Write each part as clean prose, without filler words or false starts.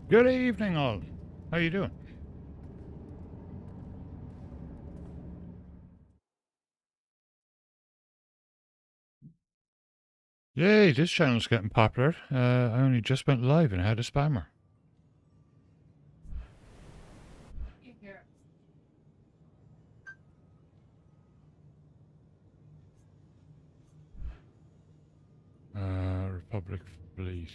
Good evening, all. How you doing? Yay, this channel's getting popular. I only just went live and had a spammer. Republic Police.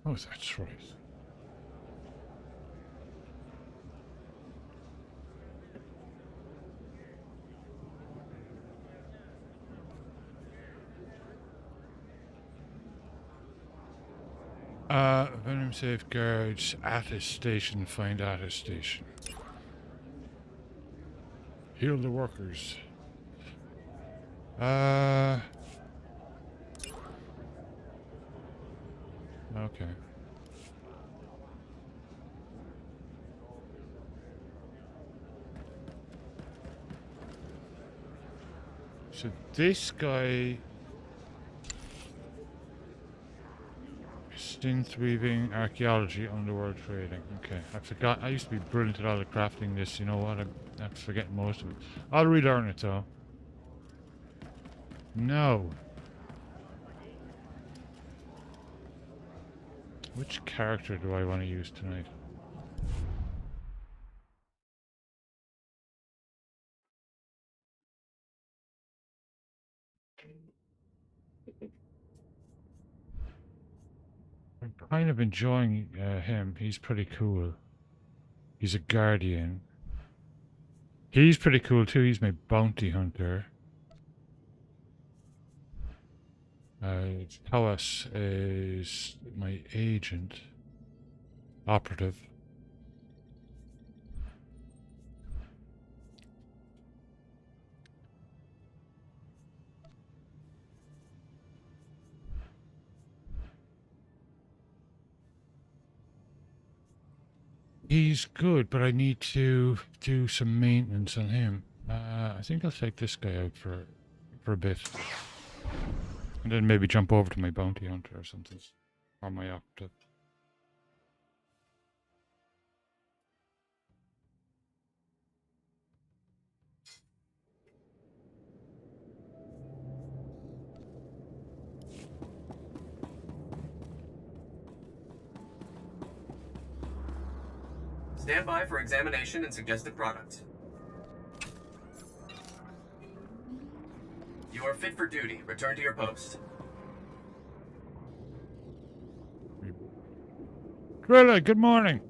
Oh, that's right. Venom safeguards at a station. Find at a station. Heal the workers. Okay. So this guy... Synth weaving, archaeology, underworld trading. Okay, I forgot. I used to be brilliant at all the crafting this. You know what? I'm forgetting most of it. I'll relearn it though. No. Which character do I want to use tonight? I'm kind of enjoying him. He's pretty cool. He's a guardian. He's pretty cool too. He's my bounty hunter. Tawas is my agent. Operative. He's good, but I need to do some maintenance on him. I think I'll take this guy out for a bit. And then maybe jump over to my bounty hunter or something. Or my operative. Stand by for examination and suggested product. You are fit for duty. Return to your post. Grilla, good morning.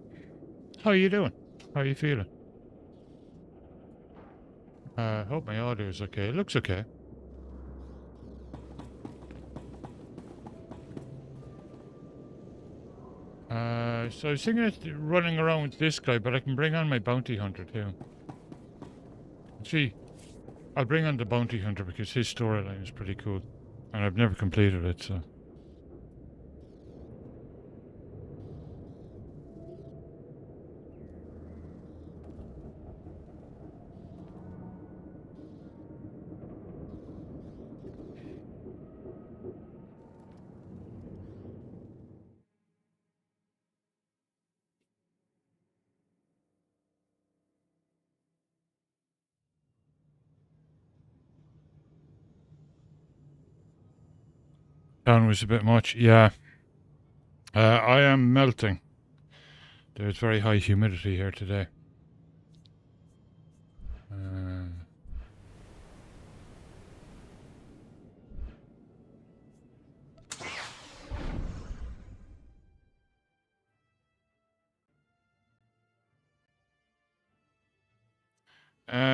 How you doing? How you feeling? Hope my audio is okay. It looks okay. So I was thinking of running around with this guy, but I can bring on my bounty hunter too. See, I'll bring on the bounty hunter because his storyline is pretty cool. And I've never completed it, so... That was a bit much, yeah. I am melting. There's very high humidity here today.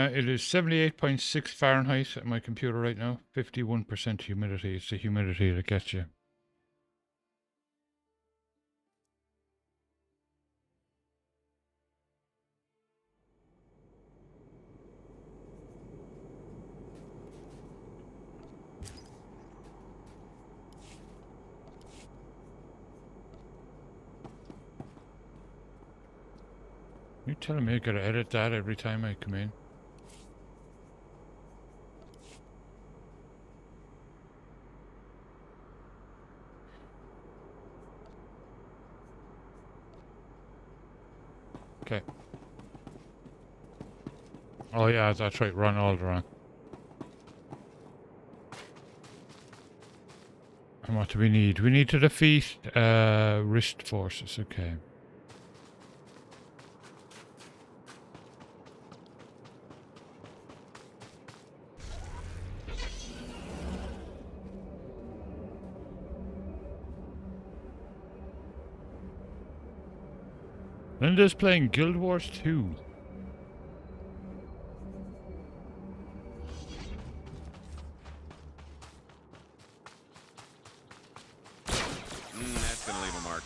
It is 78.6 Fahrenheit at my computer right now. 51% humidity. It's the humidity that gets you. You telling me I gotta edit that every time I come in? Okay. Oh yeah, that's right, run all around. And what do we need? We need to defeat wrist forces, okay. Linda's playing Guild Wars 2. That's gonna leave a mark.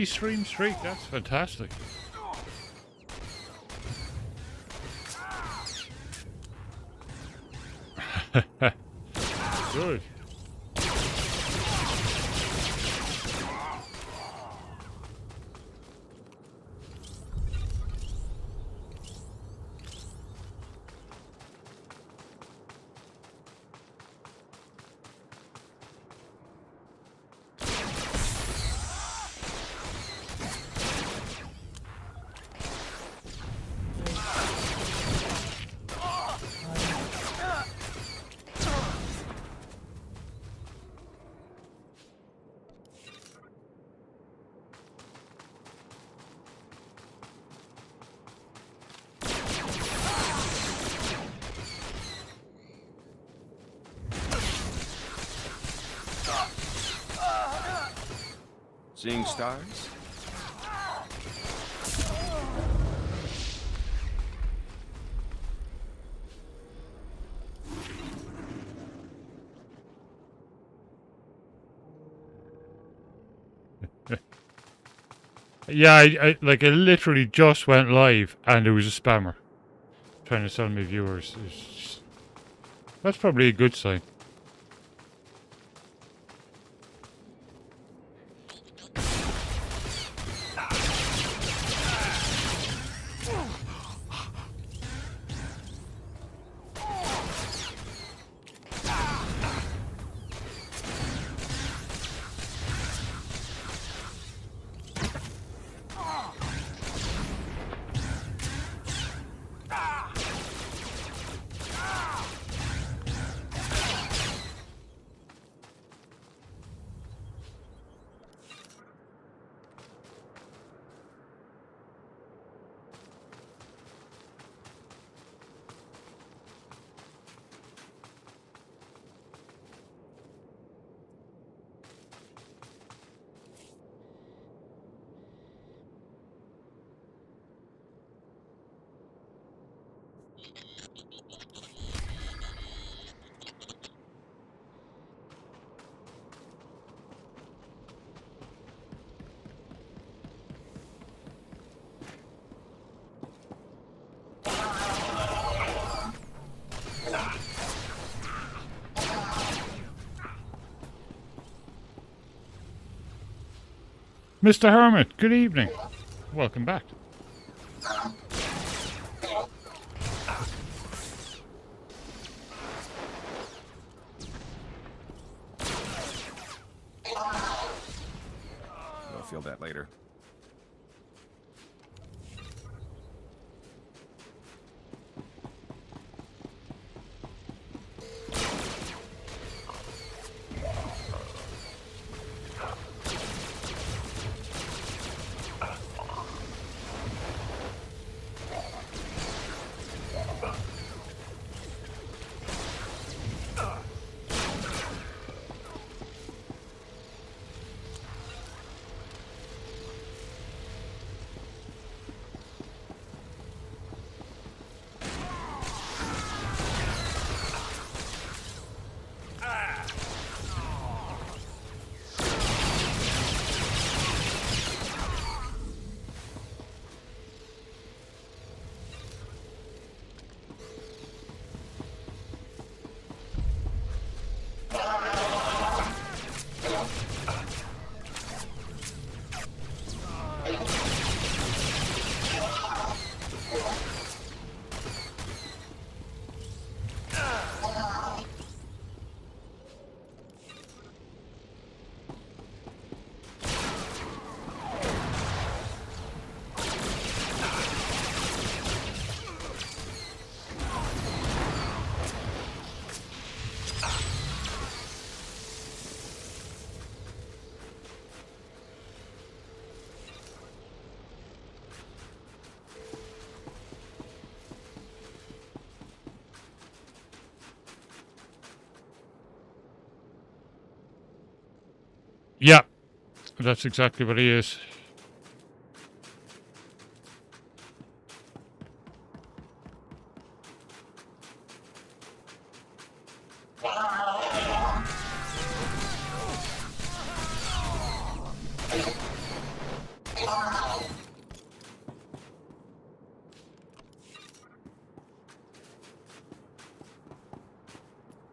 Stream streak, that's fantastic. Good. Seeing stars? Yeah, I literally just went live and there was a spammer trying to sell me viewers. That's probably a good sign. Mr. Hermit, good evening. Welcome back. You'll feel that later. that's exactly what he is.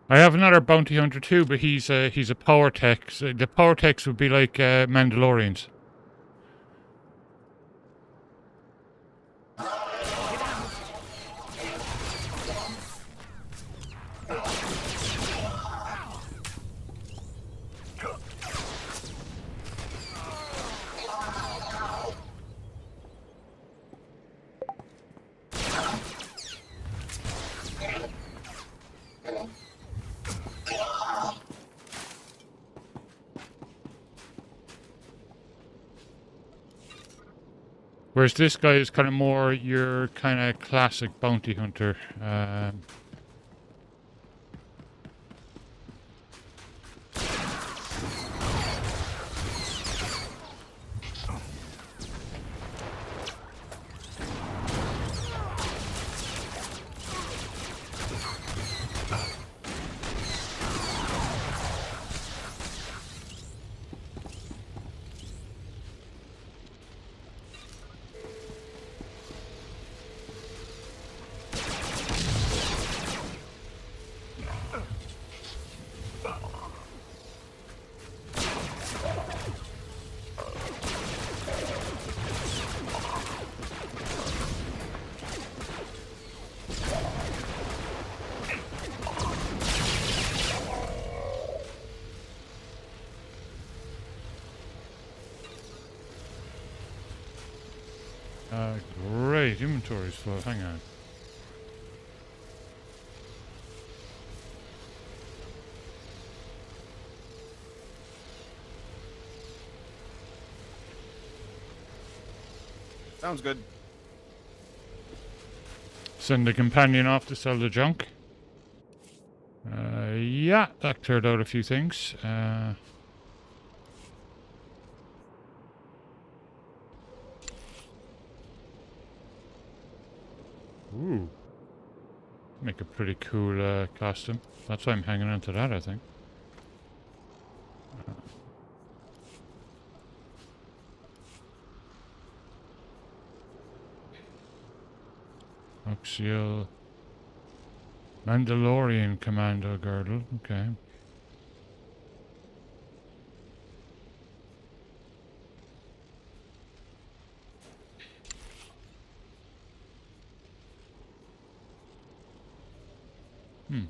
I have another bounty hunter too, but he's a power tech. So the power techs would be like Mandalorians. Whereas this guy is kind of more your kind of classic bounty hunter. Great, inventory's full. Hang on. Sounds good. Send the companion off to sell the junk. Yeah, that cleared out a few things. Ooh. Make a pretty cool costume. That's why I'm hanging on to that, I think. Axial Mandalorian Commando Girdle. Okay. Smooth.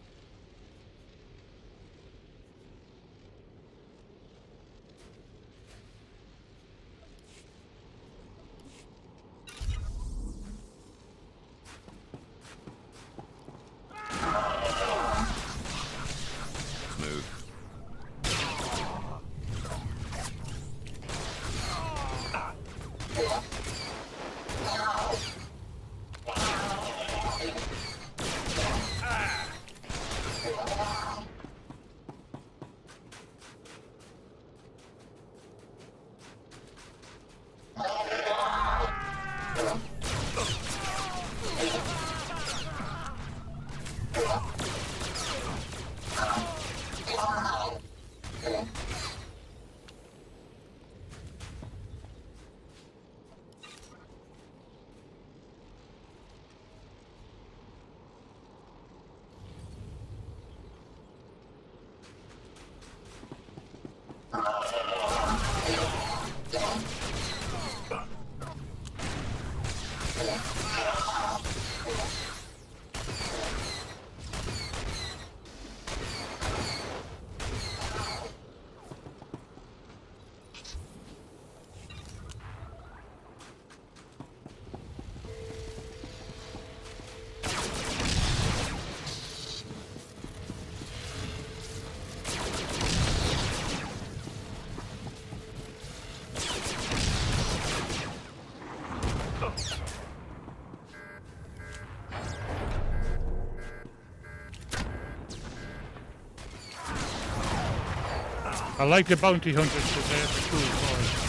I like the bounty hunters because they have the cool cars.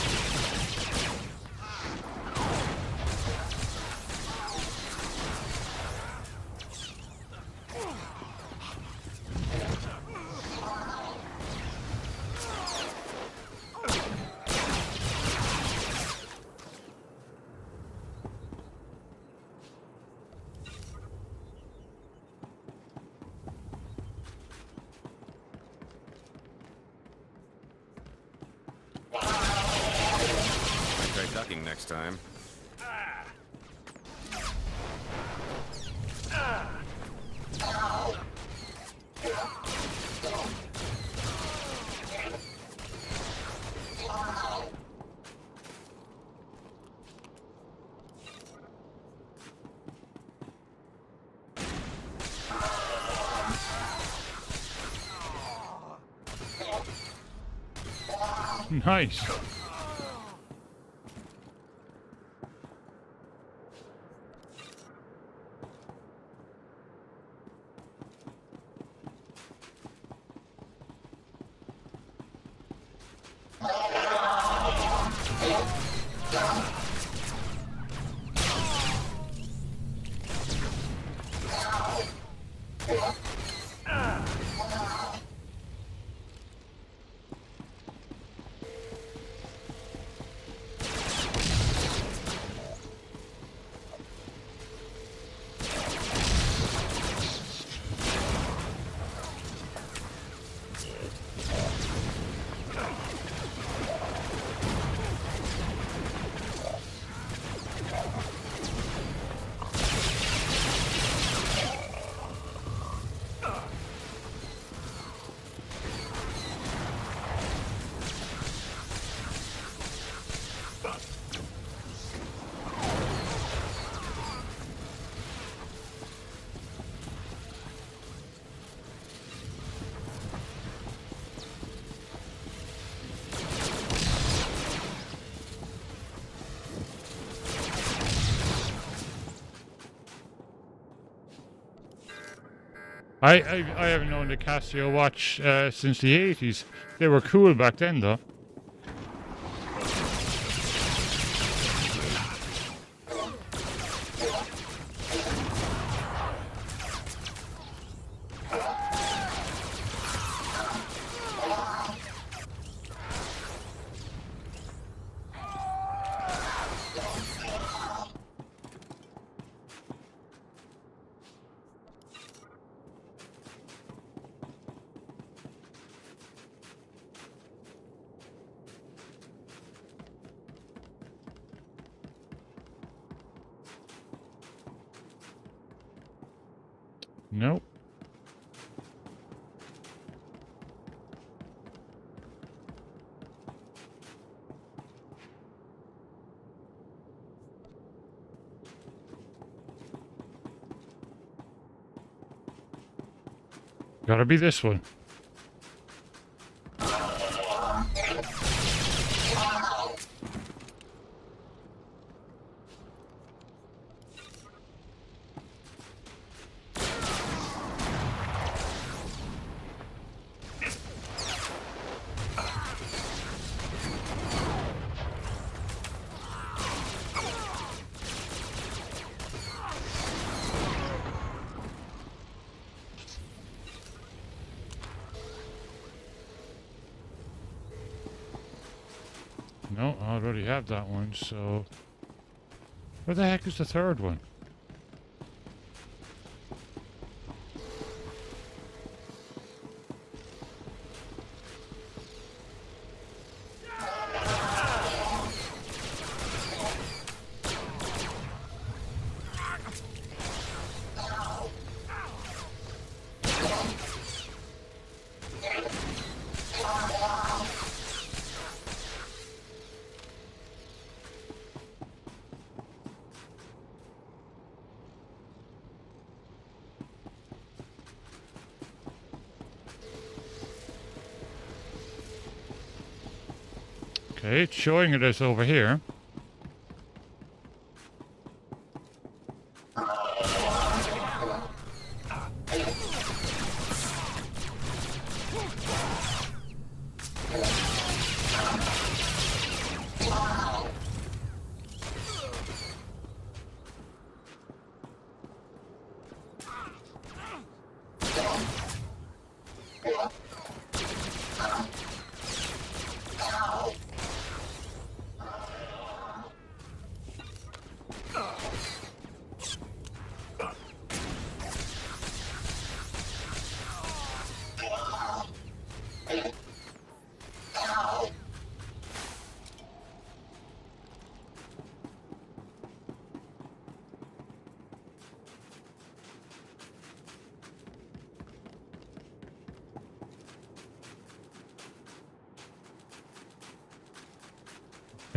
Try ducking next time. Nice. I haven't known the Casio watch since the 80s. They were cool back then, though. Nope. Gotta be this one. No, I already have that one, so... Where the heck is the third one? Okay, it's showing it as over here.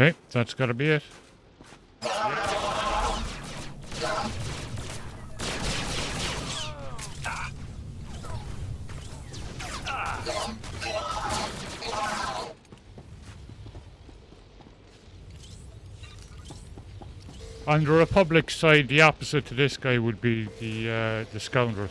Okay, that's gotta be it. On the Republic side, the opposite to this guy would be the scoundrel.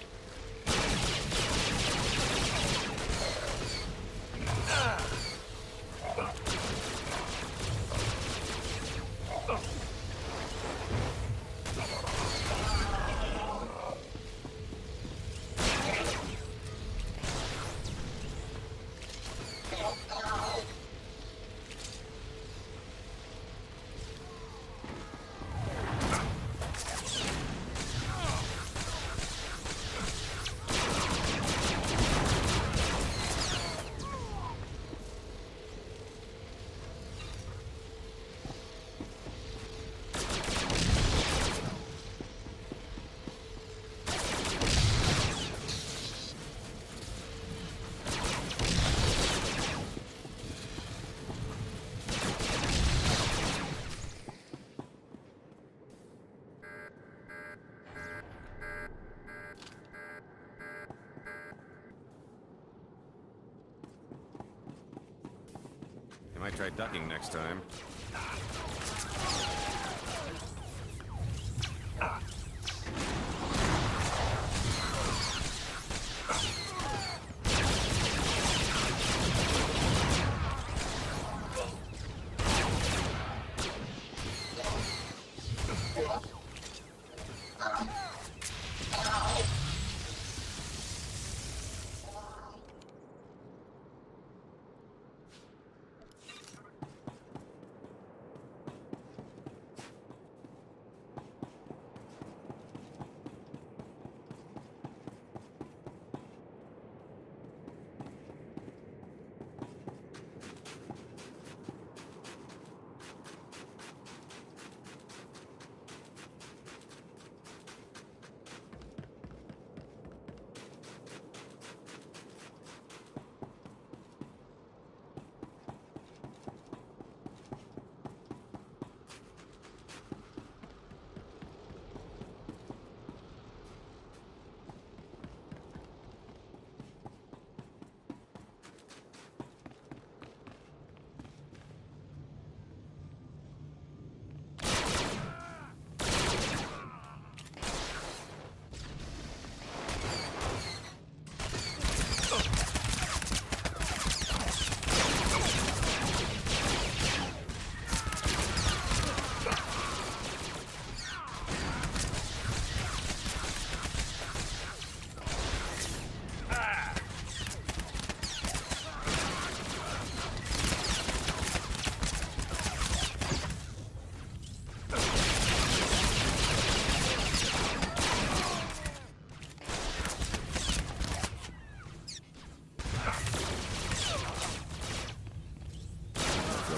You might try ducking next time.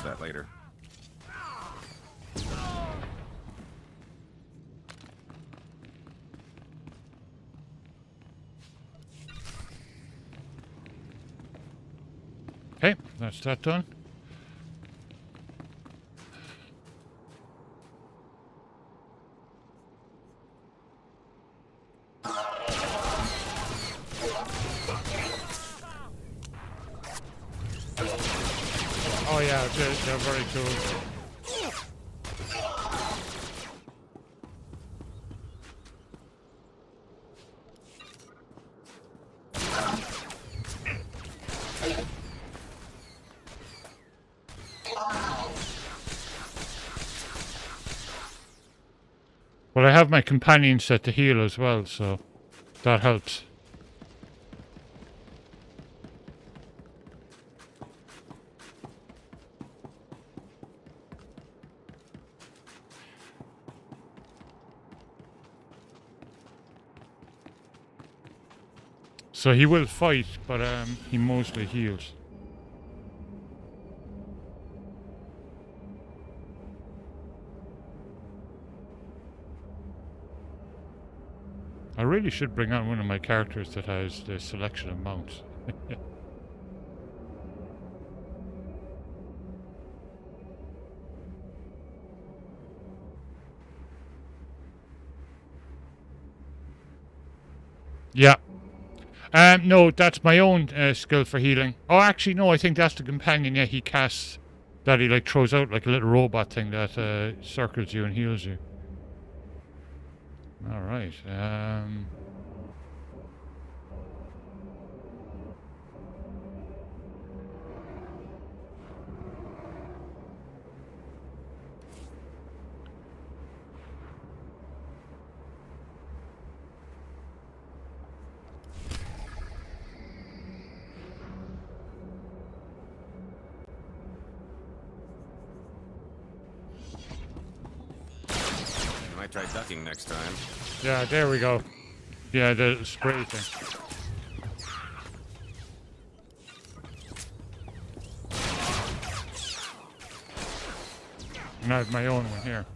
That later. Okay, that's that done. Oh yeah, they're very cool. But I have my companion set to heal as well, so that helps. So he will fight, but he mostly heals. I really should bring on one of my characters that has the selection of mounts. Yeah. No, that's my own skill for healing. Oh, actually, no, I think that's the companion. Yeah, he casts that he like throws out like a little robot thing that circles you and heals you. All right. I might try ducking next time. Yeah, there we go. Yeah, the spray thing. And I have my own one here.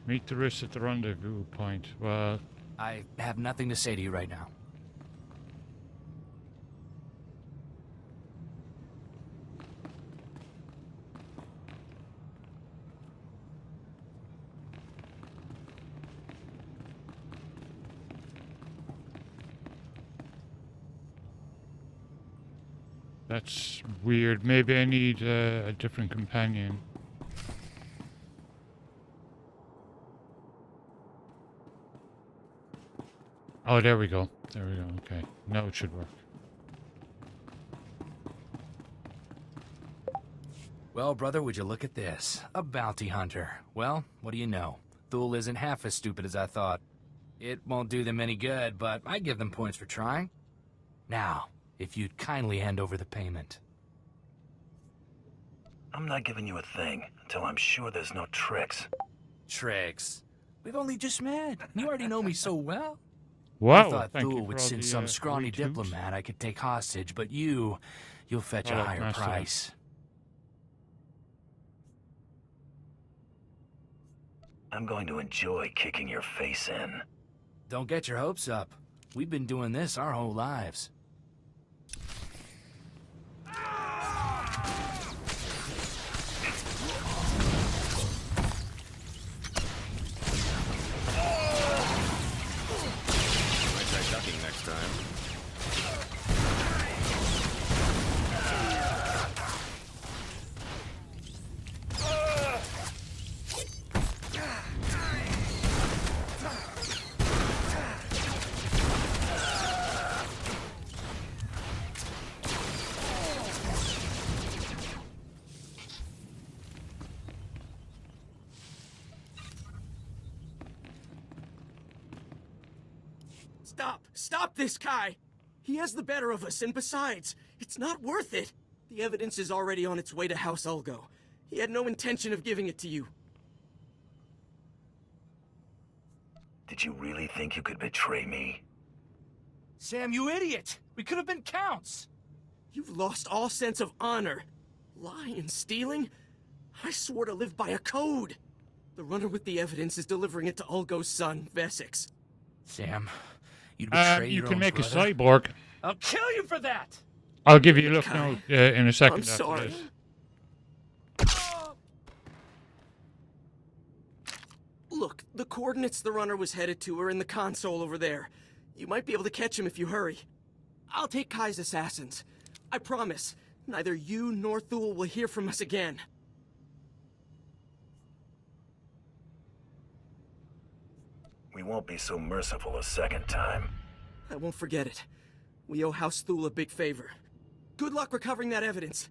Meet the rest at the rendezvous point. Well, I have nothing to say to you right now. that's weird. Maybe I need a different companion. Oh, there we go. There we go. Okay. Now it should work. Well, brother, would you look at this? A bounty hunter. Well, what do you know? Thule isn't half as stupid as I thought. It won't do them any good, but I give them points for trying. Now, if you'd kindly hand over the payment. I'm not giving you a thing until I'm sure there's no tricks. Tricks? We've only just met. You already know me so well. Wow. I thought Thank you Thule for would all send the, some scrawny retweets. diplomat I could take hostage, but you'll fetch Oh, a higher nice to know. price. I'm going to enjoy kicking your face in. Don't get your hopes up. We've been doing this our whole lives. I might try ducking next time. Stop! Stop this guy! He has the better of us, and besides, it's not worth it. The evidence is already on its way to House Ulgo. He had no intention of giving it to you. Did you really think you could betray me? Sam, you idiot! We could have been counts! You've lost all sense of honor. Lying and stealing? I swore to live by a code. The runner with the evidence is delivering it to Ulgo's son, Vesix. Sam, you'd betray You your can own make a brother? cyborg. I'll kill you for that! I'll give you a look Kai, now in a second I'm after sorry. this. Look, the coordinates the runner was headed to are in the console over there. You might be able to catch him if you hurry. I'll take Kai's assassins. I promise, neither you nor Thule will hear from us again. We won't be so merciful a second time. I won't forget it. We owe House Thule a big favor. Good luck recovering that evidence.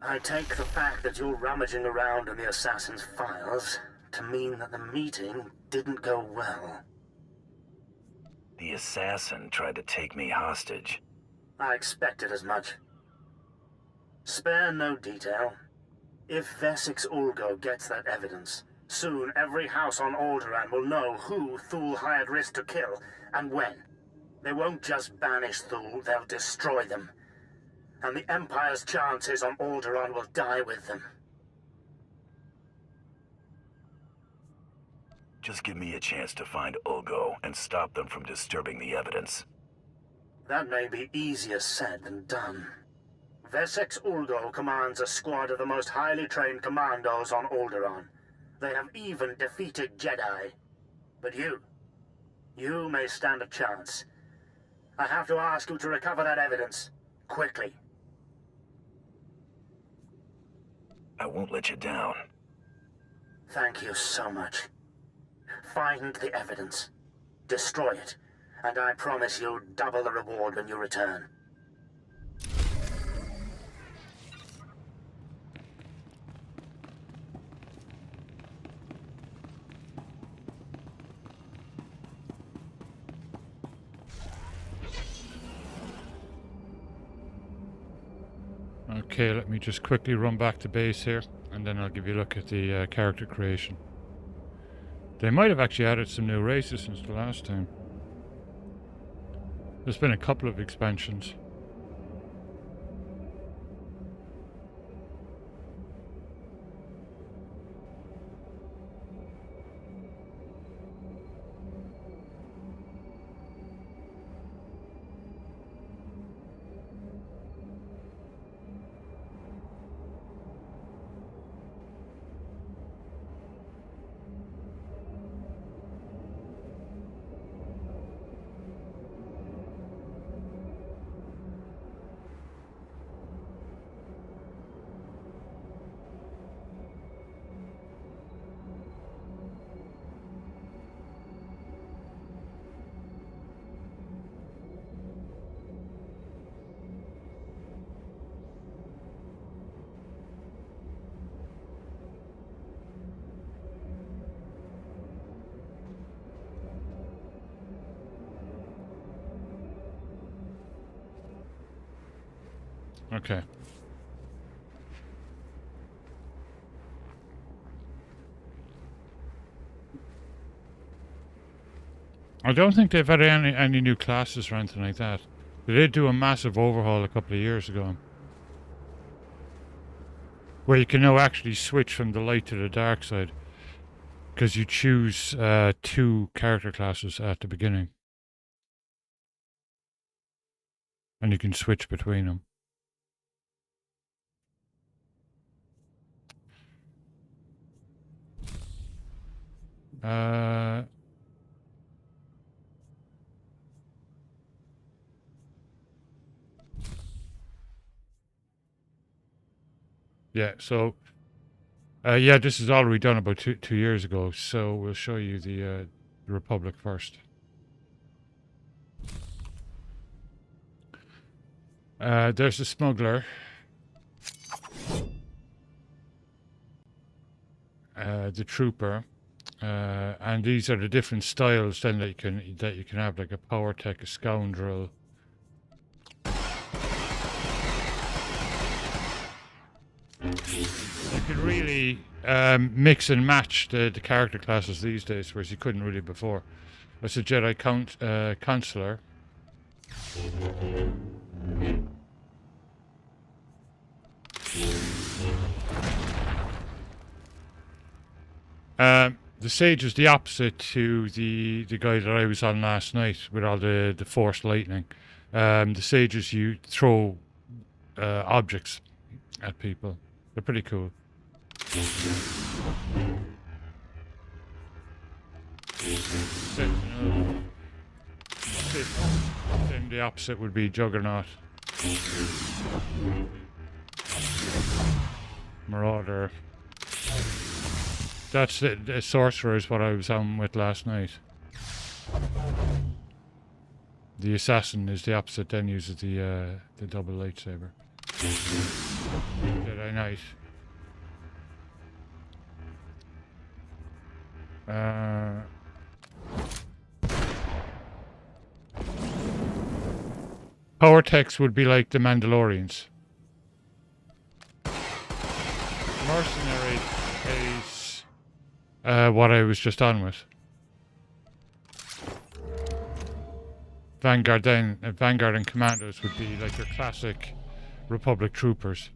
I take the fact that you're rummaging around in the assassin's files to mean that the meeting didn't go well. The assassin tried to take me hostage. I expected as much. Spare no detail. If Vesix Ulgo gets that evidence, soon every house on Alderaan will know who Thule hired Risk to kill, and when. They won't just banish Thule, they'll destroy them. And the Empire's chances on Alderaan will die with them. Just give me a chance to find Ulgo and stop them from disturbing the evidence. That may be easier said than done. Vesix Ulgo commands a squad of the most highly trained commandos on Alderaan. They have even defeated Jedi. But you may stand a chance. I have to ask you to recover that evidence, quickly. I won't let you down. Thank you so much. Find the evidence, destroy it, and I promise you'll double the reward when you return. Okay, let me just quickly run back to base here, and then I'll give you a look at the character creation. They might have actually added some new races since the last time. There's been a couple of expansions. Okay. I don't think they've had any new classes or anything like that. They did do a massive overhaul a couple of years ago, where you can now actually switch from the light to the dark side, because you choose 2 character classes at the beginning, and you can switch between them. Yeah, so yeah, this is already done about two years ago, so we'll show you the Republic first. There's the smuggler. The trooper. And these are the different styles then that you can have, like a power tech, a scoundrel. You can really mix and match the character classes these days, whereas you couldn't really before. That's a Jedi Consular. The Sage is the opposite to the guy that I was on last night with all the Force lightning. The Sages, you throw objects at people. They're pretty cool. Then the opposite would be Juggernaut. Marauder. That's the Sorcerer is what I was on with last night. The Assassin is the opposite, then uses the double lightsaber. Jedi Knight. Power techs would be like the Mandalorians. Mercenary is what I was just on with. Vanguard and Commandos would be like your classic Republic troopers.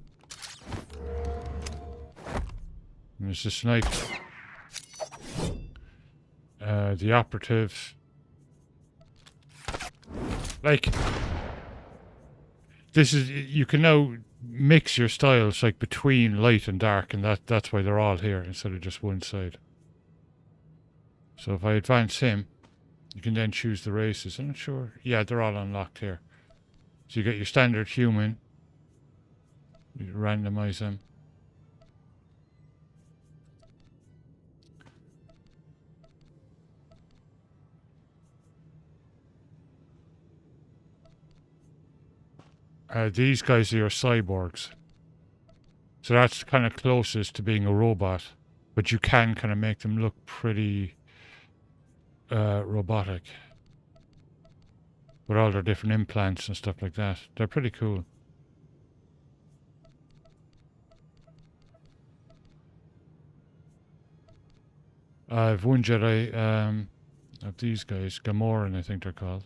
And there's the sniper. The operative. Like, this is, you can now mix your styles like between light and dark, and that's why they're all here instead of just one side. So if I advance him, you can then choose the races. I'm not sure. Yeah, they're all unlocked here. So you get your standard human. You randomize them. These guys are your cyborgs. So that's kind of closest to being a robot. But you can kind of make them look pretty robotic. With all their different implants and stuff like that. They're pretty cool. I have one Jedi of these guys. Gamoran, I think they're called.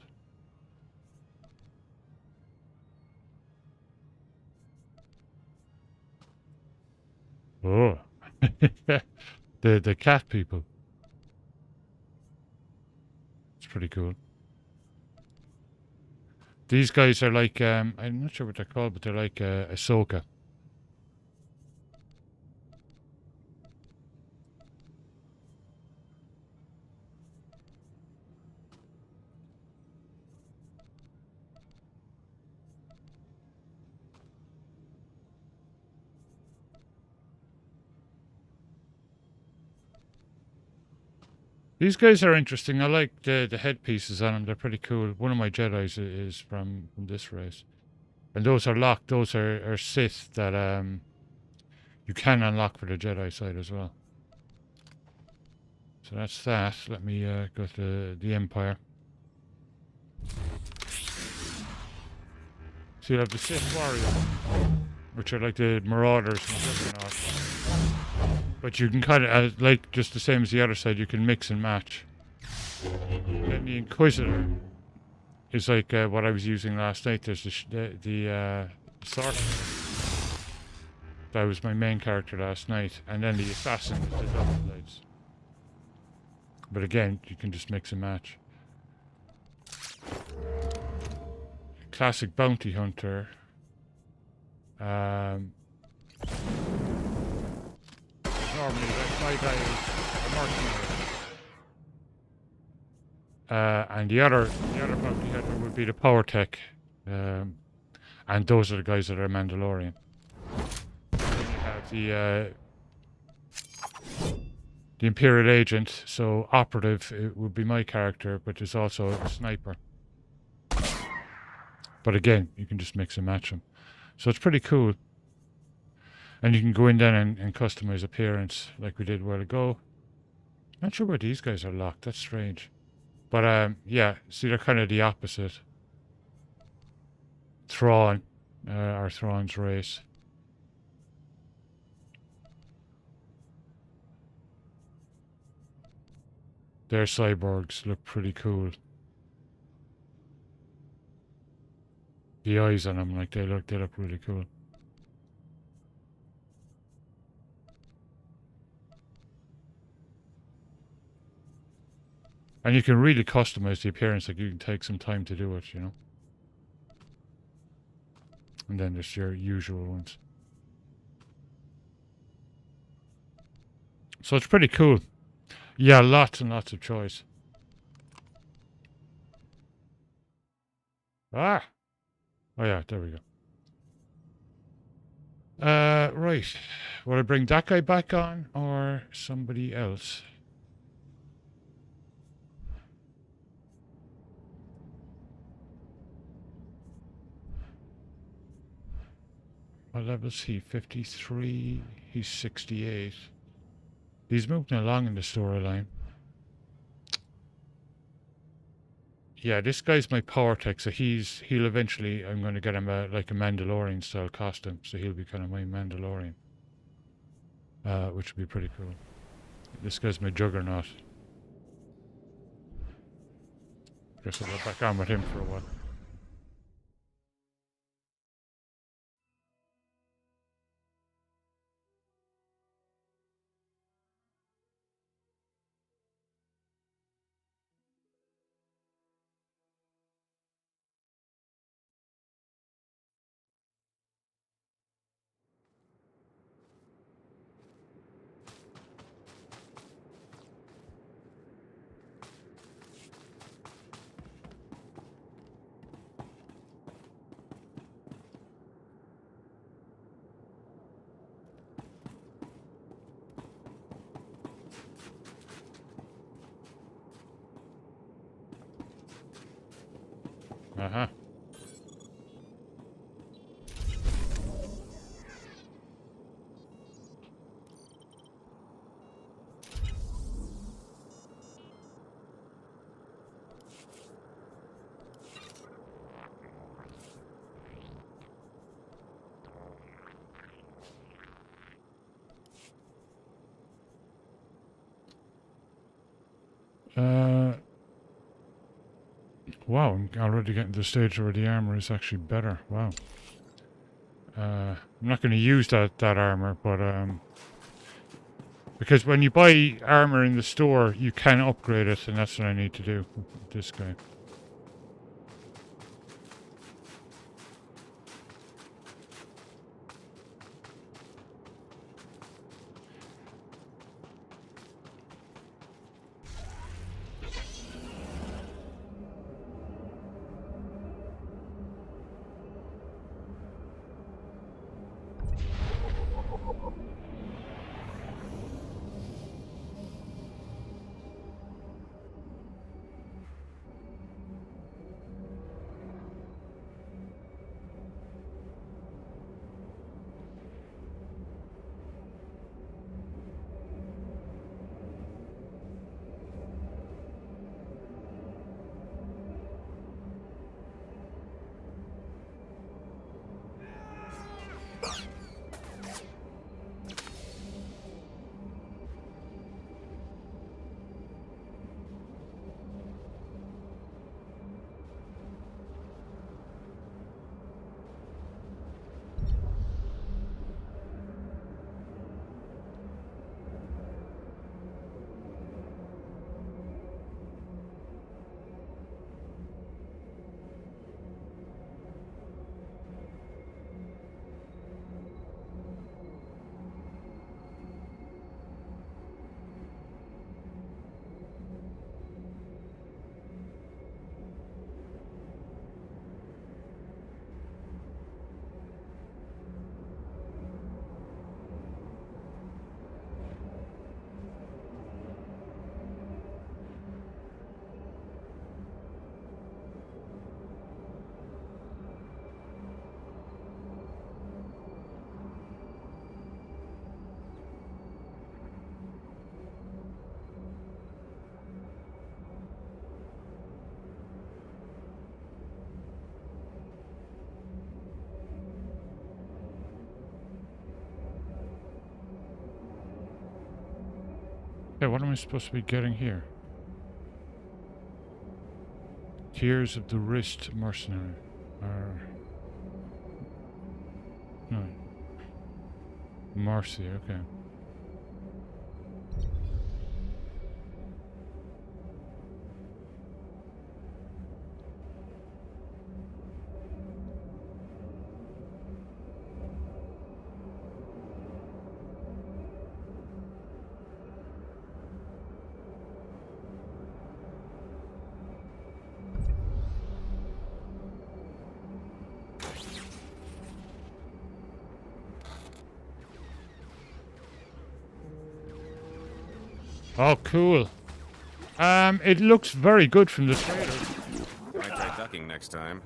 Oh. the cat people. It's pretty cool. These guys are like, I'm not sure what they're called, but they're like Ahsoka. These guys are interesting. I like the headpieces on them. They're pretty cool. One of my Jedis is from this race. And those are locked. Those are Sith that you can unlock for the Jedi side as well. So that's that. Let me go to the Empire. So you have the Sith Warrior, which are like the Marauders and Juggernaut. But you can kind of, like just the same as the other side, you can mix and match. Then the Inquisitor is like what I was using last night. There's the Sorcerer. That was my main character last night. And then the Assassin with the double blades. But again, you can just mix and match. Classic Bounty Hunter. Normally, my guy is a mercenary. And the other bounty hunter would be the power tech. And those are the guys that are Mandalorian. Then you have the Imperial Agent, so operative it would be my character, but there's also a sniper. But again, you can just mix and match them. So it's pretty cool. And you can go in then and customize appearance like we did a while ago. Not sure where these guys are locked. That's strange. But yeah, see, they're kind of the opposite. Thrawn, or Thrawn's race. Their cyborgs look pretty cool. The eyes on them, like they look really cool. And you can really customize the appearance, like you can take some time to do it, you know. And then there's your usual ones. So it's pretty cool. Yeah, lots and lots of choice. Ah! Oh yeah, there we go. Right. Will I bring that guy back on or somebody else? What level is he? 53. He's 68. He's moving along in the storyline. Yeah, this guy's my power tech, so he'll eventually, I'm going to get him like a Mandalorian style costume, so he'll be kind of my Mandalorian, which would be pretty cool. This guy's my juggernaut. Guess I'll go back on with him for a while. Uh-huh. Wow, I'm already getting to the stage where the armor is actually better. Wow. I'm not going to use that armor, but because when you buy armor in the store, you can upgrade it, and that's what I need to do with this guy. Okay, what am I supposed to be getting here? Tears of the Wrist Mercenary. No. Mercy, okay. Oh, cool. It looks very good from the trailer. Might try ducking next time.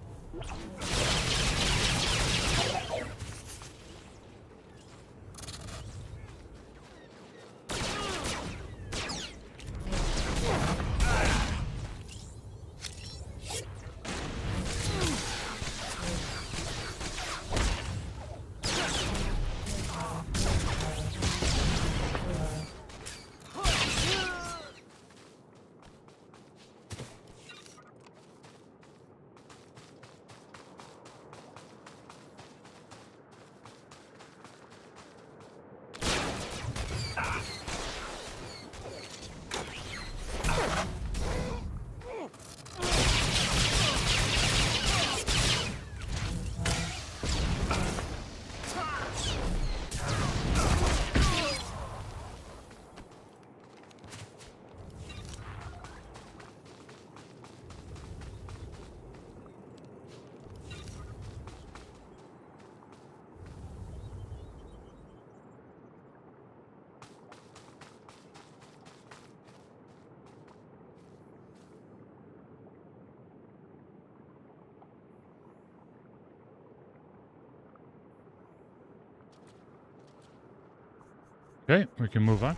Okay, we can move on.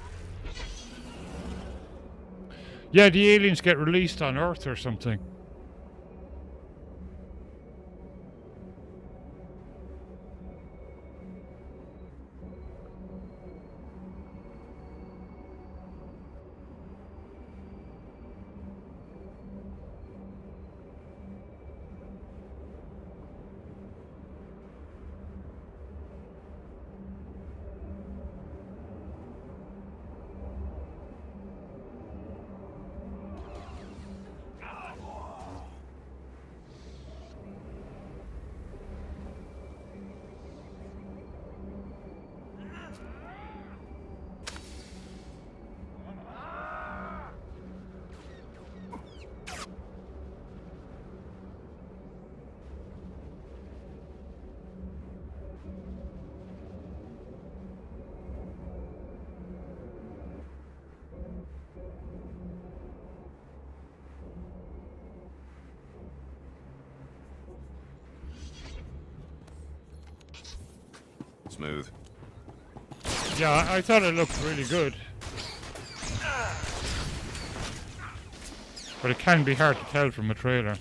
Yeah, the aliens get released on Earth or something. Smooth. Yeah, I thought it looked really good. But it can be hard to tell from a trailer.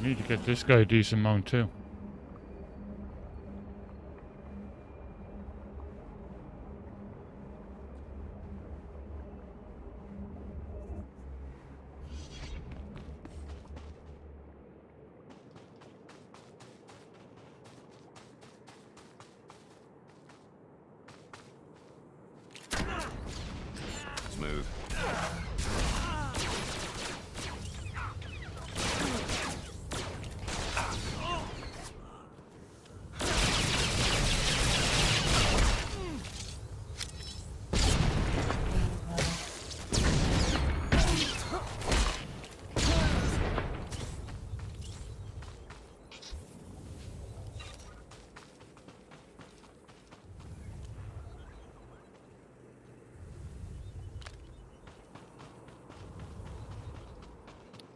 Need to get this guy a decent mount too. Smooth.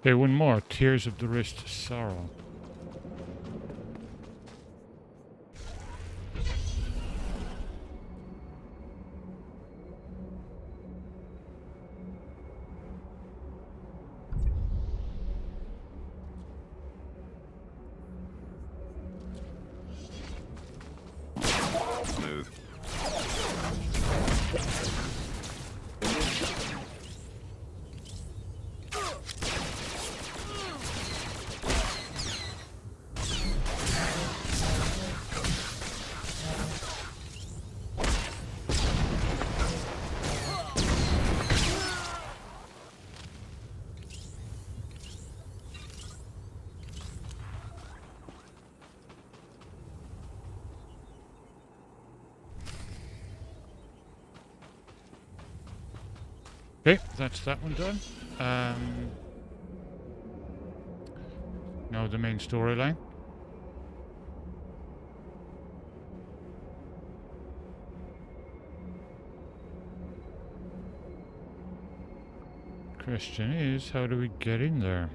Okay, one more. Tears of the Wrist Sorrow. Smooth. Okay, that's that one done. Now the main storyline. Question is, how do we get in there?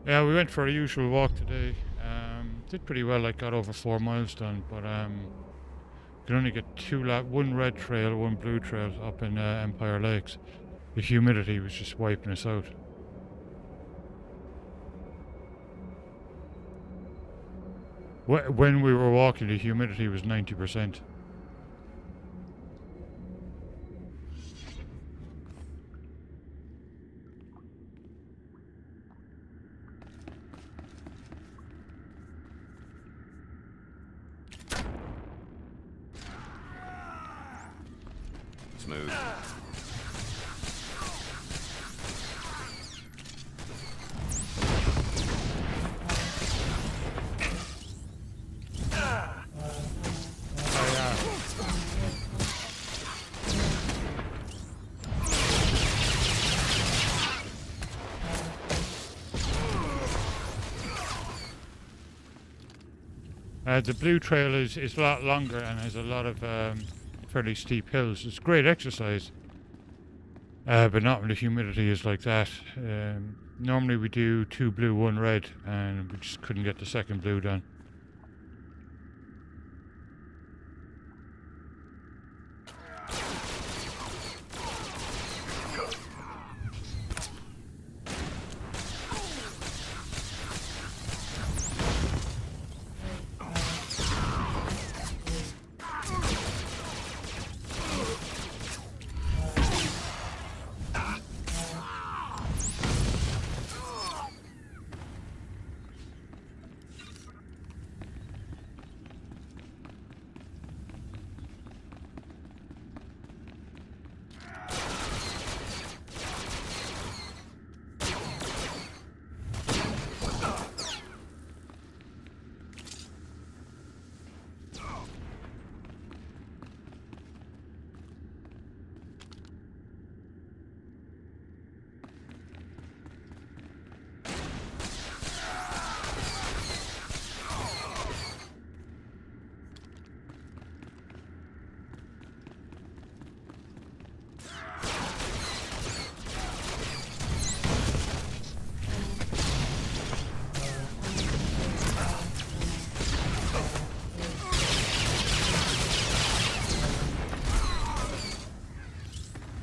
Yeah, we went for a usual walk today. Did pretty well. I got over 4 miles done, but could only get one red trail, one blue trail up in Empire Lakes. The humidity was just wiping us out. When we were walking, the humidity was 90%. Smooth. The blue trail is a lot longer and has a lot of fairly steep hills. It's great exercise, but not when the humidity is like that. Normally we do 2 blue, 1 red, and we just couldn't get the second blue done.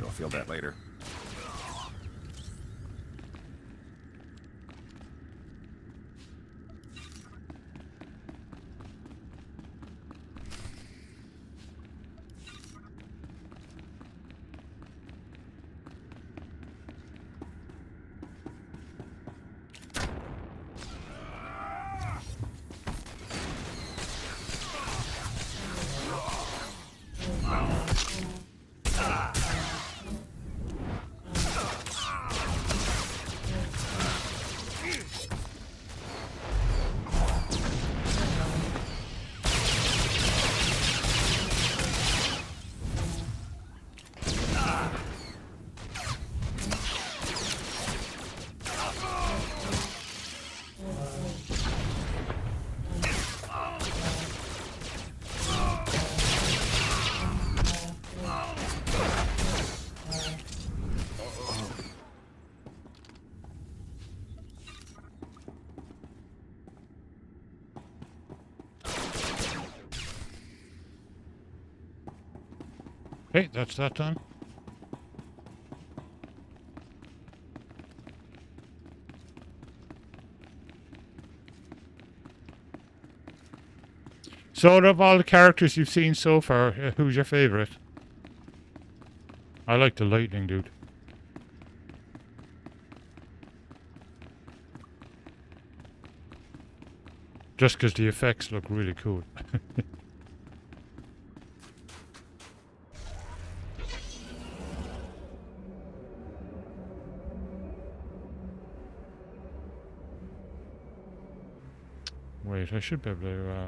You'll feel that later. Okay, that's that done. So out of all the characters you've seen so far, who's your favourite? I like the lightning dude. Just because the effects look really cool. Wait, I should be able to...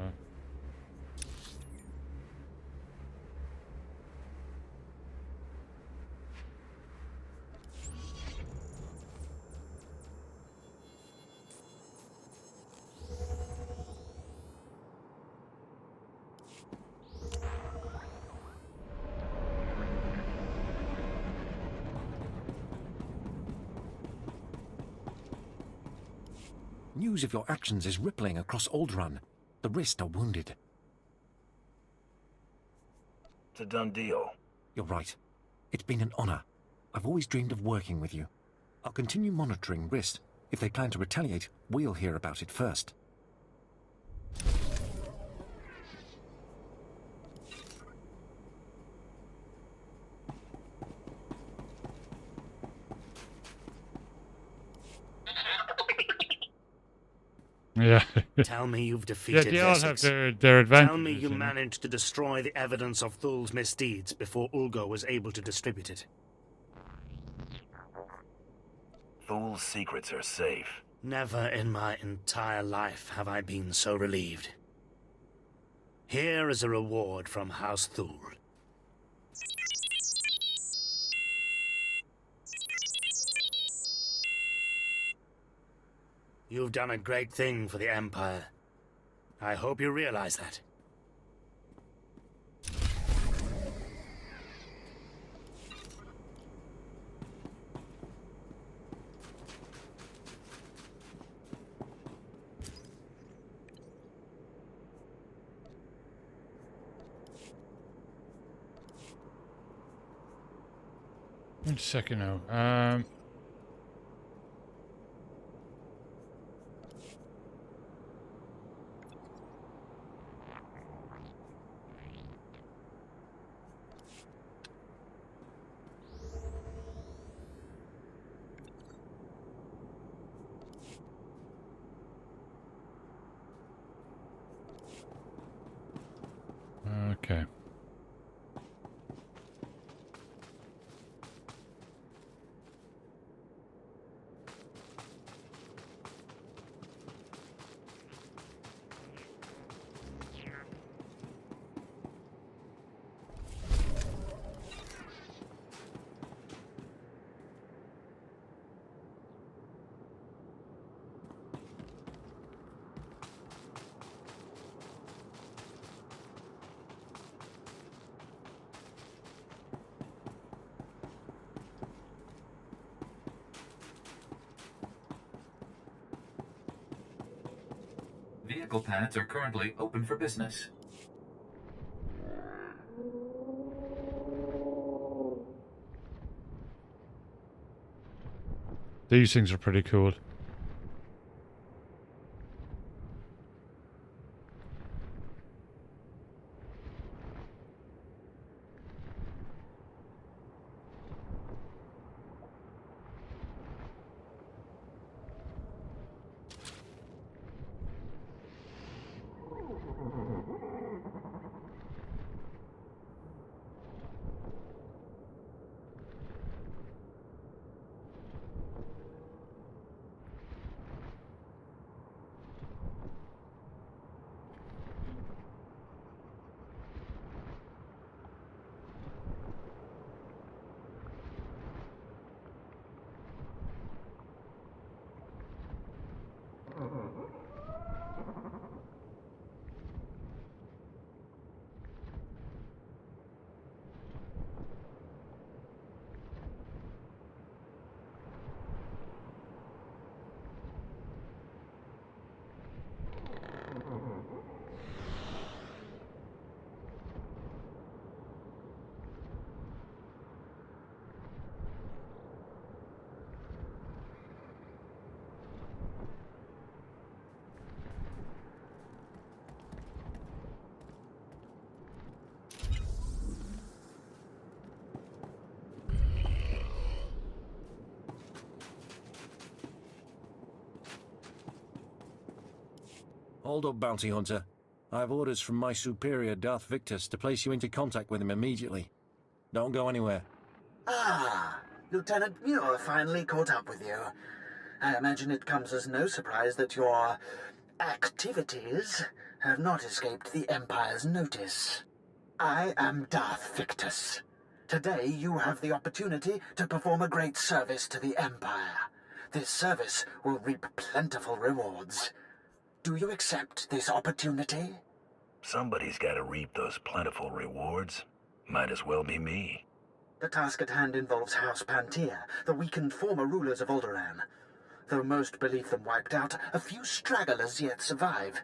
News of your actions is rippling across Alderaan. The rest are wounded. It's a done deal. You're right. It's been an honor. I've always dreamed of working with you. I'll continue monitoring Rist. If they plan to retaliate, we'll hear about it first. Yeah. Tell me you've Yeah, defeated they all have Essex. their advantages. Tell me you know. managed to destroy the evidence of Thul's misdeeds before Ulgo was able to distribute it. Thul's secrets are safe. Never in my entire life have I been so relieved. Here is a reward from House Thul. You've done a great thing for the Empire. I hope you realize that. One second now. Okay. Vehicle pads are currently open for business. These things are pretty cool. Hold up, Bounty Hunter. I have orders from my superior, Darth Victus, to place you into contact with him immediately. Don't go anywhere. Ah, Lieutenant Muir finally caught up with you. I imagine it comes as no surprise that your activities have not escaped the Empire's notice. I am Darth Victus. Today you have the opportunity to perform a great service to the Empire. This service will reap plentiful rewards. Do you accept this opportunity? Somebody's got to reap those plentiful rewards. Might as well be me. The task at hand involves House Pantia, the weakened former rulers of Alderaan. Though most believe them wiped out, a few stragglers yet survive.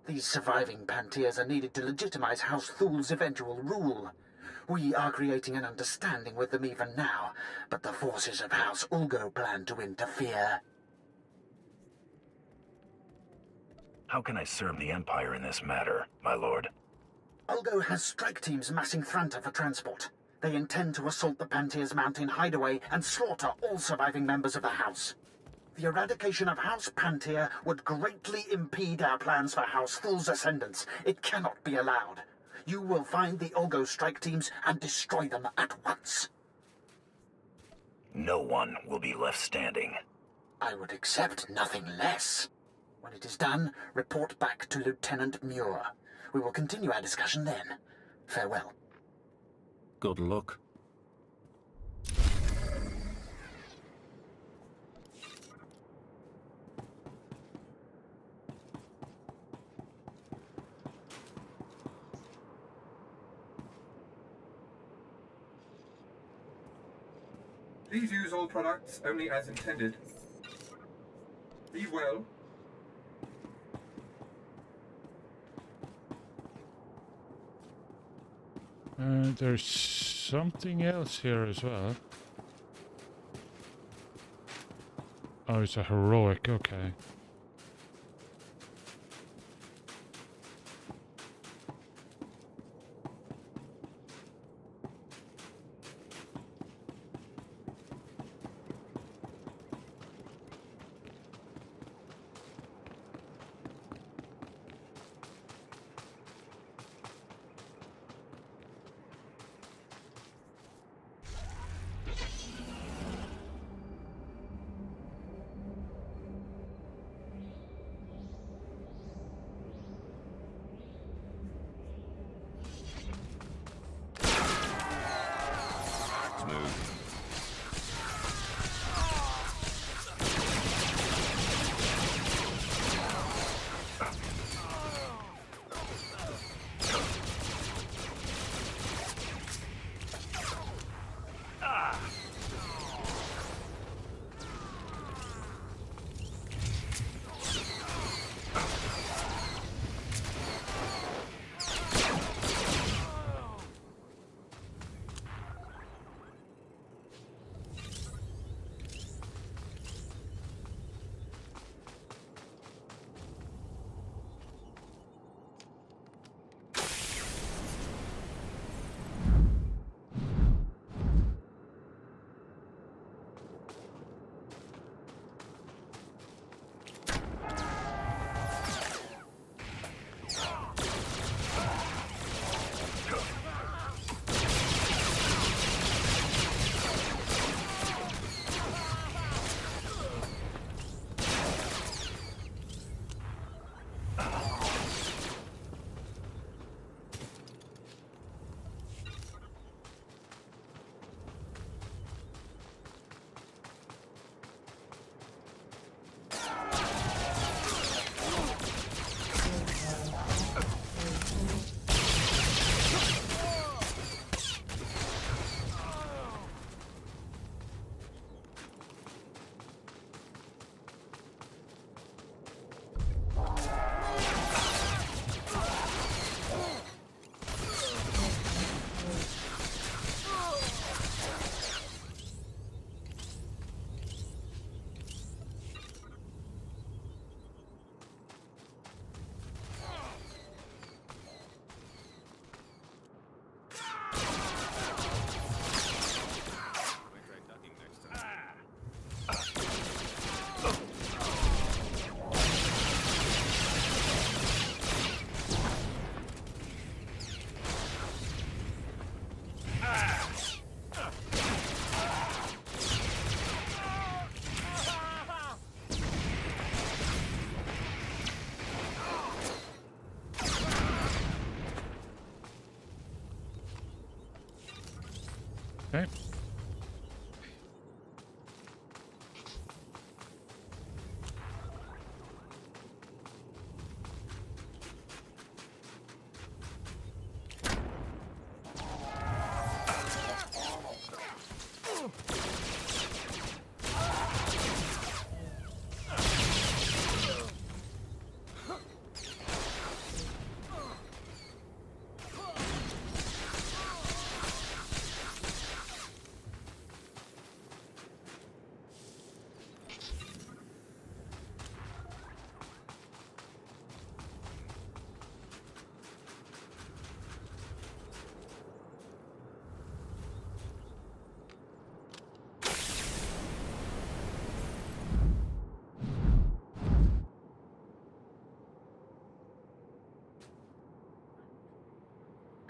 These surviving Pantiers are needed to legitimize House Thul's eventual rule. We are creating an understanding with them even now, but the forces of House Ulgo plan to interfere. How can I serve the Empire in this matter, my lord? Ulgo has strike teams massing Thranta for transport. They intend to assault the Pantier's mountain hideaway and slaughter all surviving members of the House. The eradication of House Pantier would greatly impede our plans for House Thul's ascendance. It cannot be allowed. You will find the Ulgo strike teams and destroy them at once. No one will be left standing. I would accept nothing less. When it is done, report back to Lieutenant Muir. We will continue our discussion then. Farewell. Good luck. Please use all products only as intended. Be well. There's something else here as well. Oh, it's a heroic, okay.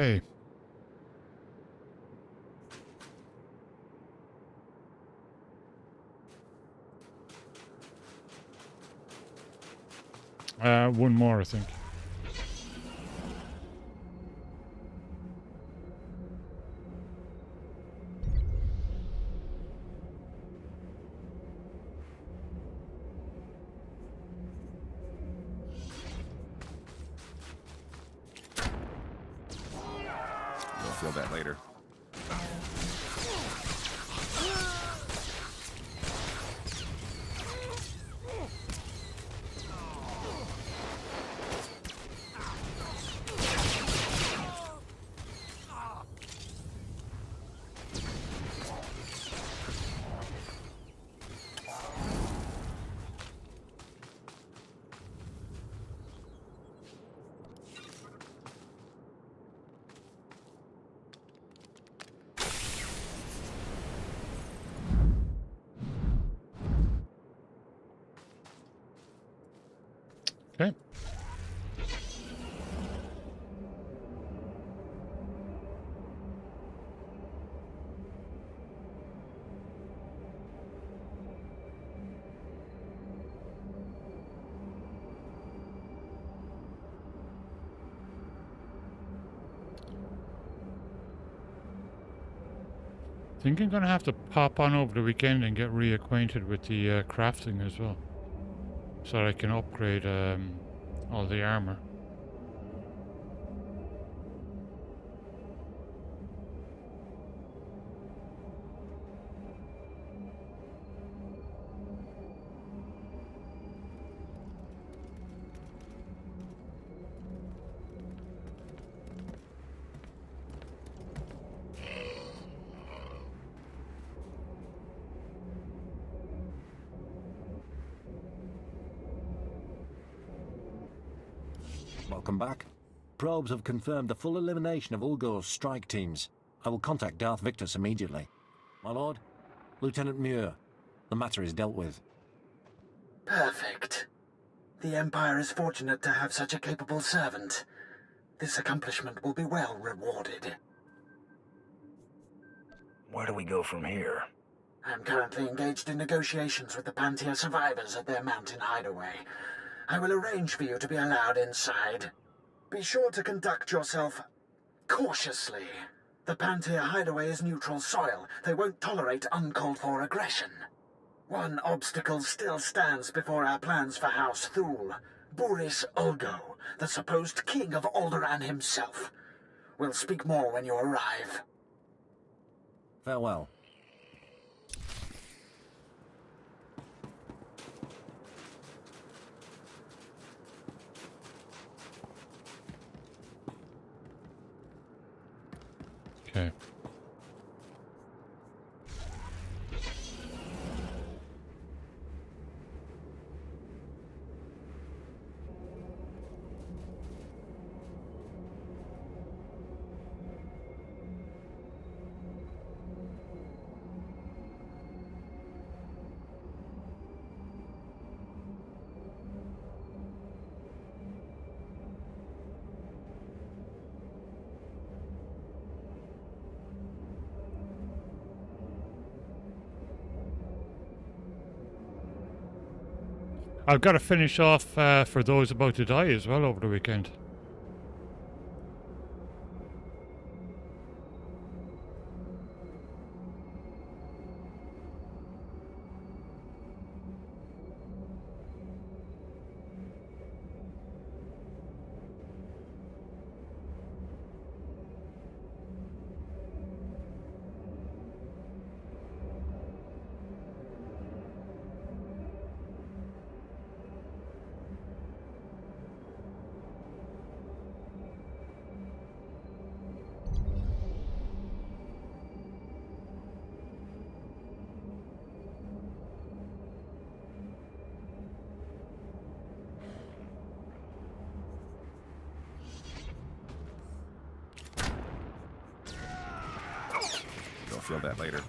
Hey. One more, I think. You'll feel that later. Okay. I think I'm gonna have to pop on over the weekend and get reacquainted with the crafting as well, so that I can upgrade all the armor. Welcome back. Probes have confirmed the full elimination of Ulgor's strike teams. I will contact Darth Victus immediately. My lord, Lieutenant Muir, the matter is dealt with. Perfect. The Empire is fortunate to have such a capable servant. This accomplishment will be well rewarded. Where do we go from here? I'm currently engaged in negotiations with the Pantia survivors at their mountain hideaway. I will arrange for you to be allowed inside. Be sure to conduct yourself cautiously. The Pantia hideaway is neutral soil. They won't tolerate uncalled-for aggression. One obstacle still stands before our plans for House Thule. Buris Ulgo, the supposed king of Alderaan himself. We'll speak more when you arrive. Farewell. Okay. I've got to finish off for those about to die as well over the weekend. You'll feel that later.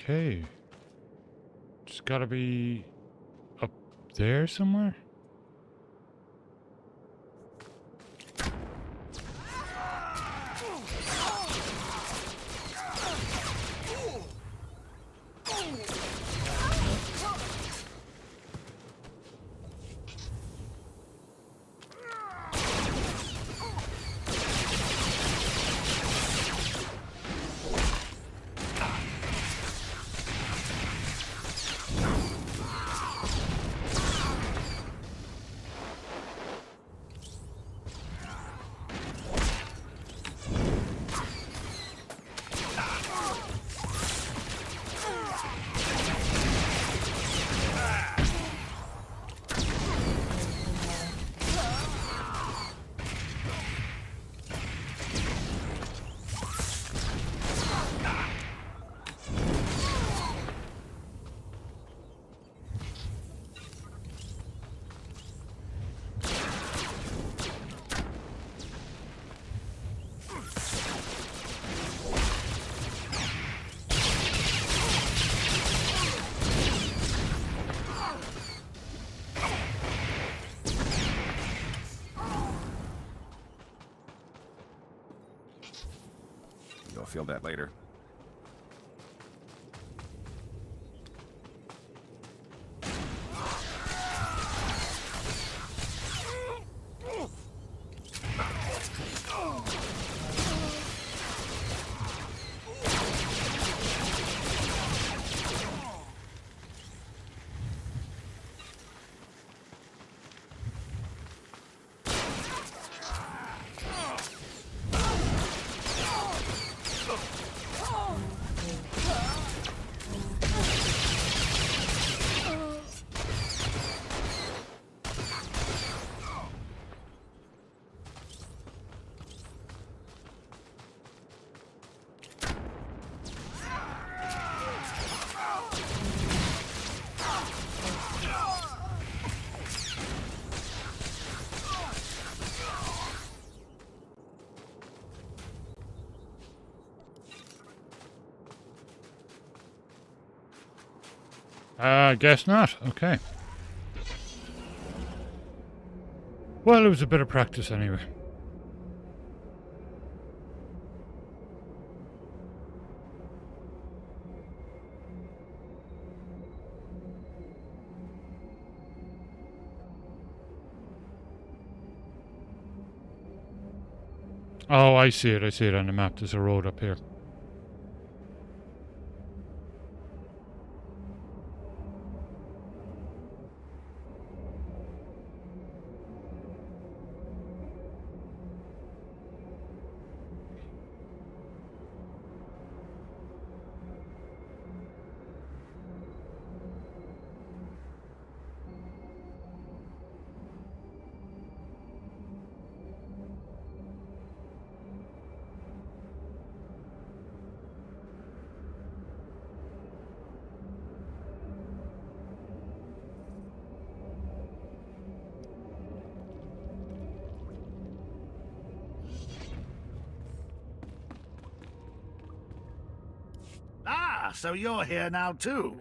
Okay. It's gotta be up there somewhere? You'll feel that later. Guess not. Okay. Well, it was a bit of practice anyway. Oh, I see it. I see it on the map. There's a road up here. So you're here now, too.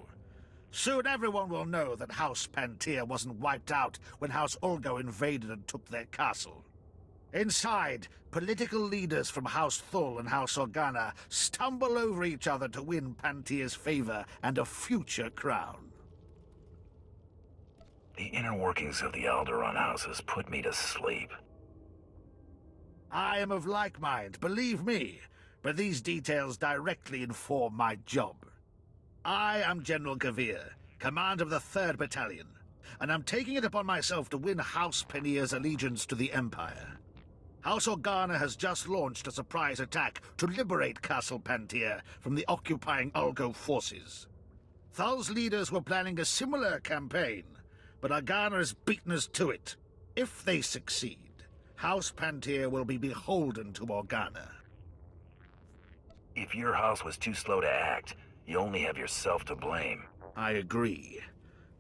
Soon everyone will know that House Pantia wasn't wiped out when House Ulgo invaded and took their castle. Inside, political leaders from House Thul and House Organa stumble over each other to win Pantia's favor and a future crown. The inner workings of the Alderaan houses put me to sleep. I am of like mind, believe me, but these details directly inform my job. I am General Kavir, command of the 3rd Battalion, and I'm taking it upon myself to win House Penia's allegiance to the Empire. House Organa has just launched a surprise attack to liberate Castle Pantia from the occupying Ulgo forces. Thul's leaders were planning a similar campaign, but Organa has beaten us to it. If they succeed, House Pantia will be beholden to Organa. If your house was too slow to act, you only have yourself to blame. I agree.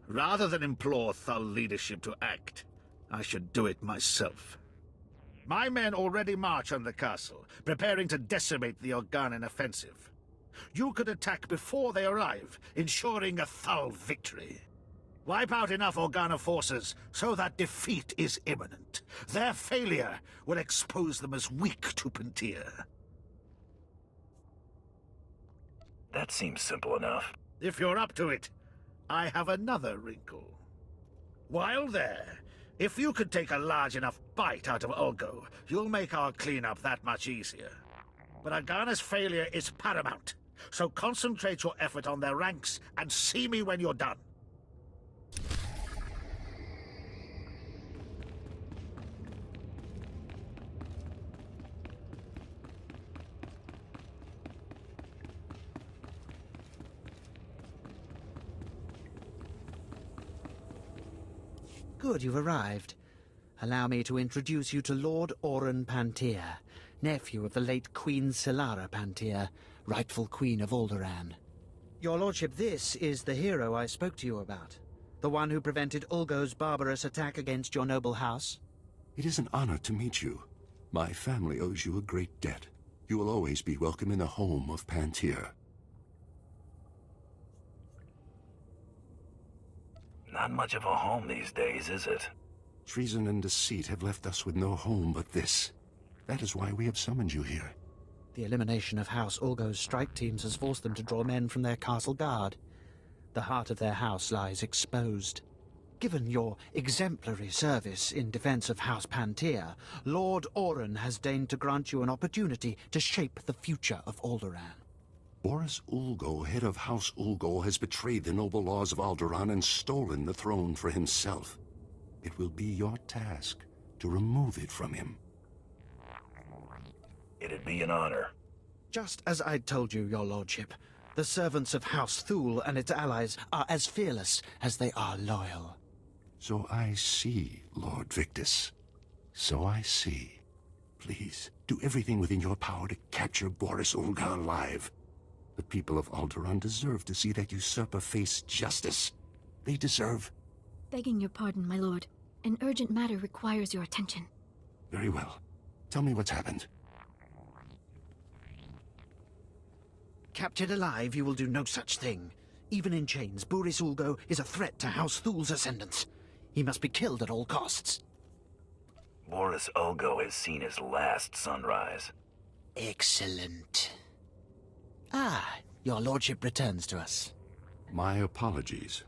Rather than implore Thul leadership to act, I should do it myself. My men already march on the castle, preparing to decimate the Organan offensive. You could attack before they arrive, ensuring a thorough victory. Wipe out enough Organa forces so that defeat is imminent. Their failure will expose them as weak to Pantia. That seems simple enough. If you're up to it, I have another wrinkle. While there, if you could take a large enough bite out of Ulgo, you'll make our cleanup that much easier. But Organa's failure is paramount, so concentrate your effort on their ranks and see me when you're done. Good, you've arrived. Allow me to introduce you to Lord Oren Pantir, nephew of the late Queen Solara Pantir, rightful Queen of Alderaan. Your lordship, this is the hero I spoke to you about. The one who prevented Ulgo's barbarous attack against your noble house. It is an honor to meet you. My family owes you a great debt. You will always be welcome in the home of Pantir. Not much of a home these days, is it? Treason and deceit have left us with no home but this. That is why we have summoned you here. The elimination of House Ulgo's strike teams has forced them to draw men from their castle guard. The heart of their house lies exposed. Given your exemplary service in defense of House Pantir, Lord Oren has deigned to grant you an opportunity to shape the future of Alderaan. Boris Ulgo, head of House Ulgo, has betrayed the noble laws of Alderaan and stolen the throne for himself. It will be your task to remove it from him. It'd be an honor. Just as I told you, your lordship, the servants of House Thule and its allies are as fearless as they are loyal. So I see, Lord Victus. So I see. Please, do everything within your power to capture Boris Ulga alive. The people of Alderaan deserve to see that usurper face justice. They deserve... Begging your pardon, my lord. An urgent matter requires your attention. Very well. Tell me what's happened. Captured alive, you will do no such thing. Even in chains, Boris Ulgo is a threat to House Thule's ascendance. He must be killed at all costs. Boris Ulgo has seen his last sunrise. Excellent. Ah, your lordship returns to us. My apologies.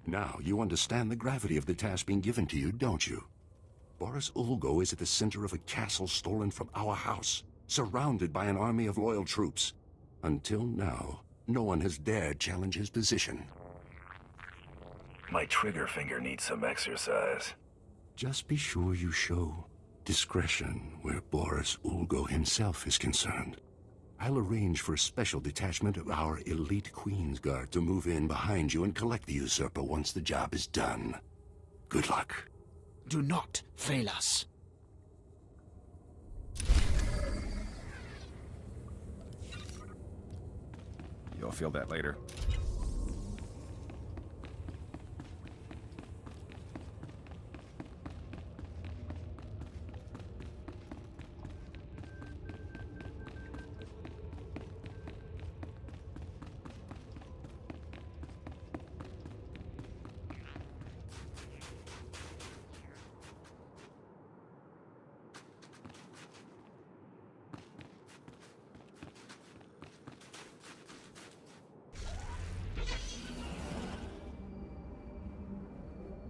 Now you understand the gravity of the task being given to you, don't you? Boris Ulgo is at the center of a castle stolen from our house, surrounded by an army of loyal troops. Until now, no one has dared challenge his position. My trigger finger needs some exercise. Just be sure you show discretion where Boris Ulgo himself is concerned. I'll arrange for a special detachment of our elite Queen's Guard to move in behind you and collect the usurper once the job is done. Good luck. Do not fail us. You'll feel that later.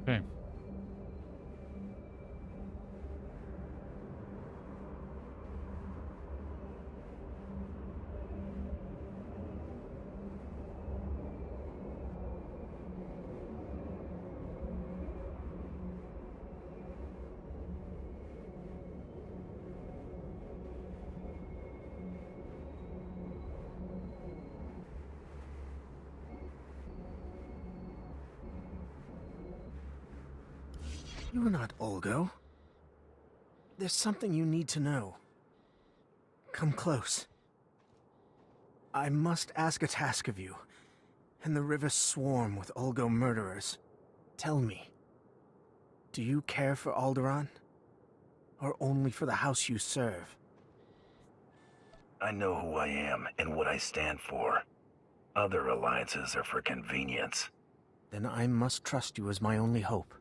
Okay. You're not Ulgo. There's something you need to know. Come close. I must ask a task of you, and the rivers swarm with Ulgo murderers. Tell me, do you care for Alderaan? Or only for the house you serve? I know who I am and what I stand for. Other alliances are for convenience. Then I must trust you as my only hope.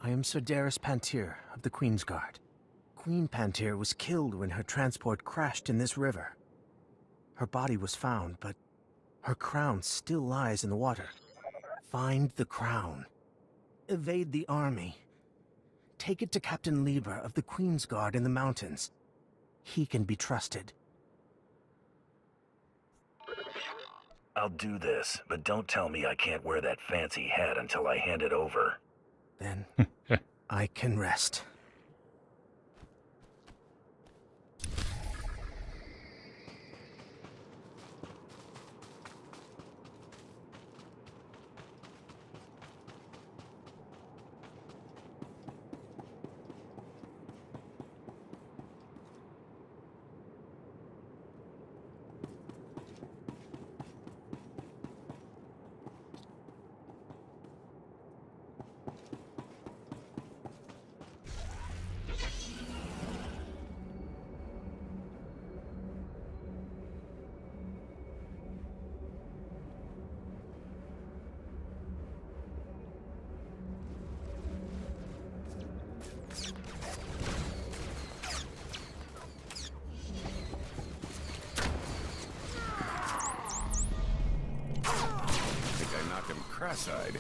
I am Sir Darris Pantir of the Queen's Guard. Queen Pantir was killed when her transport crashed in this river. Her body was found, but her crown still lies in the water. Find the crown. Evade the army. Take it to Captain Lieber of the Queen's Guard in the mountains. He can be trusted. I'll do this, but don't tell me I can't wear that fancy hat until I hand it over. Then I can rest. Cross-eyed.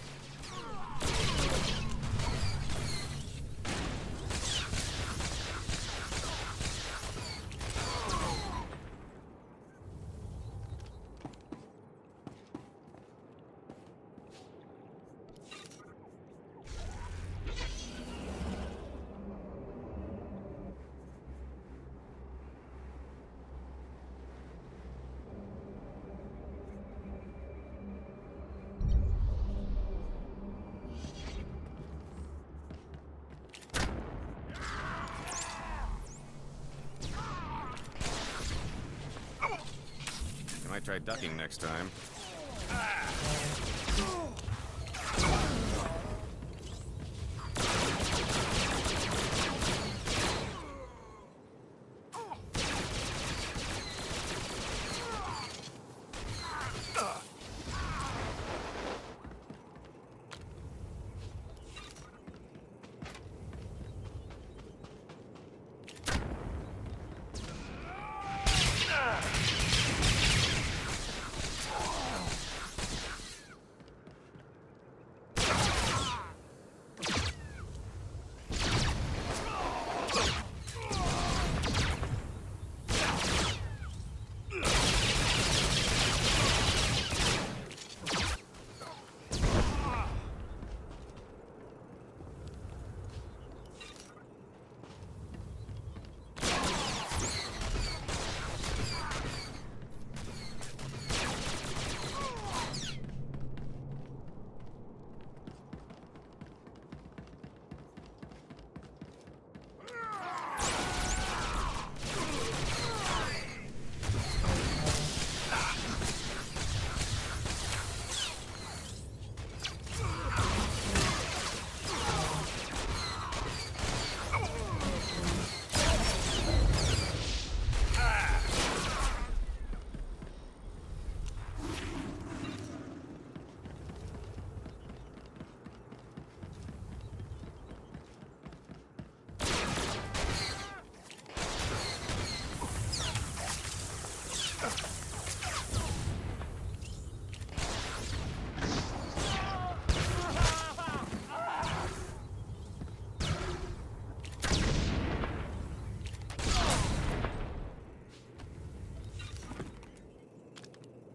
Might try ducking next time.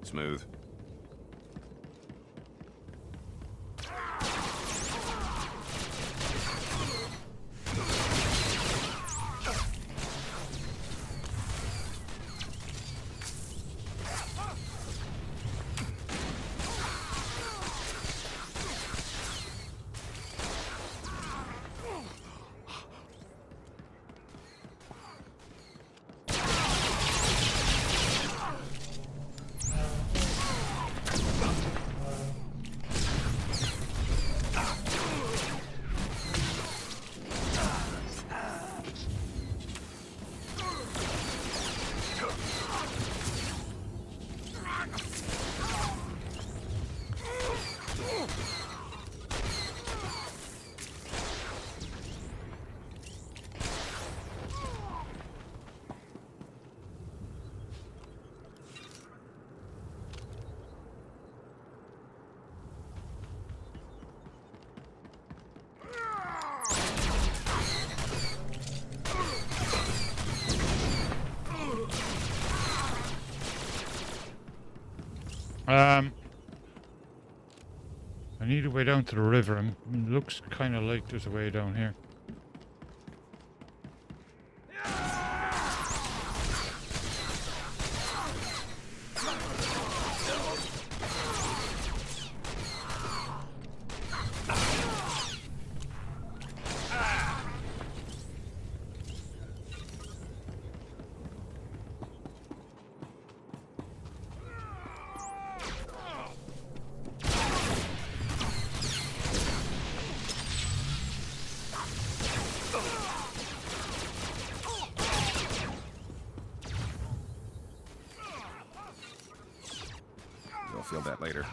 Smooth. I need a way down to the river. It looks kind of like there's a way down here. You'll feel that later.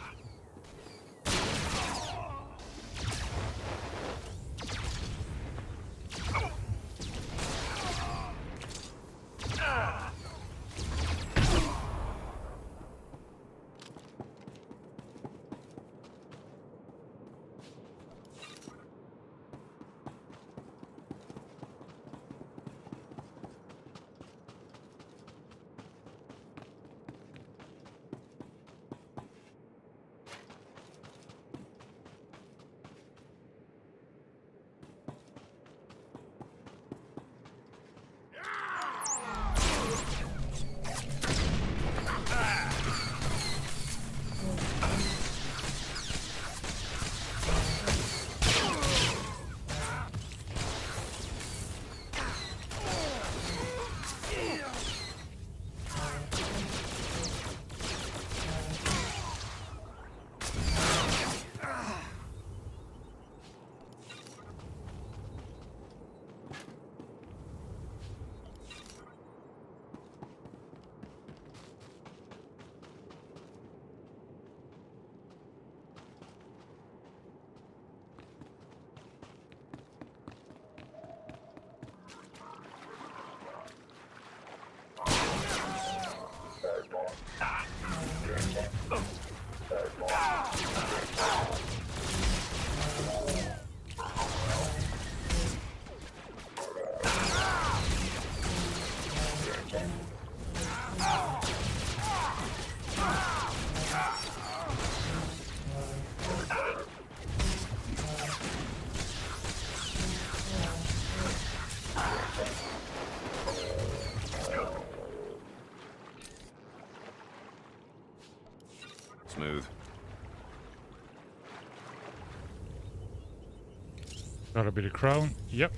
Smooth. Got a bit of crown. Yep.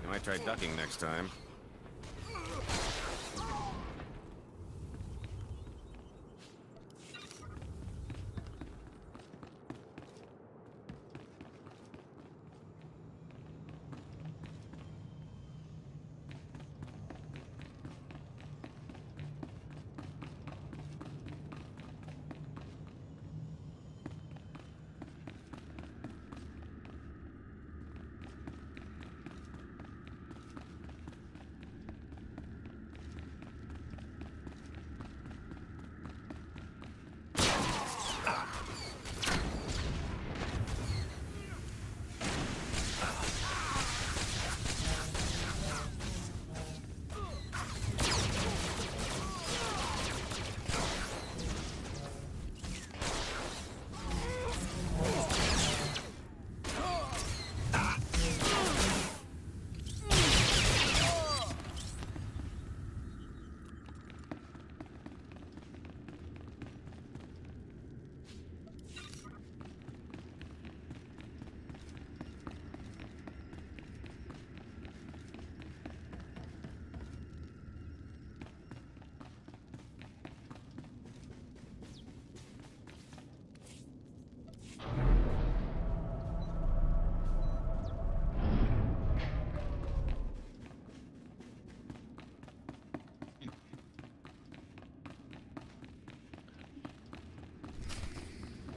You might try ducking next time.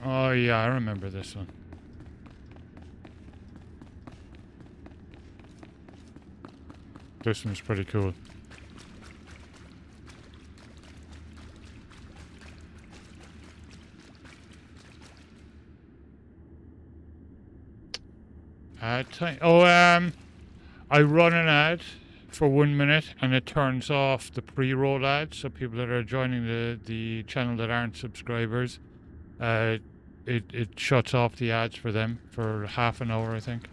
Oh yeah, I remember this one. This one's pretty cool. I run an ad for 1 minute and it turns off the pre-roll ads, so people that are joining the channel that aren't subscribers, it shuts off the ads for them for half an hour, I think.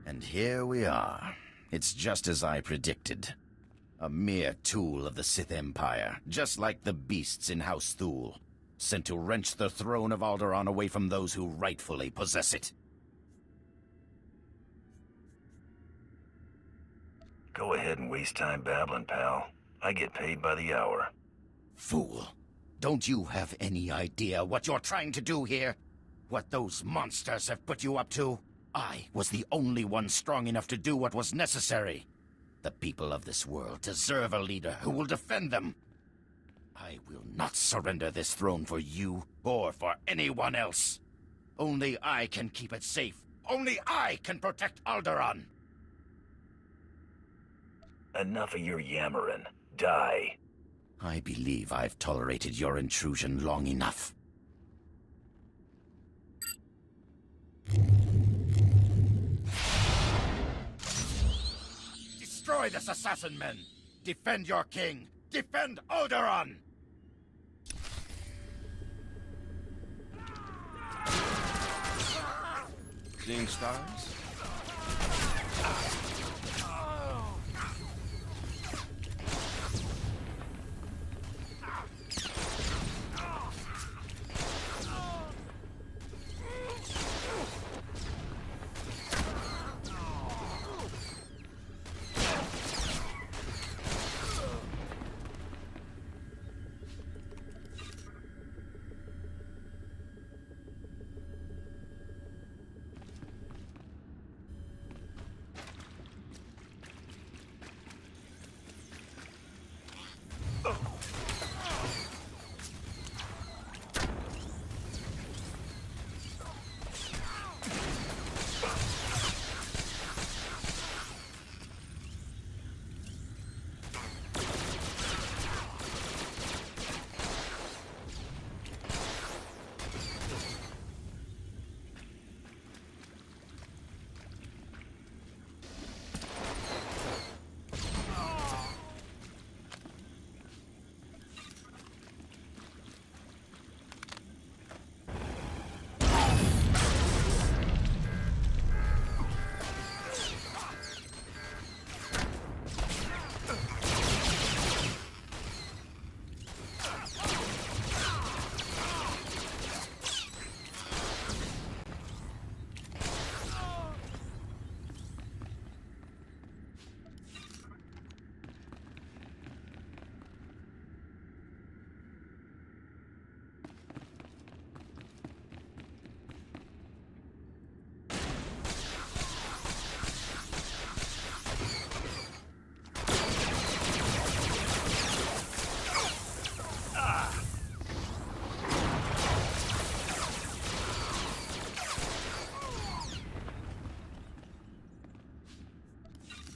And here we are. It's just as I predicted. A mere tool of the Sith Empire, just like the beasts in House Thule, sent to wrench the throne of Alderaan away from those who rightfully possess it. Go ahead and waste time babbling, pal. I get paid by the hour. Fool. Don't you have any idea what you're trying to do here? What those monsters have put you up to? I was the only one strong enough to do what was necessary. The people of this world deserve a leader who will defend them. I will not surrender this throne for you or for anyone else. Only I can keep it safe. Only I can protect Alderaan. Enough of your yammering. Die. I believe I've tolerated your intrusion long enough. Destroy this assassin men! Defend your king! Defend Alderaan! Seeing stars?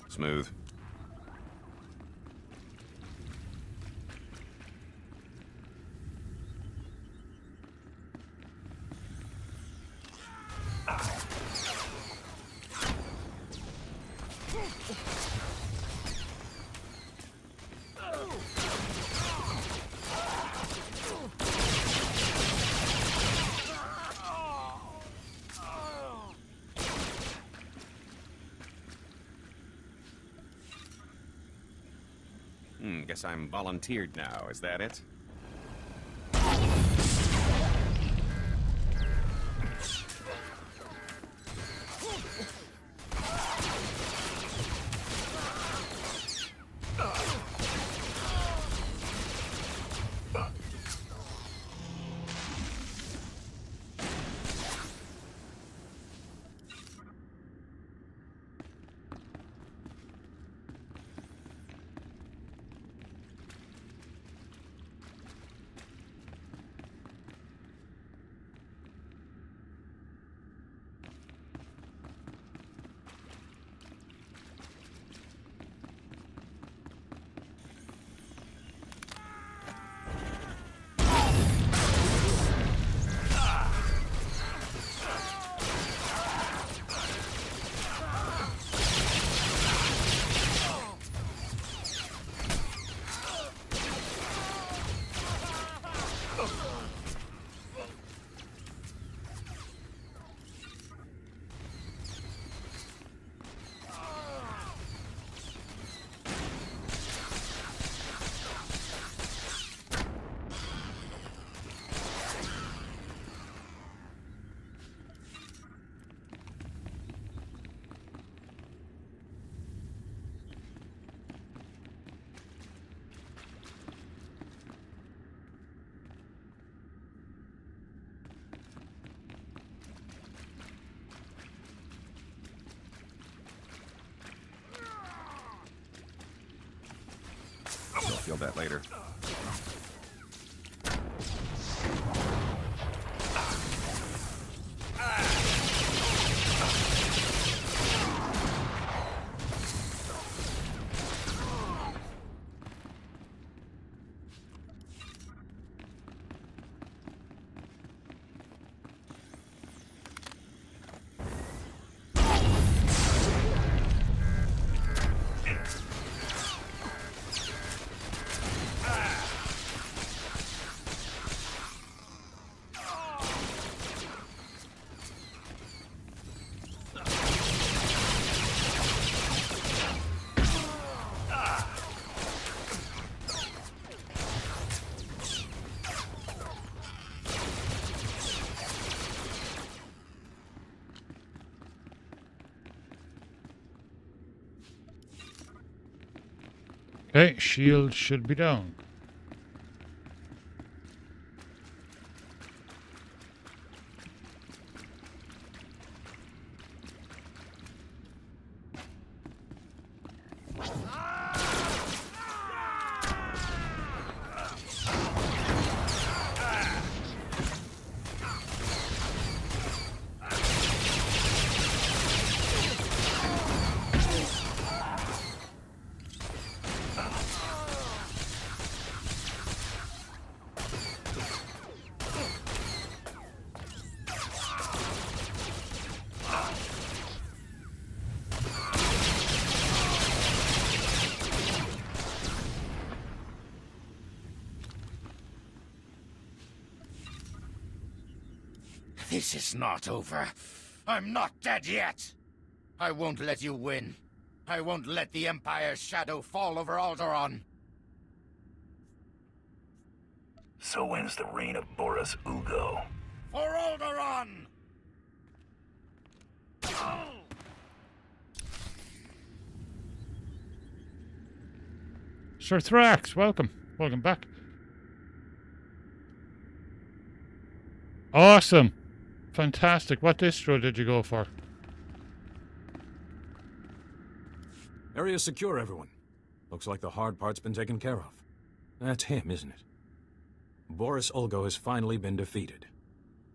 Smooth. Guess I'm volunteered now, is that it? Feel that later. Okay, shield should be down. This is not over. I'm not dead yet. I won't let you win. I won't let the Empire's shadow fall over Alderaan. So ends the reign of Boris Ugo. For Alderaan! Sir Thrax, welcome. Welcome back. Awesome. Fantastic. What distro did you go for? Area secure, everyone. Looks like the hard part's been taken care of. That's him, isn't it? Boris Ulgo has finally been defeated.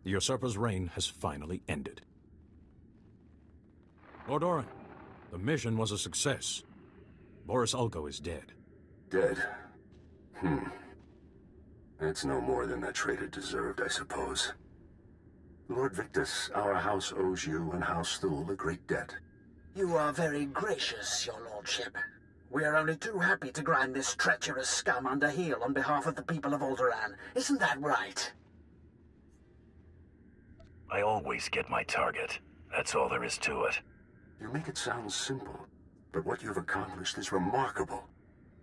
The usurper's reign has finally ended. Lord Orin, the mission was a success. Boris Ulgo is dead. Dead? That's no more than that traitor deserved, I suppose. Lord Victus, our house owes you and House Thule a great debt. You are very gracious, your lordship. We are only too happy to grind this treacherous scum under heel on behalf of the people of Alderaan. Isn't that right? I always get my target. That's all there is to it. You make it sound simple, but what you've accomplished is remarkable.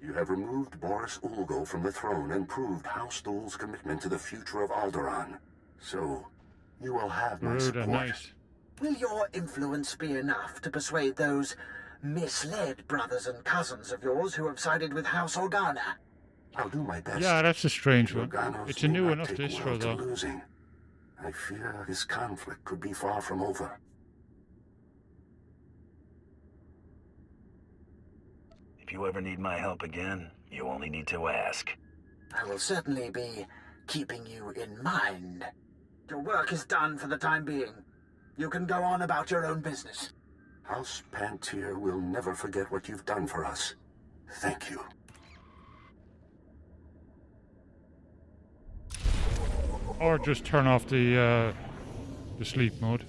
You have removed Boris Ulgo from the throne and proved House Thule's commitment to the future of Alderaan. So, you will have my support. Nice. Will your influence be enough to persuade those misled brothers and cousins of yours who have sided with House Organa? I'll do my best. Yeah, that's a strange one. Organos It's a may new not enough take distro, well to though. Losing. I fear this conflict could be far from over. If you ever need my help again, you only need to ask. I will certainly be keeping you in mind. Your work is done for the time being. You can go on about your own business. House Pantier will never forget what you've done for us. Thank you. Or just turn off the sleep mode.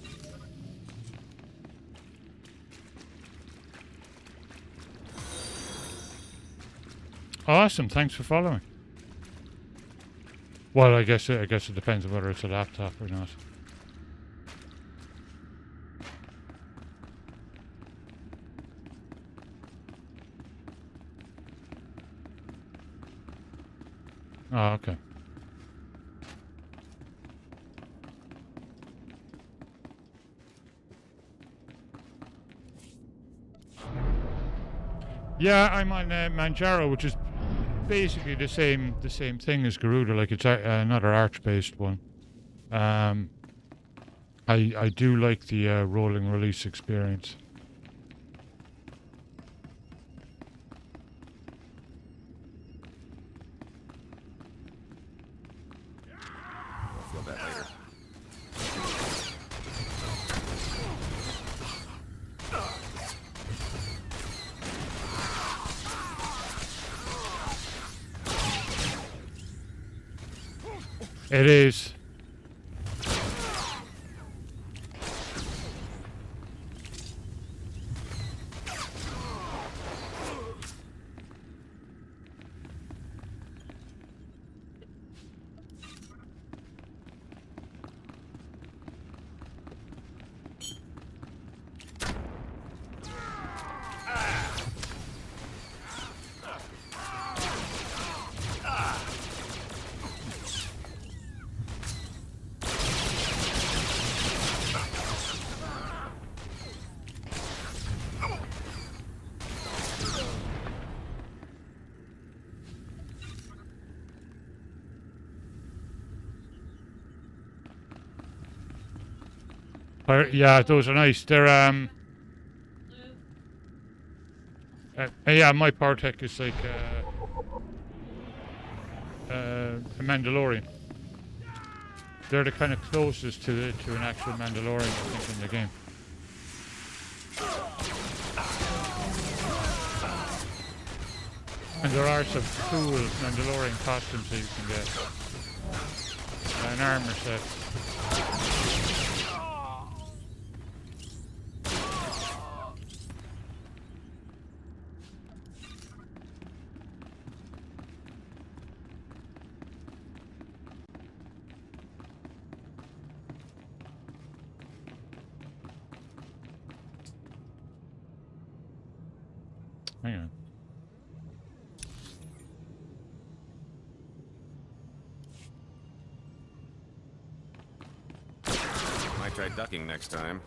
Awesome, thanks for following. Well, I guess it depends on whether it's a laptop or not. Oh, okay. Yeah, I'm on Manjaro, which is basically the same thing as Garuda. Like, it's another arch-based one. I do like the rolling release experience. It is. Yeah, those are nice. They're yeah, my power tech is like a Mandalorian. They're the kind of closest to an actual Mandalorian, I think, in the game. And there are some cool Mandalorian costumes that you can get. An armor set. Hang on. Might try ducking next time.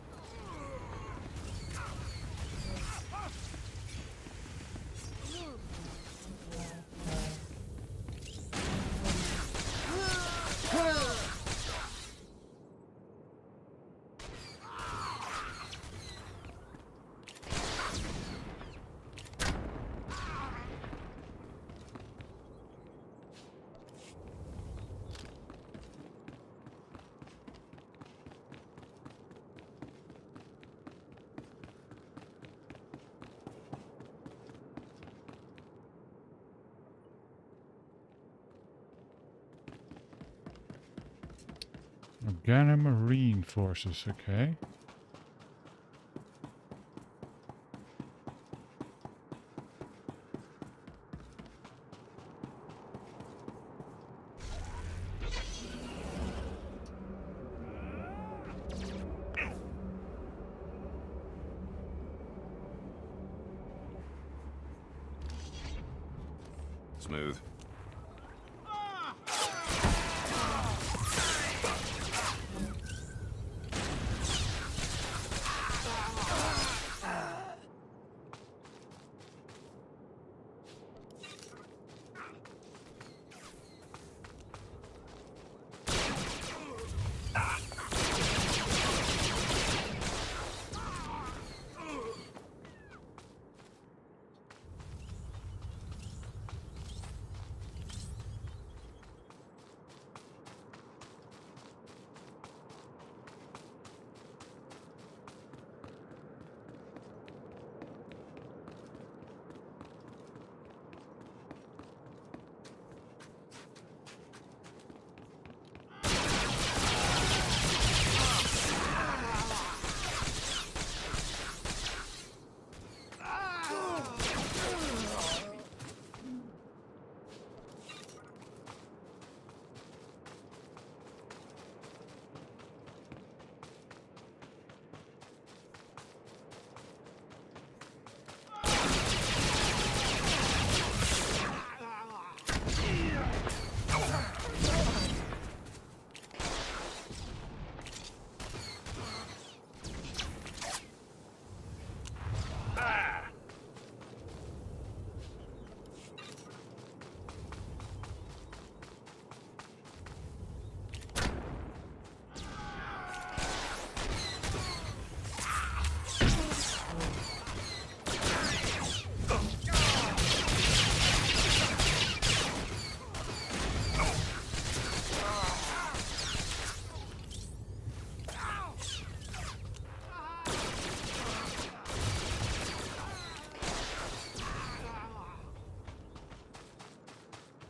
Organa Marine Forces, okay. Smooth.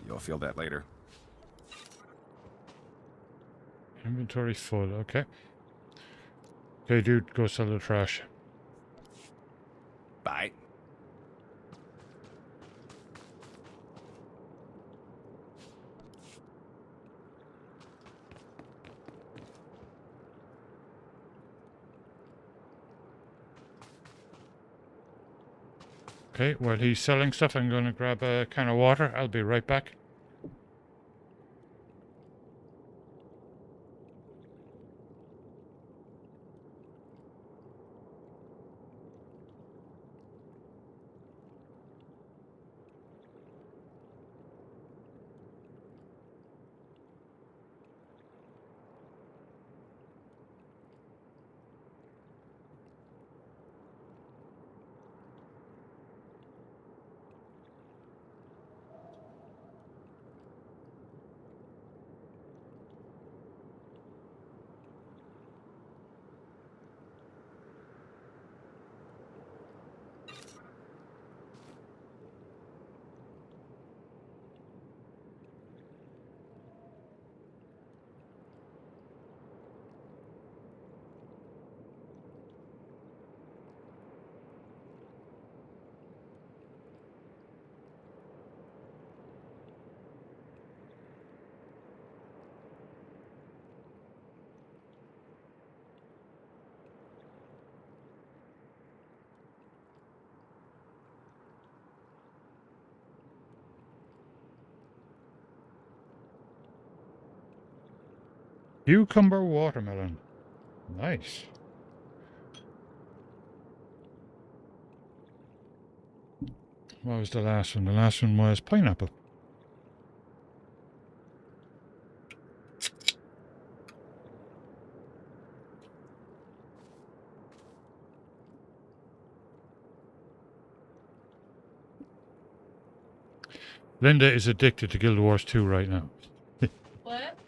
You'll feel that later. Inventory full, okay. Okay, dude, go sell the trash. Bye. Okay, while he's selling stuff, I'm going to grab a can of water. I'll be right back. Cucumber watermelon. Nice. What was the last one? The last one was pineapple. Linda is addicted to Guild Wars 2 right now. What?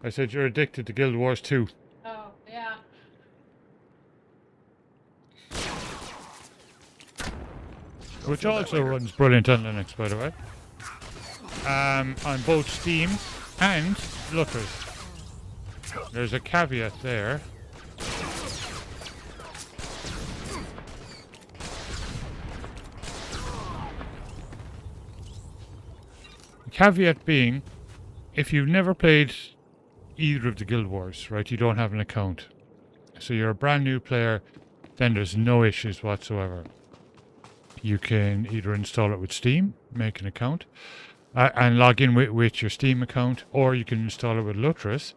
I said you're addicted to Guild Wars 2. Oh, yeah. Which also runs brilliant on Linux, by the way. On both Steam and Luthers. There's a caveat there. The caveat being, if you've never played either of the Guild Wars, right, you don't have an account. So you're a brand new player, then there's no issues whatsoever. You can either install it with Steam, make an account, and log in with your Steam account, or you can install it with Lutris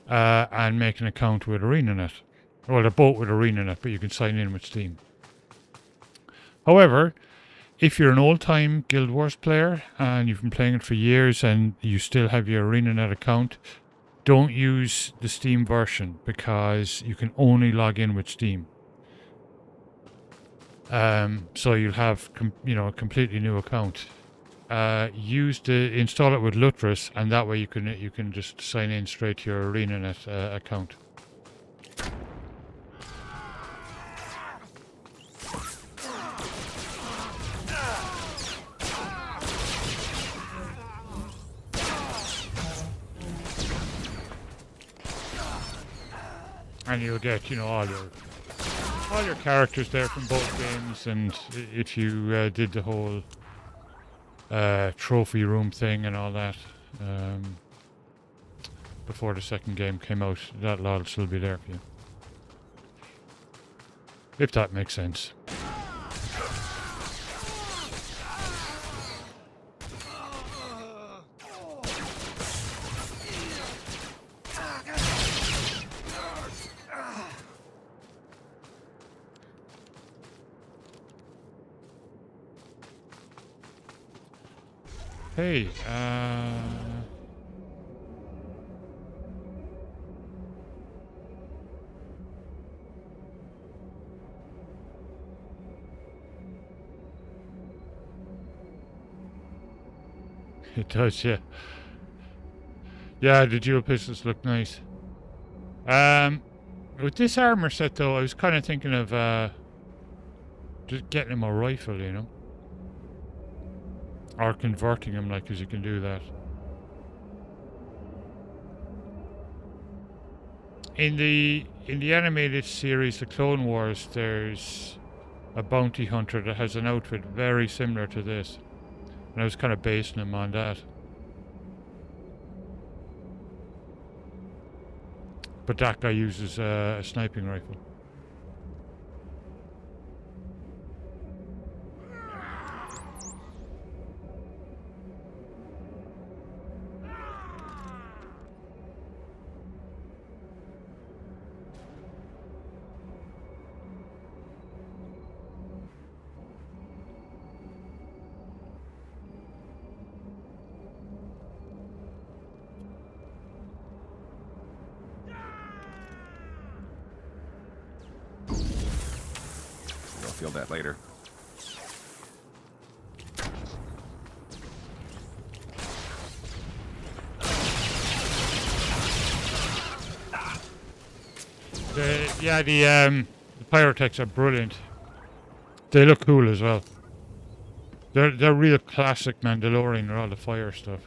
and make an account with ArenaNet. Well, they're both with ArenaNet, but you can sign in with Steam. However, if you're an old-time Guild Wars player and you've been playing it for years and you still have your ArenaNet account, don't use the Steam version because you can only log in with Steam. So you'll have a completely new account. Install it with Lutris, and that way you can just sign in straight to your ArenaNet account. And you'll get, all your characters there from both games, and if you did the whole trophy room thing and all that before the second game came out, that'll still be there for you. If that makes sense. Hey, it does, yeah. Yeah, the dual pistols look nice. With this armor set though, I was kind of thinking of just getting him a rifle, or converting him, because you can do that. In the animated series, The Clone Wars, there's a bounty hunter that has an outfit very similar to this, and I was kind of basing him on that. But that guy uses a sniping rifle. You'll feel that later. The pyrotechs are brilliant. They look cool as well. They're real classic Mandalorian or all the fire stuff.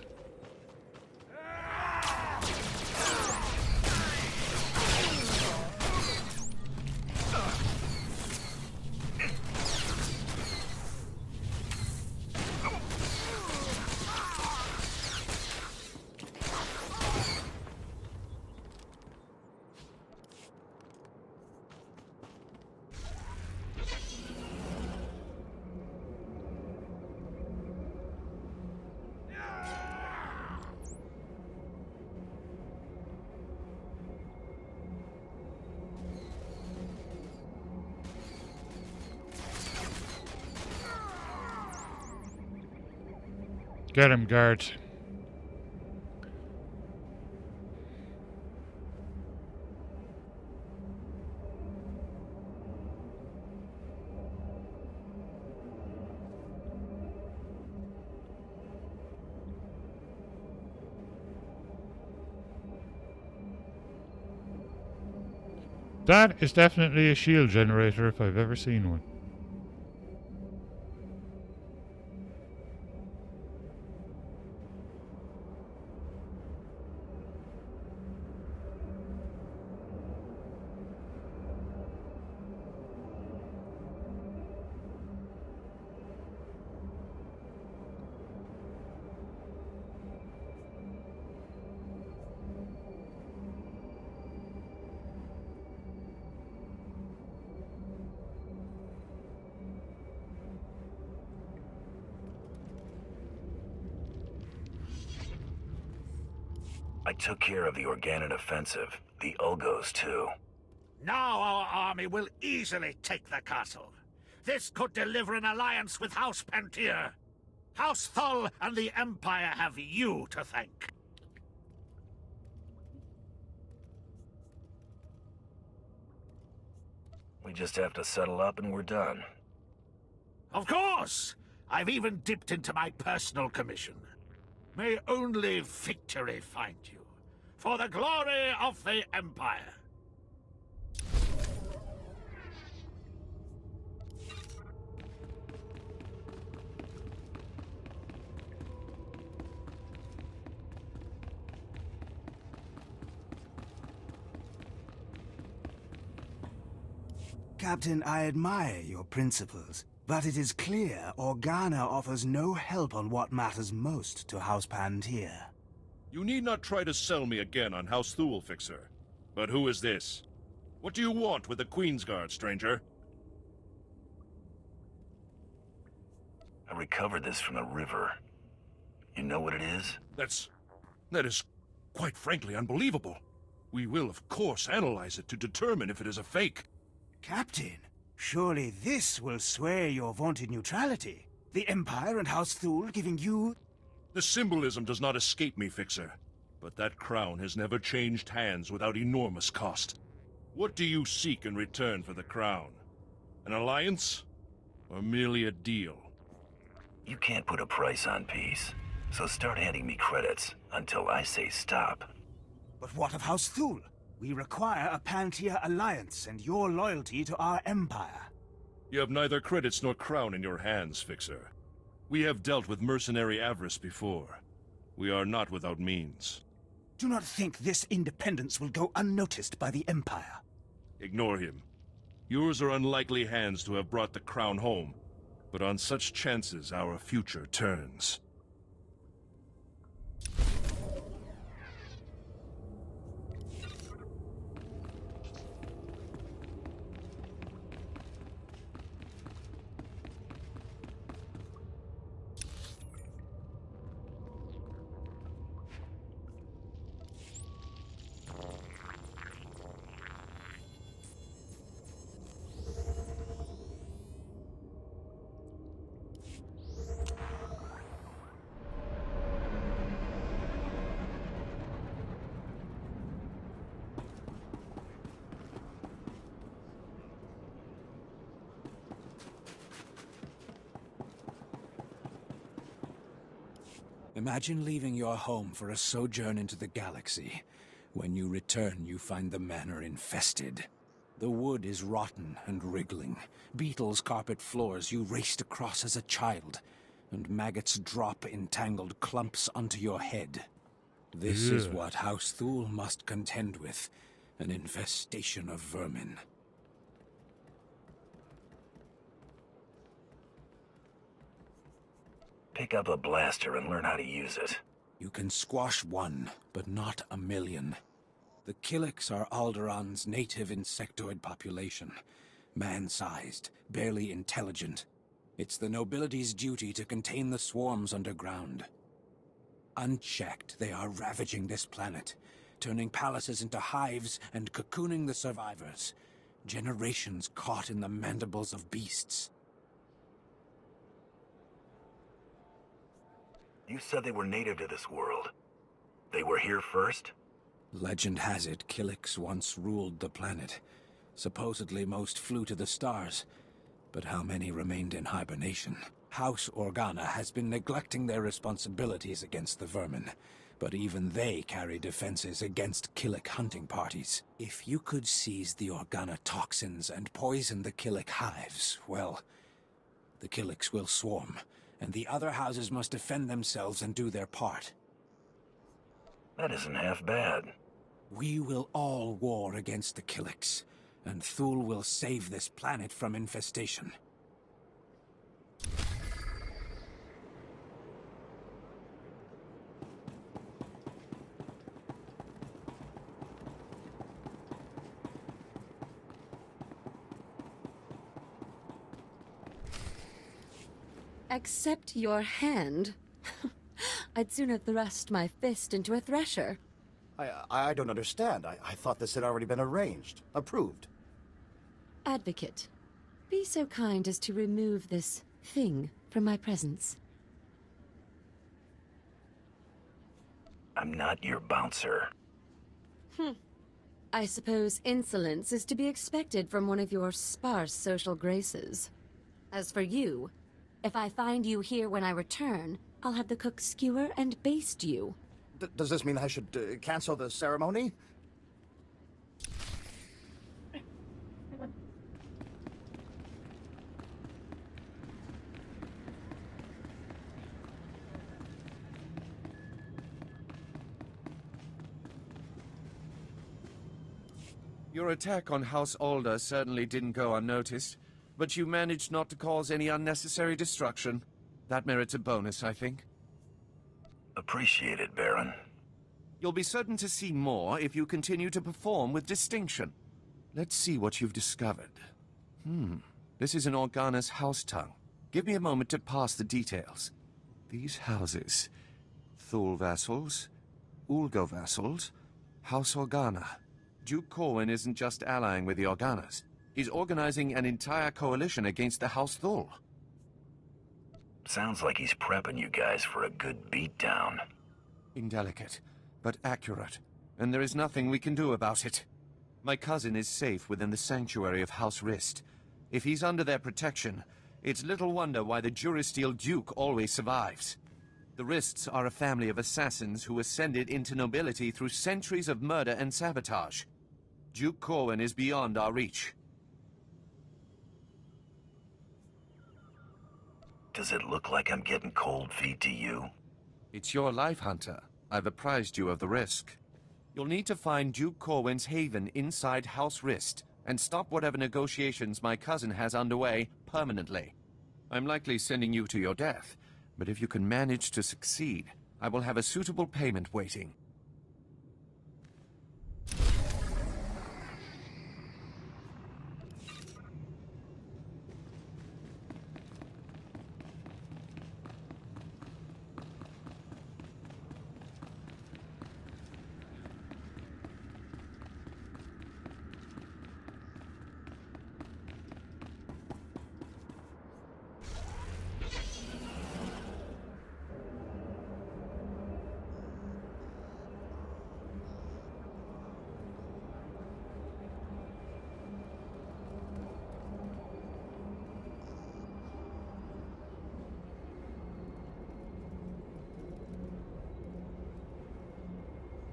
Get him, guards. That is definitely a shield generator if I've ever seen one. I took care of the Organon offensive. The Ulgos, too. Now our army will easily take the castle. This could deliver an alliance with House Pantier. House Thul and the Empire have you to thank. We just have to settle up and we're done. Of course! I've even dipped into my personal commission. May only victory find you. For the glory of the Empire. Captain, I admire your principles, but it is clear Organa offers no help on what matters most to House Pantier. You need not try to sell me again on House Thul, Fixer. But who is this? What do you want with the Queen's Guard, stranger? I recovered this from the river. You know what it is? That is quite frankly unbelievable. We will, of course, analyze it to determine if it is a fake. Captain, surely this will sway your vaunted neutrality. The Empire and House Thul giving you... The symbolism does not escape me, Fixer. But that crown has never changed hands without enormous cost. What do you seek in return for the crown? An alliance? Or merely a deal? You can't put a price on peace, so start handing me credits until I say stop. But what of House Thul? We require a Pantier alliance and your loyalty to our empire. You have neither credits nor crown in your hands, Fixer. We have dealt with mercenary avarice before. We are not without means. Do not think this independence will go unnoticed by the Empire. Ignore him. Yours are unlikely hands to have brought the crown home, but on such chances our future turns. Imagine leaving your home for a sojourn into the galaxy. When you return, you find the manor infested. The wood is rotten and wriggling. Beetles carpet floors you raced across as a child, and maggots drop in tangled clumps onto your head. This is Yeah. what House Thule must contend with, an infestation of vermin. Pick up a blaster and learn how to use it. You can squash one, but not a million. The Killiks are Alderaan's native insectoid population. Man-sized, barely intelligent. It's the nobility's duty to contain the swarms underground. Unchecked, they are ravaging this planet, turning palaces into hives and cocooning the survivors. Generations caught in the mandibles of beasts. You said they were native to this world. They were here first? Legend has it Killiks once ruled the planet. Supposedly most flew to the stars, but how many remained in hibernation? House Organa has been neglecting their responsibilities against the vermin, but even they carry defenses against Killik hunting parties. If you could seize the Organa toxins and poison the Killik hives, well, the Killiks will swarm, and the other houses must defend themselves and do their part. That isn't half bad. We will all war against the Killiks, and Thule will save this planet from infestation. Accept your hand? I'd sooner thrust my fist into a thresher. I don't understand. I thought this had already been arranged. Approved. Advocate, be so kind as to remove this thing from my presence. I'm not your bouncer. I suppose insolence is to be expected from one of your sparse social graces. As for you, if I find you here when I return, I'll have the cook skewer and baste you. Does this mean I should cancel the ceremony? Your attack on House Alder certainly didn't go unnoticed, but you managed not to cause any unnecessary destruction. That merits a bonus, I think. Appreciate it, Baron. You'll be certain to see more if you continue to perform with distinction. Let's see what you've discovered. This is an Organa's house tongue. Give me a moment to pass the details. These houses. Thule vassals, Ulgo vassals, House Organa. Duke Corwin isn't just allying with the Organas. He's organizing an entire coalition against the House Thule. Sounds like he's prepping you guys for a good beatdown. Indelicate, but accurate, and there is nothing we can do about it. My cousin is safe within the sanctuary of House Rist. If he's under their protection, it's little wonder why the Juristeel Duke always survives. The Rists are a family of assassins who ascended into nobility through centuries of murder and sabotage. Duke Corwin is beyond our reach. Does it look like I'm getting cold feet to you? It's your life, Hunter. I've apprised you of the risk. You'll need to find Duke Corwin's haven inside House Rist, and stop whatever negotiations my cousin has underway permanently. I'm likely sending you to your death, but if you can manage to succeed, I will have a suitable payment waiting.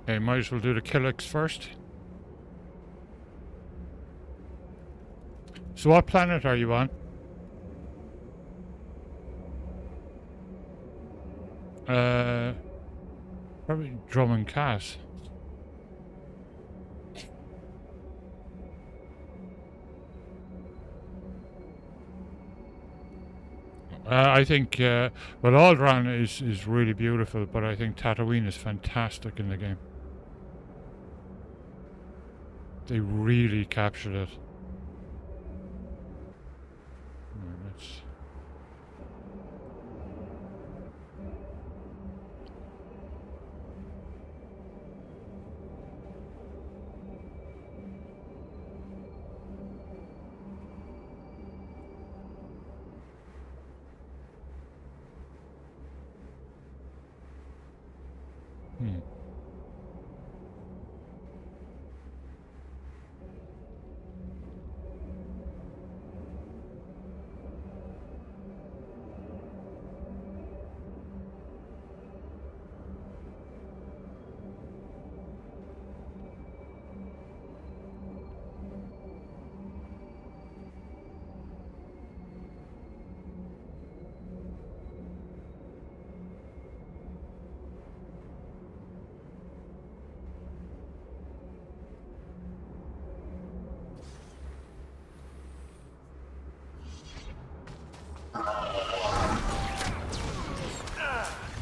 Okay, might as well do the Killix first. So what planet are you on? Probably Drum and Cass. I think, well, Alderaan is really beautiful, but I think Tatooine is fantastic in the game. They really captured it. Let's...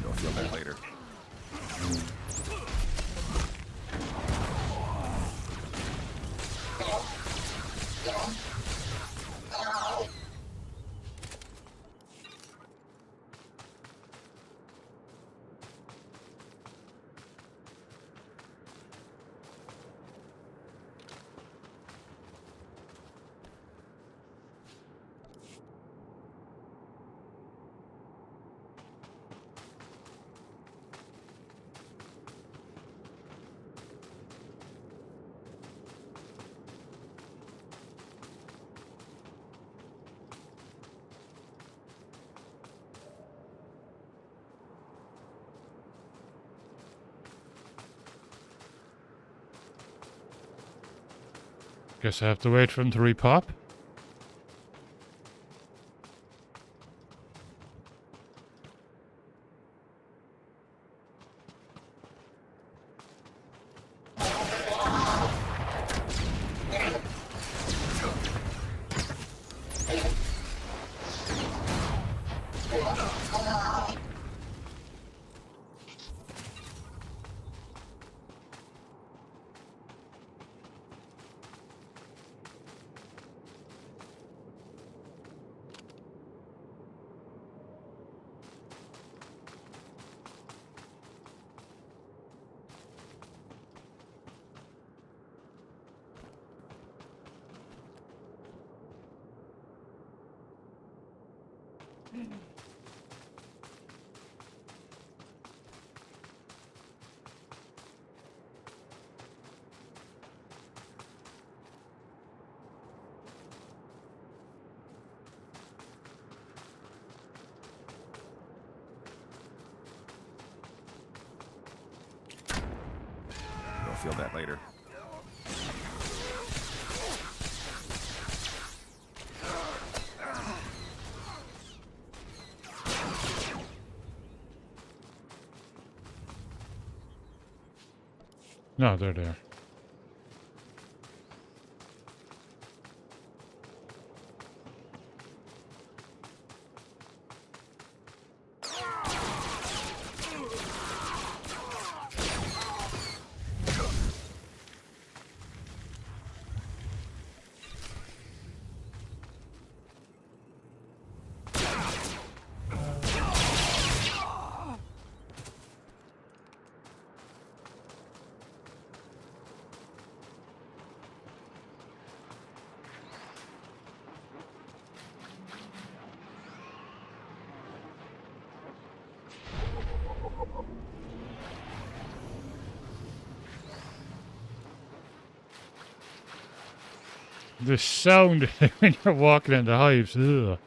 You'll feel that later. Guess I have to wait for him to repop. You'll feel that later. No, they're there. The sound when you're walking in the hives. Ugh.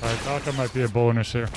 I thought there might be a bonus here.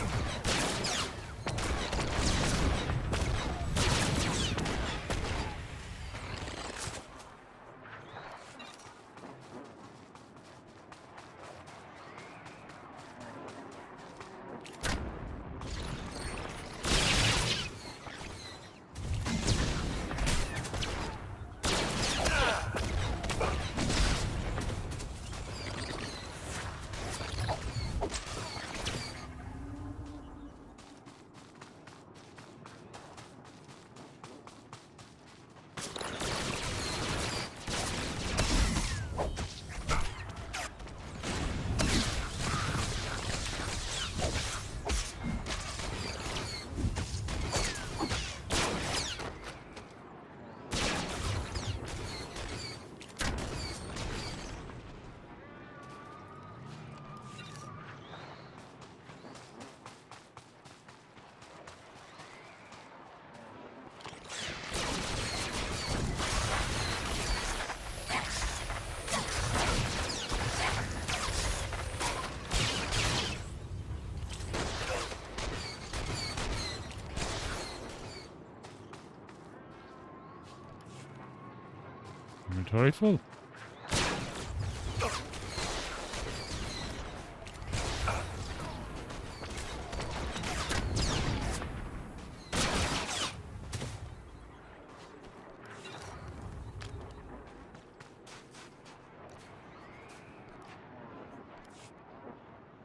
inventory full.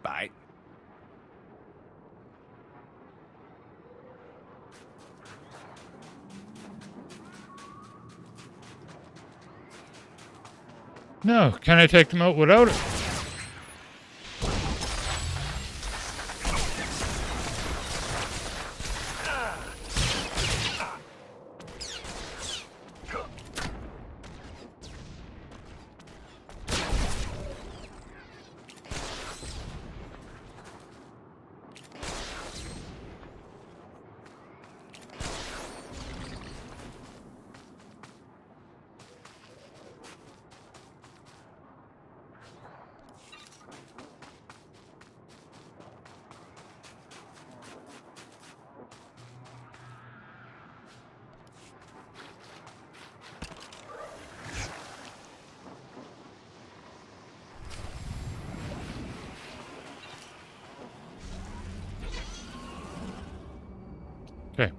Bye. No, can I take them out without it? Okay.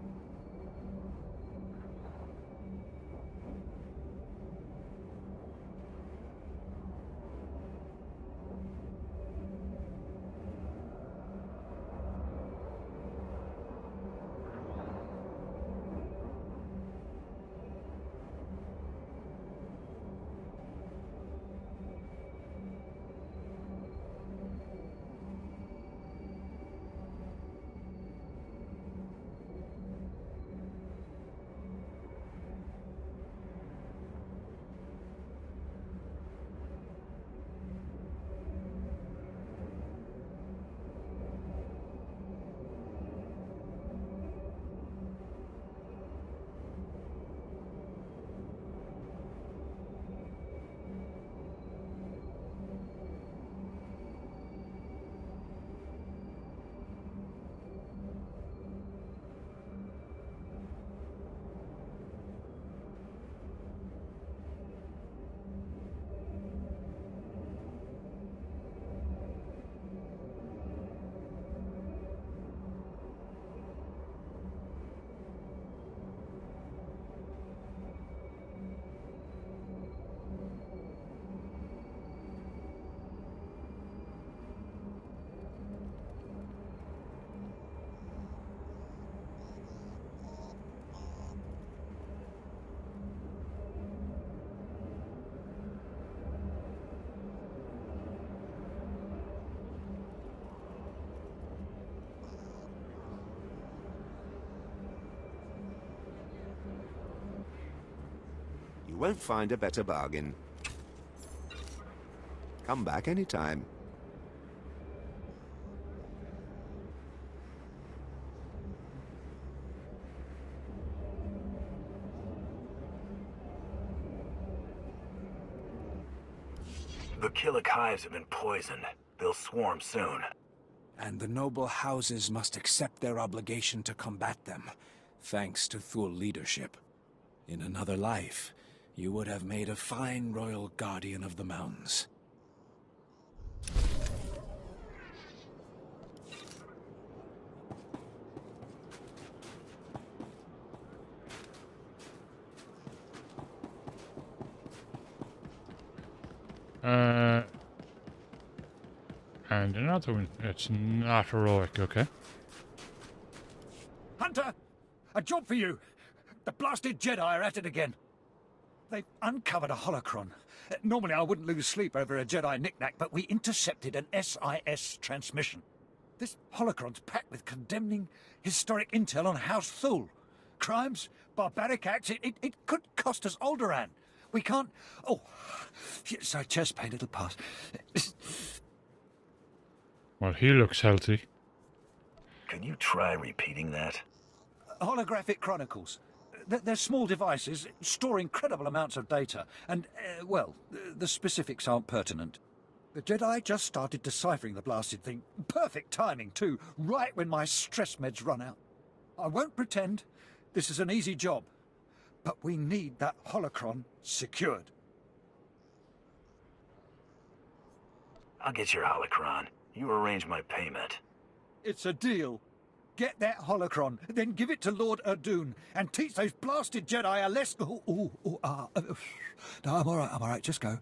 You won't find a better bargain. Come back anytime. The Killick hives have been poisoned. They'll swarm soon. And the noble houses must accept their obligation to combat them, thanks to Thule leadership. In another life, you would have made a fine royal guardian of the mountains. And another one. It's not heroic, okay? Hunter! A job for you! The blasted Jedi are at it again. They've uncovered a holocron. Normally I wouldn't lose sleep over a Jedi knick-knack, but we intercepted an SIS transmission. This holocron's packed with condemning historic intel on House Thule. Crimes, barbaric acts, it could cost us Alderaan. We can't... Oh, sorry, chest pain, it'll pass. Well, he looks healthy. Can you try repeating that? Holographic chronicles. They're small devices, store incredible amounts of data, and, well, the specifics aren't pertinent. The Jedi just started deciphering the blasted thing. Perfect timing, too, right when my stress meds run out. I won't pretend this is an easy job, but we need that holocron secured. I'll get your holocron. You arrange my payment. It's a deal. Get that holocron, then give it to Lord Erdoon, and teach those blasted Jedi a lesson. No, I'm all right, just go.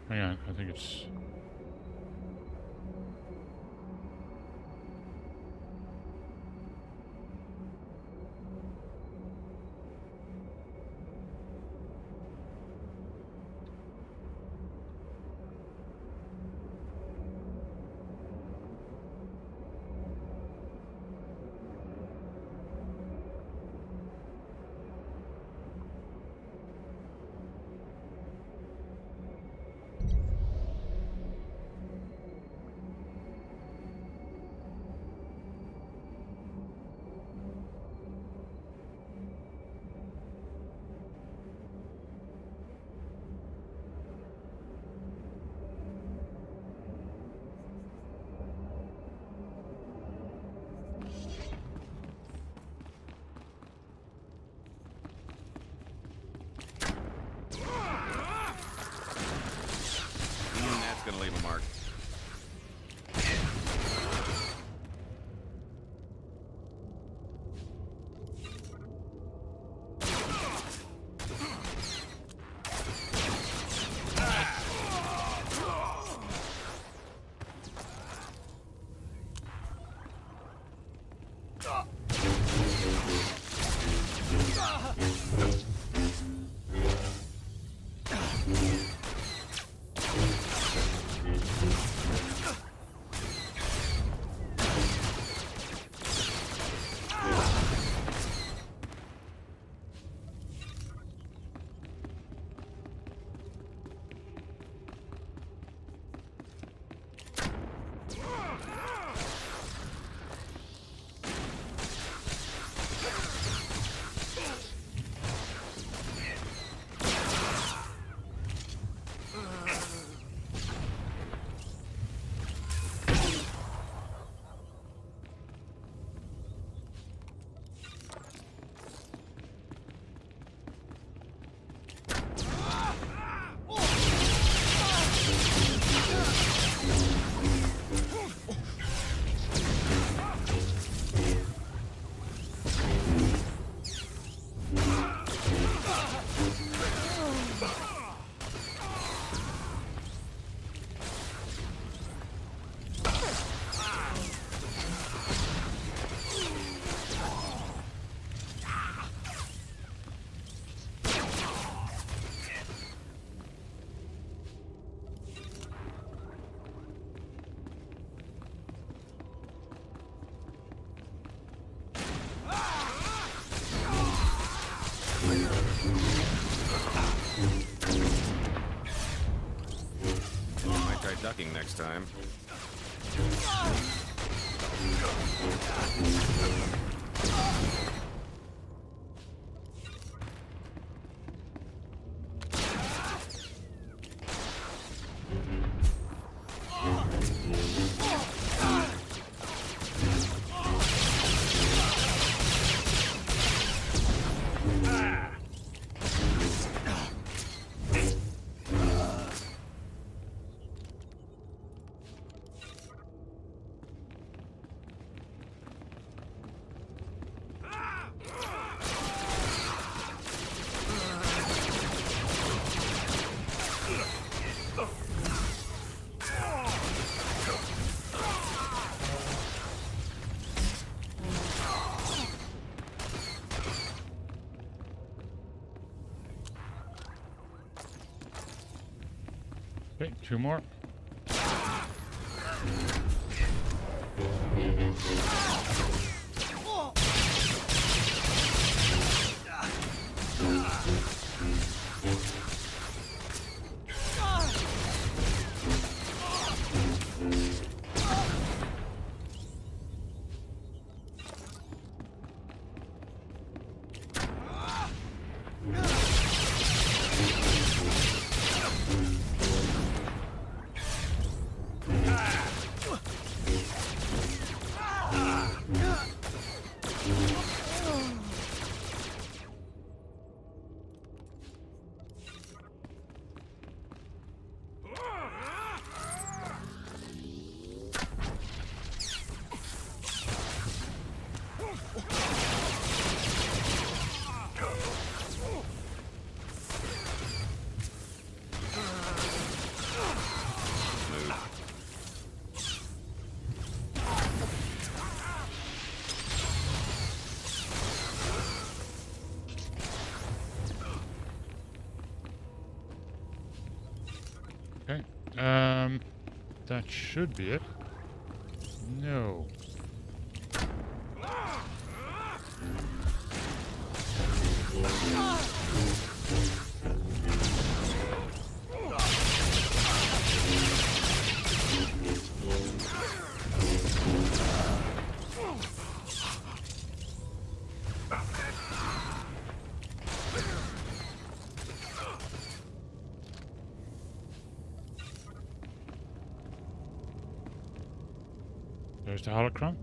Hang on, I think it's... That's gonna leave a mark. Ducking next time. Okay, 2 more. Okay. That should be it. No. There's the holocron.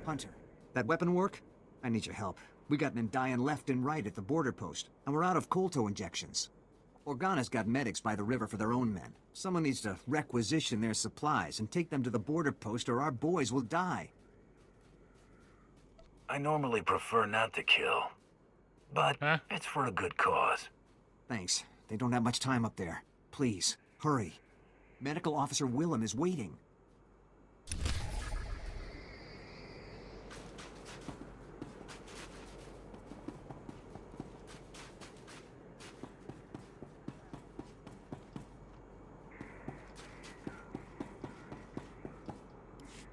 Hunter, that weapon work? I need your help. We got men dying left and right at the border post, and we're out of colto injections. Organa's got medics by the river for their own men. Someone needs to requisition their supplies and take them to the border post or our boys will die. I normally prefer not to kill, but it's for a good cause. Thanks. They don't have much time up there. Please, hurry. Medical Officer Willem is waiting.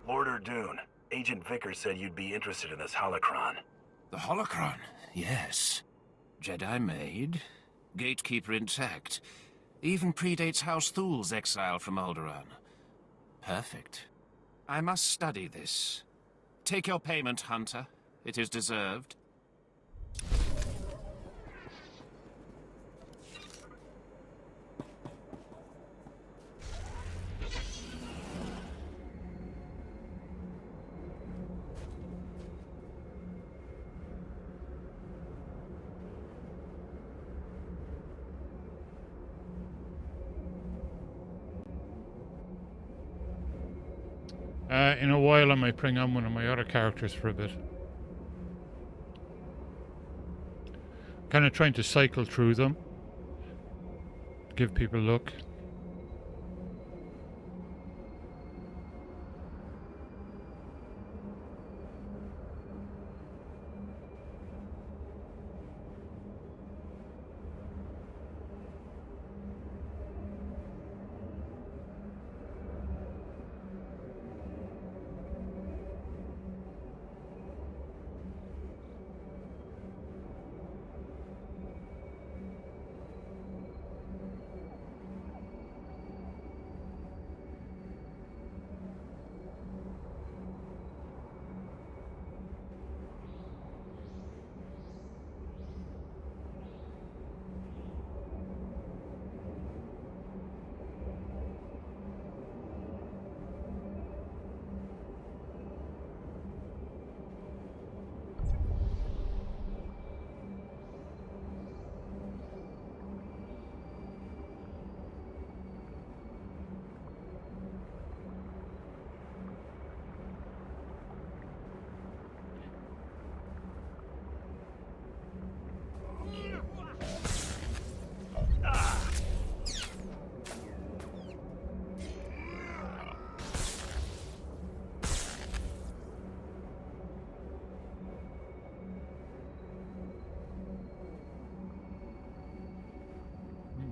Lord Erdune, Agent Vickers said you'd be interested in this holocron. The holocron? Yes. Jedi made, gatekeeper intact. Even predates House Thul's exile from Alderaan. Perfect. I must study this. Take your payment, Hunter. It is deserved. In a while I might bring on one of my other characters for a bit. Kind of trying to cycle through them. Give people a look.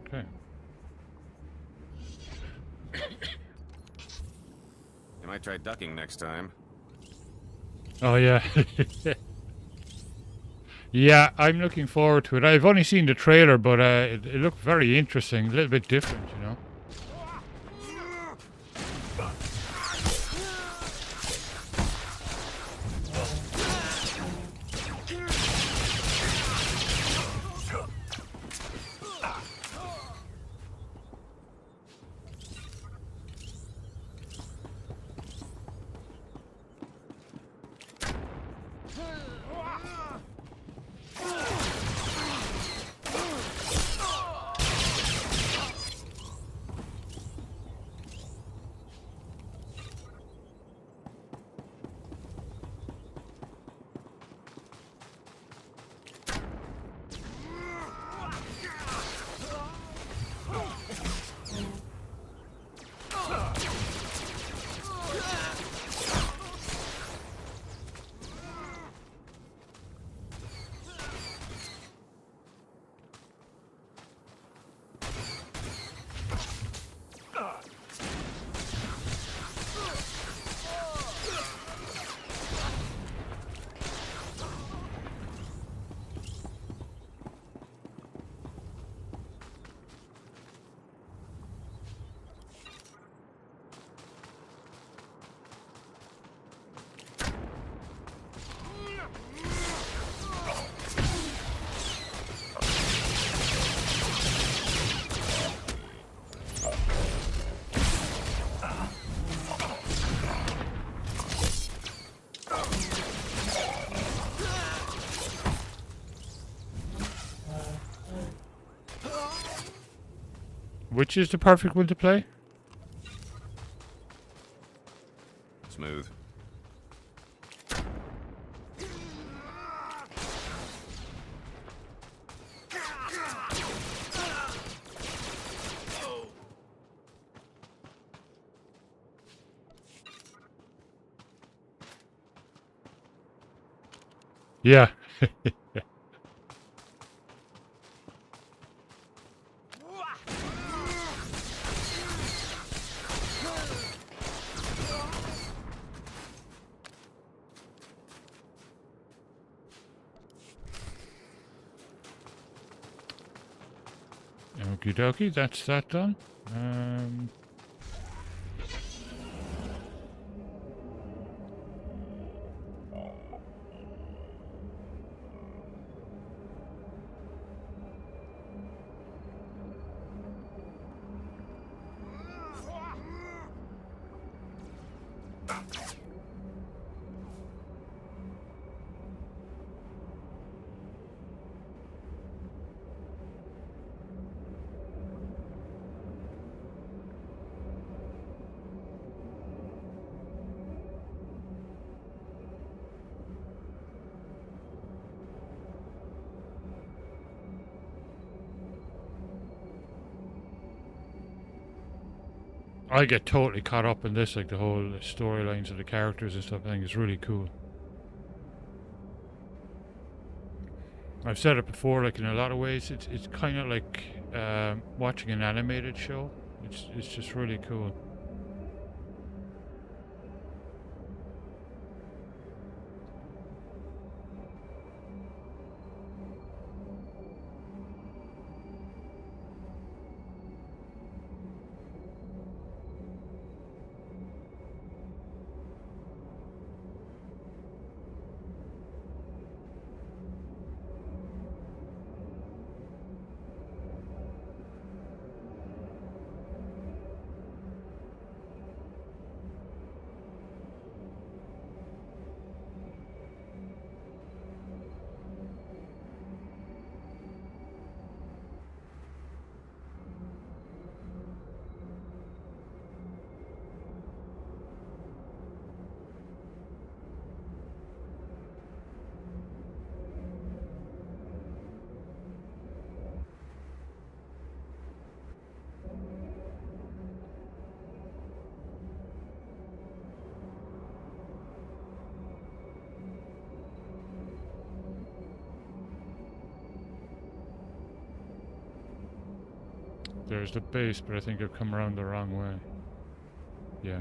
Okay. You might try ducking next time. Oh yeah. Yeah, I'm looking forward to it. I've only seen the trailer, but it looked very interesting, a little bit different, you know. Which is the perfect one to play? Smooth. Yeah. Okie dokie, that's that done. I get totally caught up in this, like the whole storylines of the characters and stuff. I think it's really cool. I've said it before, like in a lot of ways, it's kind of like watching an animated show. It's just really cool. There's the base, but I think I've come around the wrong way. Yeah.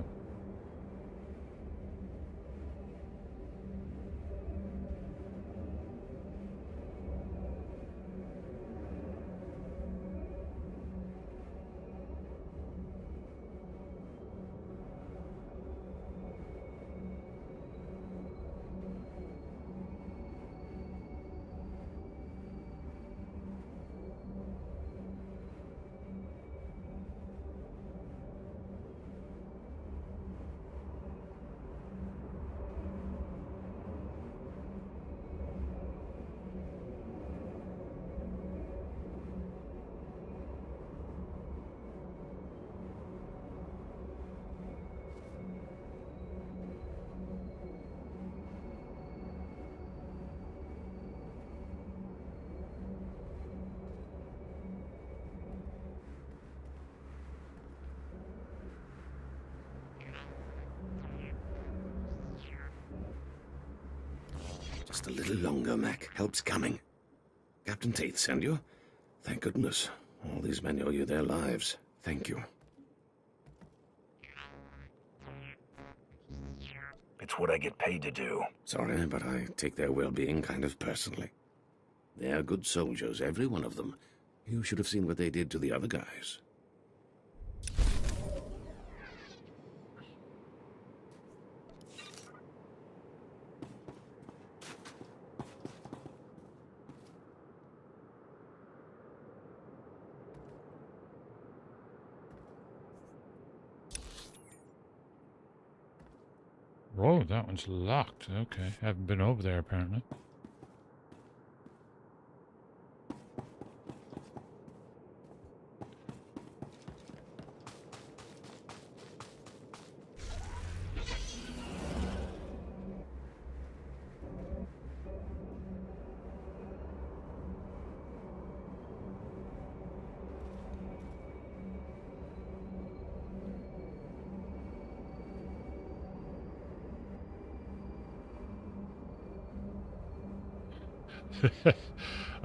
Just a little longer, Mac. Help's coming. Captain Tate send you? Thank goodness. All these men owe you their lives. Thank you. It's what I get paid to do. Sorry, but I take their well-being kind of personally. They're good soldiers, every one of them. You should have seen what they did to the other guys. Whoa, that one's locked. Okay, haven't been over there apparently.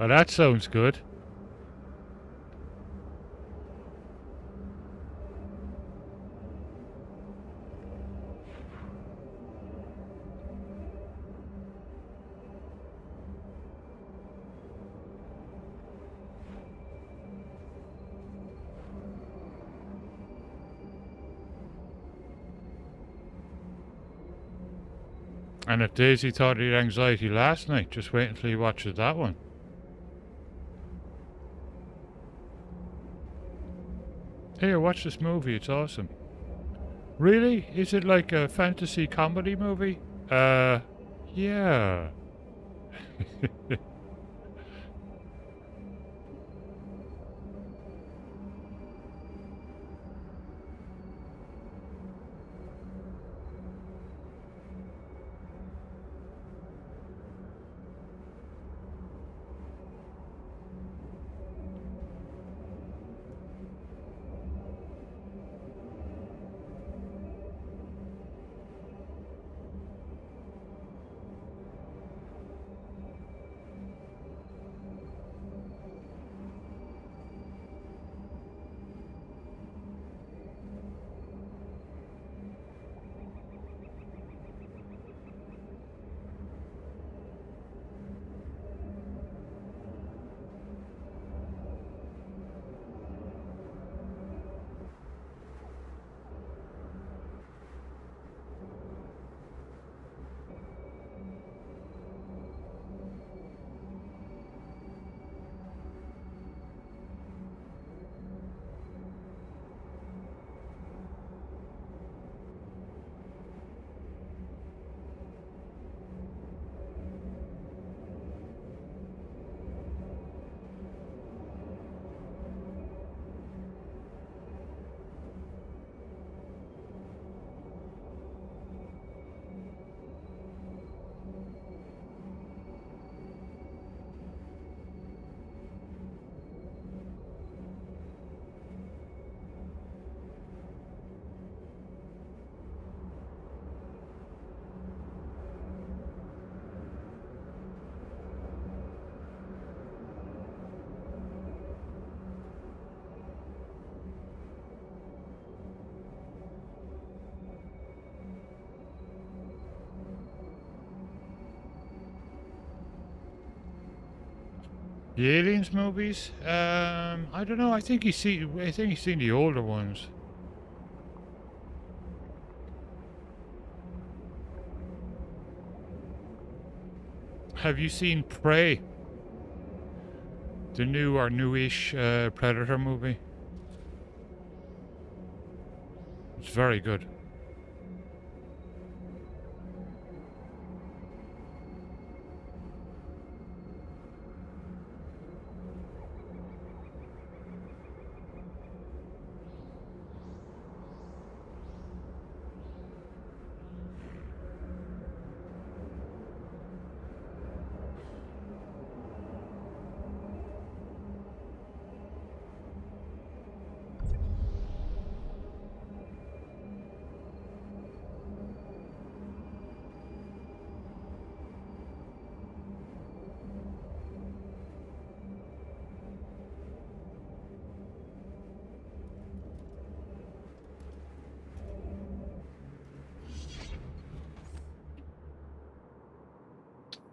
Oh, that sounds good. And if Daisy thought he had anxiety last night, just wait until he watches that one. Here, watch this movie, it's awesome. Really? Is it like a fantasy comedy movie? Yeah. The Aliens movies? I don't know. I think he's seen the older ones. Have you seen Prey? The new or newish Predator movie? It's very good.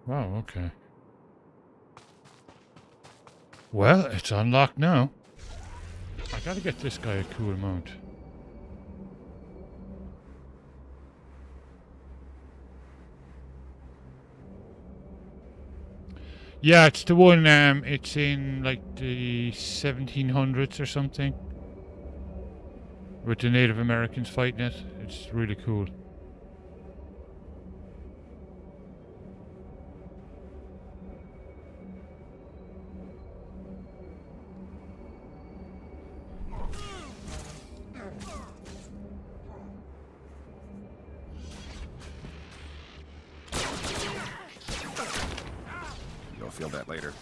Wow, okay. Well, it's unlocked now. I gotta get this guy a cool mount. Yeah, it's the one, it's in like the 1700s or something. With the Native Americans fighting it. It's really cool. You'll feel that later.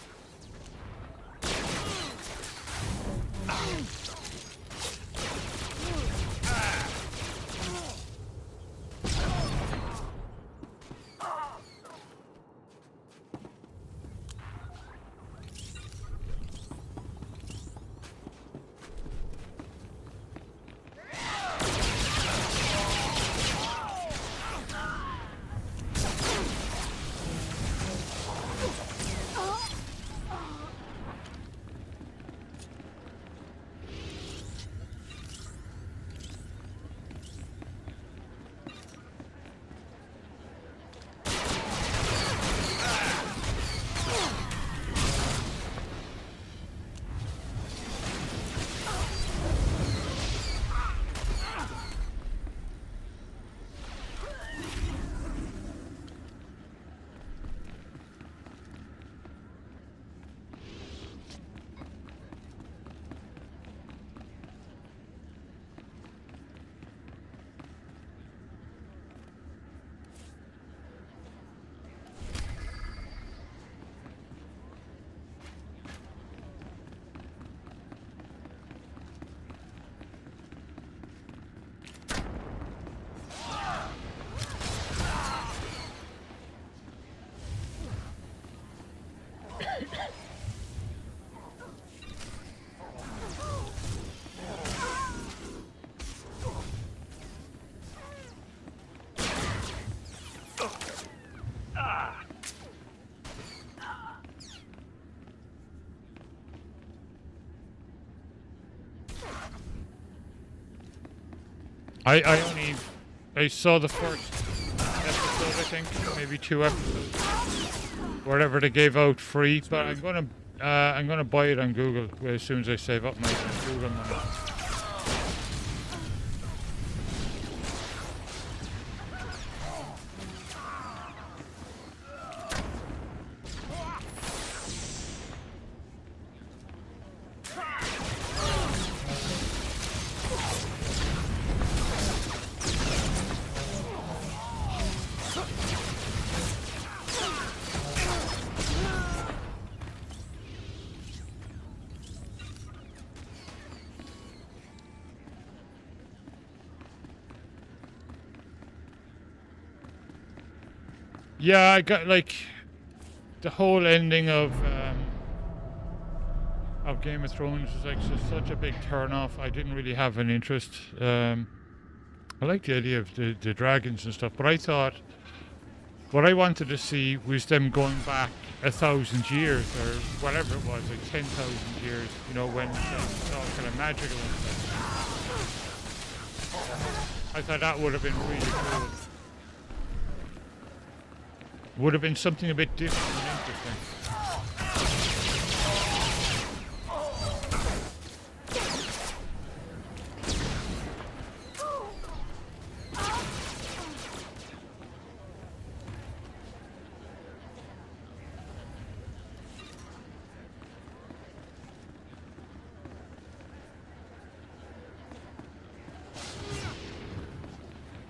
I saw the first episode, I think, maybe 2 episodes, whatever they gave out free. But I'm gonna buy it on Google as soon as I save up my Google money. Yeah, I got like the whole ending of Game of Thrones was like just such a big turn off. I didn't really have an interest. I like the idea of the dragons and stuff, but I thought What I wanted to see was them going back 1,000 years or whatever it was, like 10,000 years, you know, when it's all kind of magical and stuff. I thought that would have been really cool. Would have been something a bit different and interesting.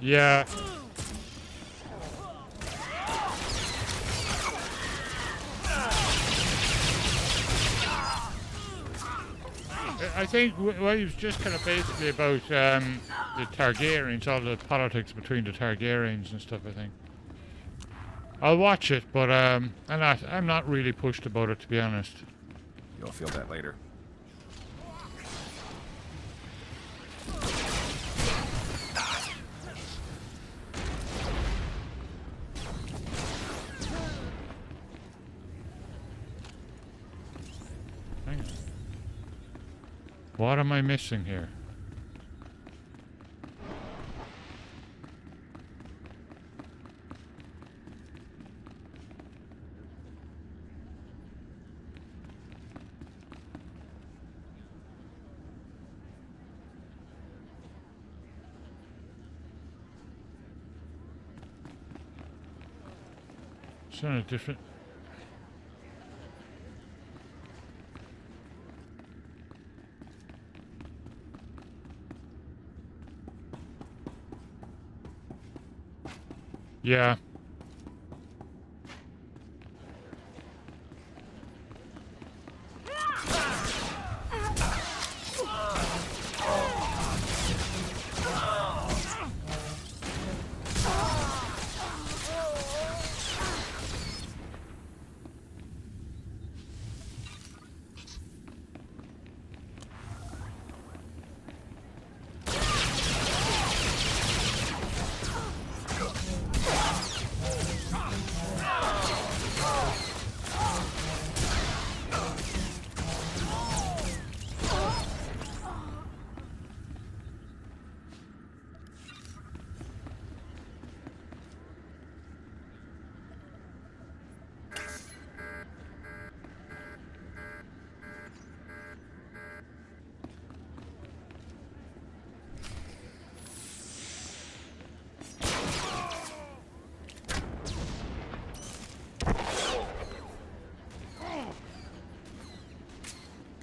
Yeah. I think well, it was just kind of basically about the Targaryens, all the politics between the Targaryens and stuff. I think I'll watch it, but I'm not really pushed about it, to be honest. You'll feel that later. Hang on. What am I missing here? It's on a different... Yeah.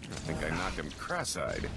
I think I knocked him cross-eyed.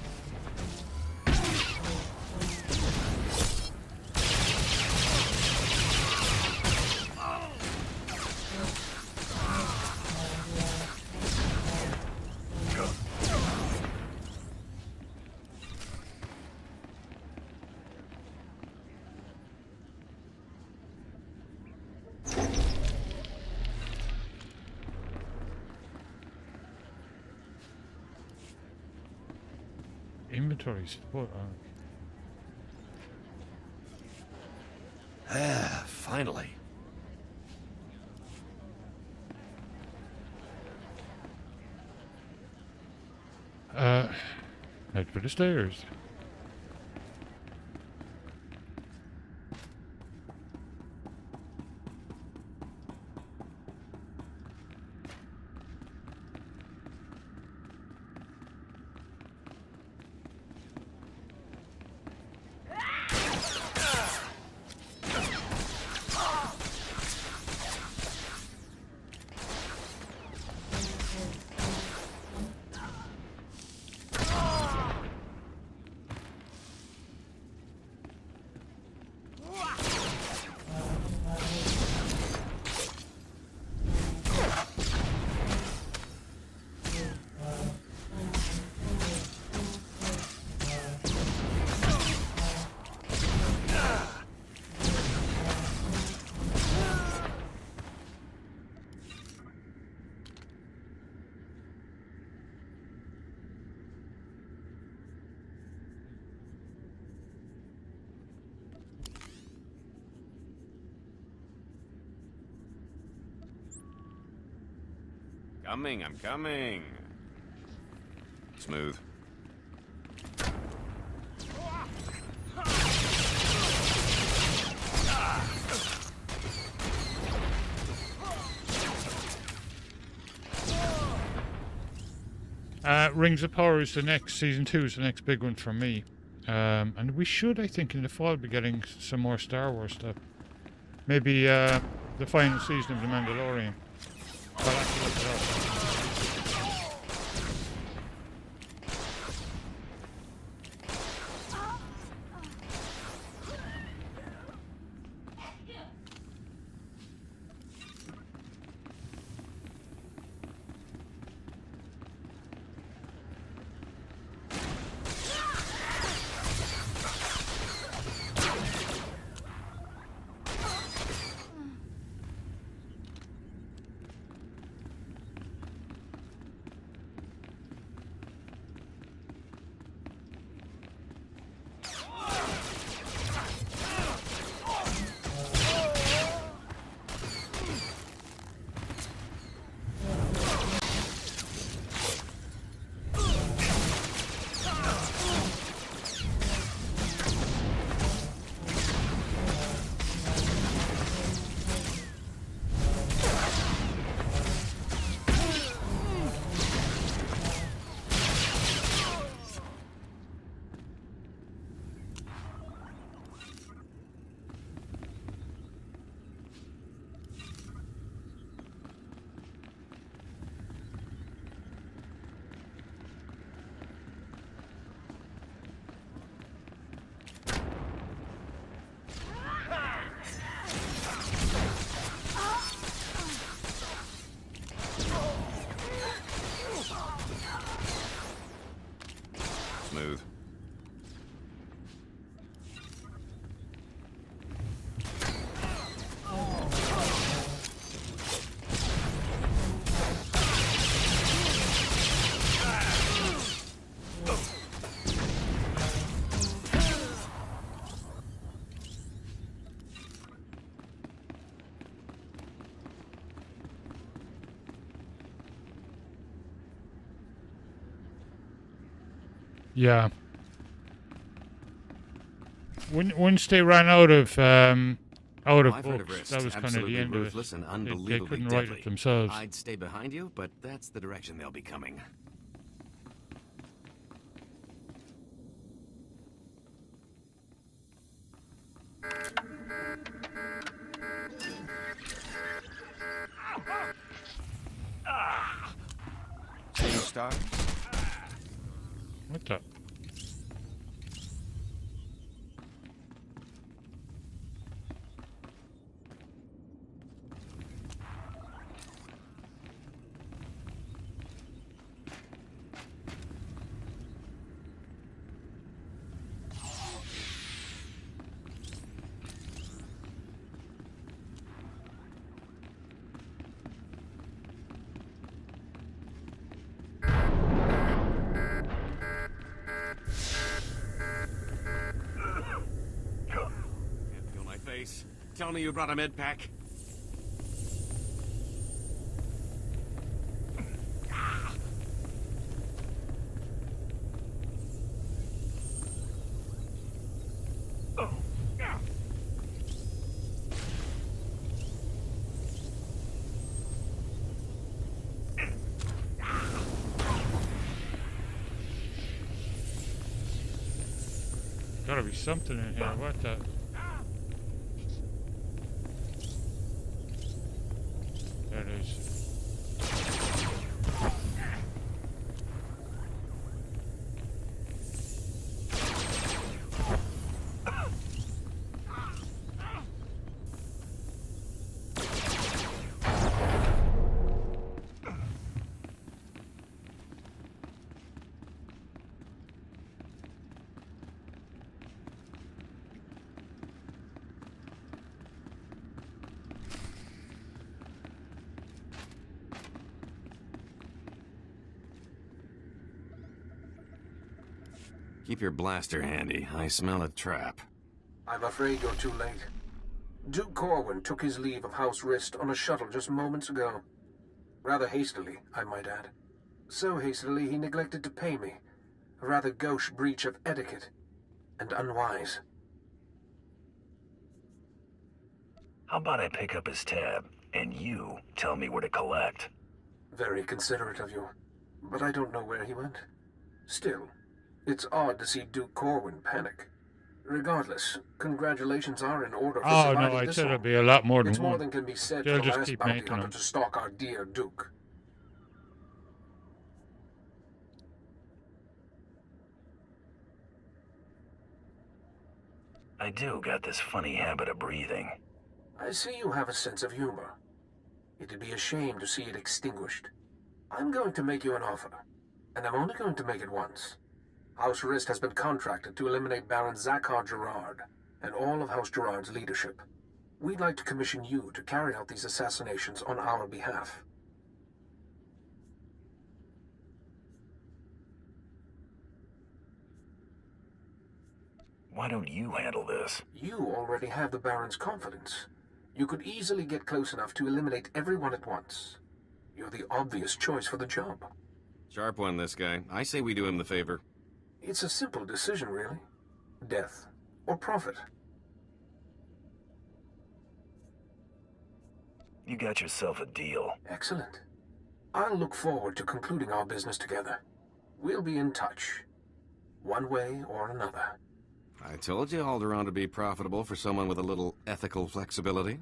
Inventory support. Ah, finally. Head for the stairs. I'm coming. Smooth. Rings of Power is the next, Season 2 is the next big one for me. And we should, I think, in the fall be getting some more Star Wars stuff. Maybe the final season of The Mandalorian. I'll have to look it up. Smooth. Yeah. Once they ran out of I've heard of books, risks. that was kind of Absolutely the end of ruthless it. and They unbelievably couldn't deadly. write it themselves. I'd stay behind you, but that's the direction they'll be coming. Change start. What the? Can't feel my face. Tell me you brought a med pack. Gotta be something in here. What the? There it is. Keep your blaster handy. I smell a trap. I'm afraid you're too late. Duke Corwin took his leave of House Rist on a shuttle just moments ago. Rather hastily, I might add. So hastily he neglected to pay me. A rather gauche breach of etiquette. And unwise. How about I pick up his tab, and you tell me where to collect? Very considerate of you. But I don't know where he went. Still, it's odd to see Duke Corwin panic. Regardless, congratulations are in order for Oh, surviving no, I'd this say one. there'll be a lot more than It's more one. than can be said They'll for the just last keep bounty making hunter them. to stalk our dear Duke. I do got this funny habit of breathing. I see you have a sense of humor. It'd be a shame to see it extinguished. I'm going to make you an offer, and I'm only going to make it once. House Rist has been contracted to eliminate Baron Zakhar Gerard and all of House Gerard's leadership. We'd like to commission you to carry out these assassinations on our behalf. Why don't you handle this? You already have the Baron's confidence. You could easily get close enough to eliminate everyone at once. You're the obvious choice for the job. Sharp one, this guy. I say we do him the favor. It's a simple decision, really. Death or profit. You got yourself a deal. Excellent. I'll look forward to concluding our business together. We'll be in touch. One way or another. I told you Alderaan to be profitable for someone with a little ethical flexibility.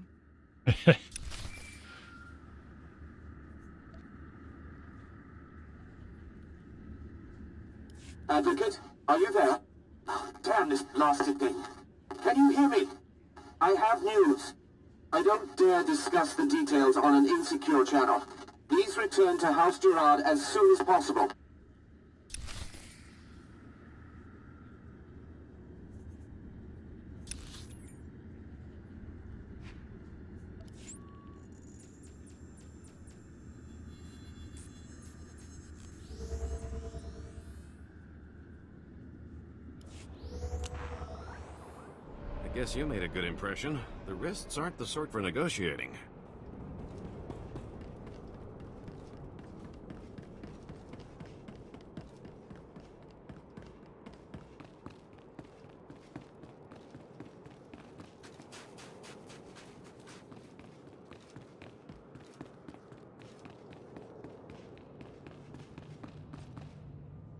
Advocate, are you there? Oh, damn this blasted thing. Can you hear me? I have news. I don't dare discuss the details on an insecure channel. Please return to House Gerard as soon as possible. I guess you made a good impression. The Rists aren't the sort for negotiating.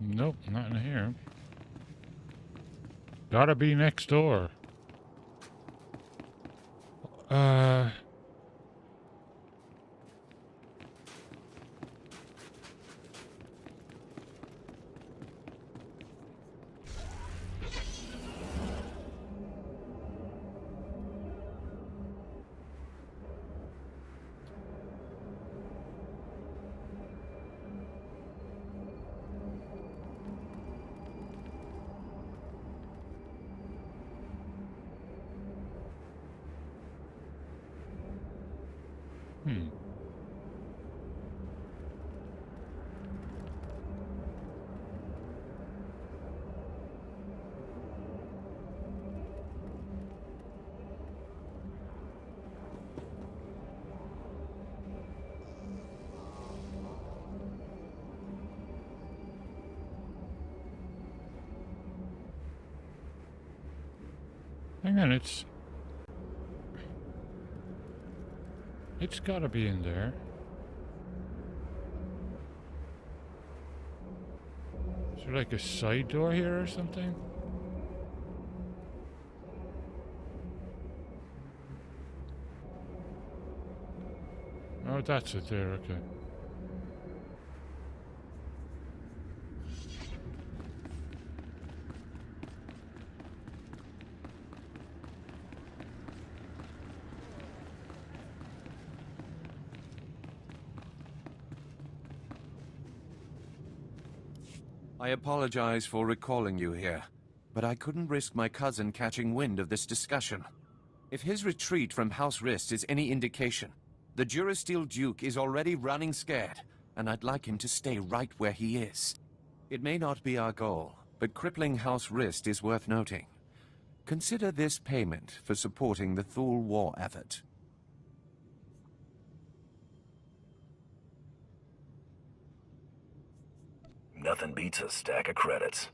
Nope, not in here. Gotta be next door. Hang on, it's gotta be in there. Is there like a side door here or something? Oh, that's it there, okay. I apologize for recalling you here, but I couldn't risk my cousin catching wind of this discussion. If his retreat from House Rist is any indication, the Durasteel Duke is already running scared, and I'd like him to stay right where he is. It may not be our goal, but crippling House Rist is worth noting. Consider this payment for supporting the Thule war effort. Nothing beats a stack of credits.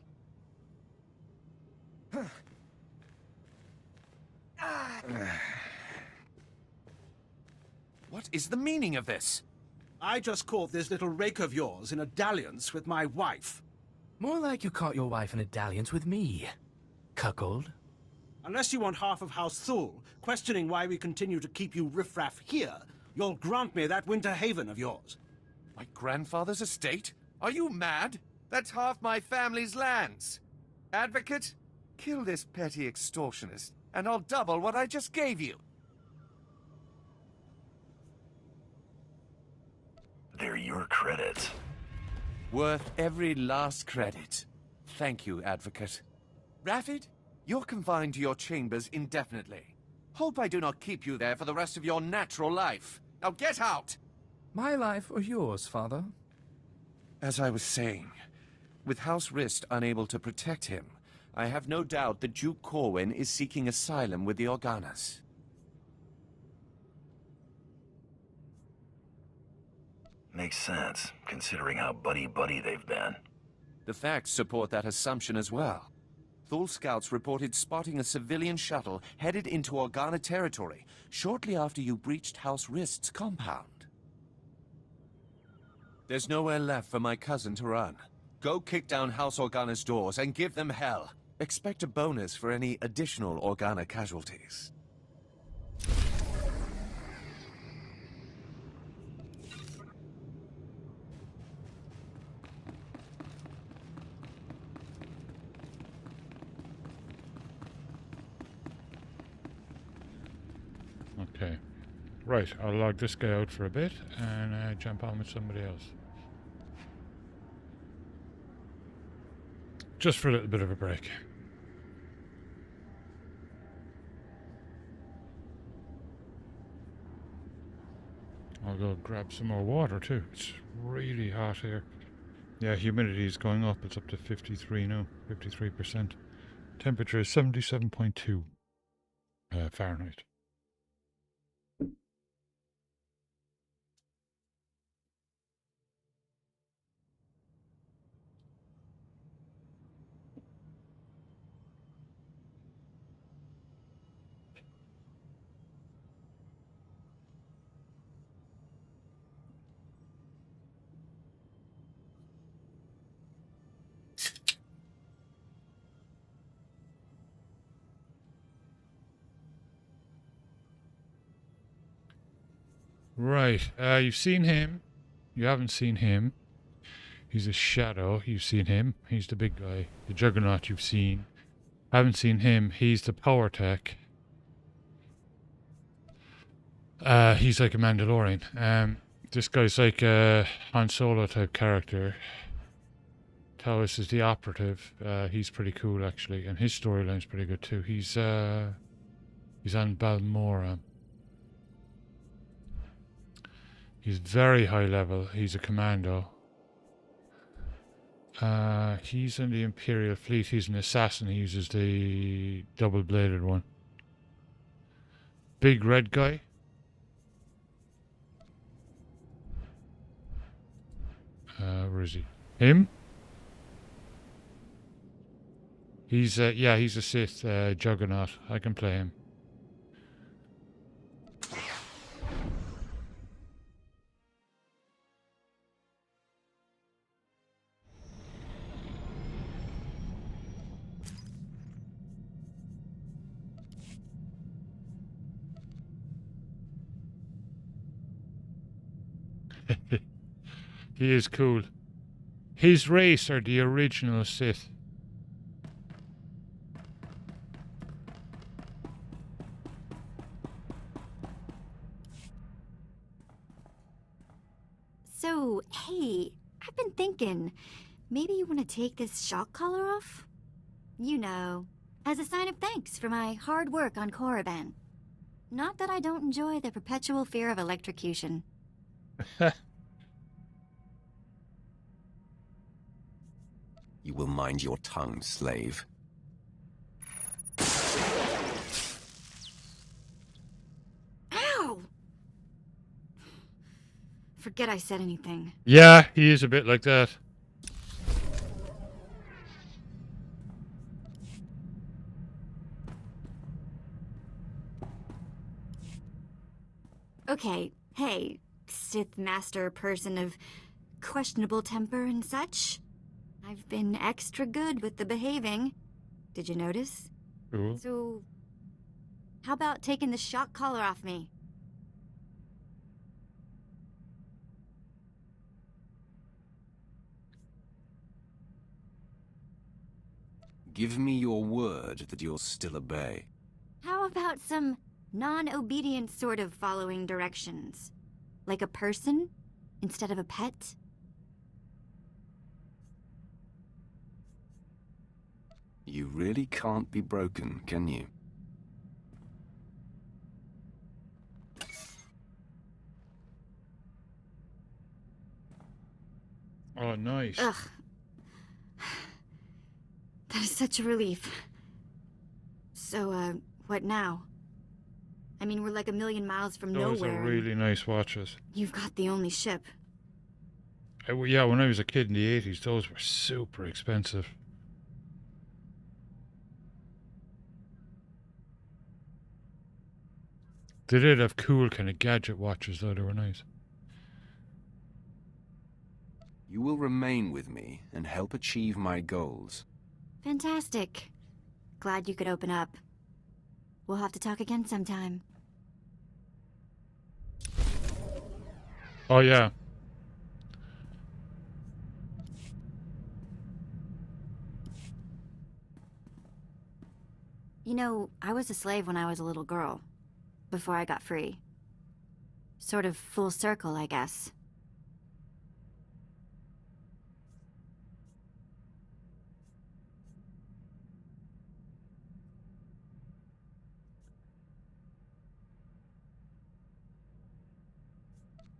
What is the meaning of this? I just caught this little rake of yours in a dalliance with my wife. More like you caught your wife in a dalliance with me, cuckold. Unless you want half of House Thule, questioning why we continue to keep you riffraff here, you'll grant me that winter haven of yours. My grandfather's estate? Are you mad? That's half my family's lands. Advocate, kill this petty extortionist, and I'll double what I just gave you. They're your credits. Worth every last credit. Thank you, Advocate. Raffid, you're confined to your chambers indefinitely. Hope I do not keep you there for the rest of your natural life. Now get out! My life or yours, Father? As I was saying, with House Rist unable to protect him, I have no doubt that Duke Corwin is seeking asylum with the Organas. Makes sense, considering how buddy-buddy they've been. The facts support that assumption as well. Thule scouts reported spotting a civilian shuttle headed into Organa territory shortly after you breached House Rist's compound. There's nowhere left for my cousin to run. Go kick down House Organa's doors and give them hell. Expect a bonus for any additional Organa casualties. Okay. Right, I'll log this guy out for a bit and jump on with somebody else. Just for a little bit of a break. I'll go grab some more water too. It's really hot here. Yeah, humidity is going up. It's up to 53 now, 53%. Temperature is 77.2 Fahrenheit. Right, you've seen him. You haven't seen him. He's a shadow. You've seen him. He's the big guy. The Juggernaut you've seen. Haven't seen him. He's the power tech. He's like a Mandalorian. This guy's like a Han Solo type character. Taoist is the operative. He's pretty cool actually, and his storyline's pretty good too. He's on Balmora. He's very high level. He's a commando. He's in the Imperial Fleet. He's an assassin. He uses the double-bladed one. Big red guy. Where is he? Him? He's yeah, he's a Sith Juggernaut. I can play him. He is cool. His race are the original Sith. So, hey, I've been thinking, maybe you want to take this shock collar off? You know, as a sign of thanks for my hard work on Korriban. Not that I don't enjoy the perpetual fear of electrocution. You will mind your tongue, slave. Ow! Forget I said anything. Yeah, he is a bit like that. Okay, hey, Sith Master person of questionable temper and such. I've been extra good with the behaving. Did you notice? Cool. So, how about taking the shock collar off me? Give me your word that you'll still obey. How about some non-obedient sort of following directions? Like a person instead of a pet? You really can't be broken, can you? Oh, nice. Ugh. That is such a relief. So, what now? I mean, we're like a million miles from Those nowhere. are really nice watches. You've got the only ship. Yeah, when I was a kid in the 80s, those were super expensive. They did have cool kind of gadget watches, though. They were nice. You will remain with me and help achieve my goals. Fantastic. Glad you could open up. We'll have to talk again sometime. Oh, yeah. You know, I was a slave when I was a little girl. Before I got free. Sort of full circle, I guess.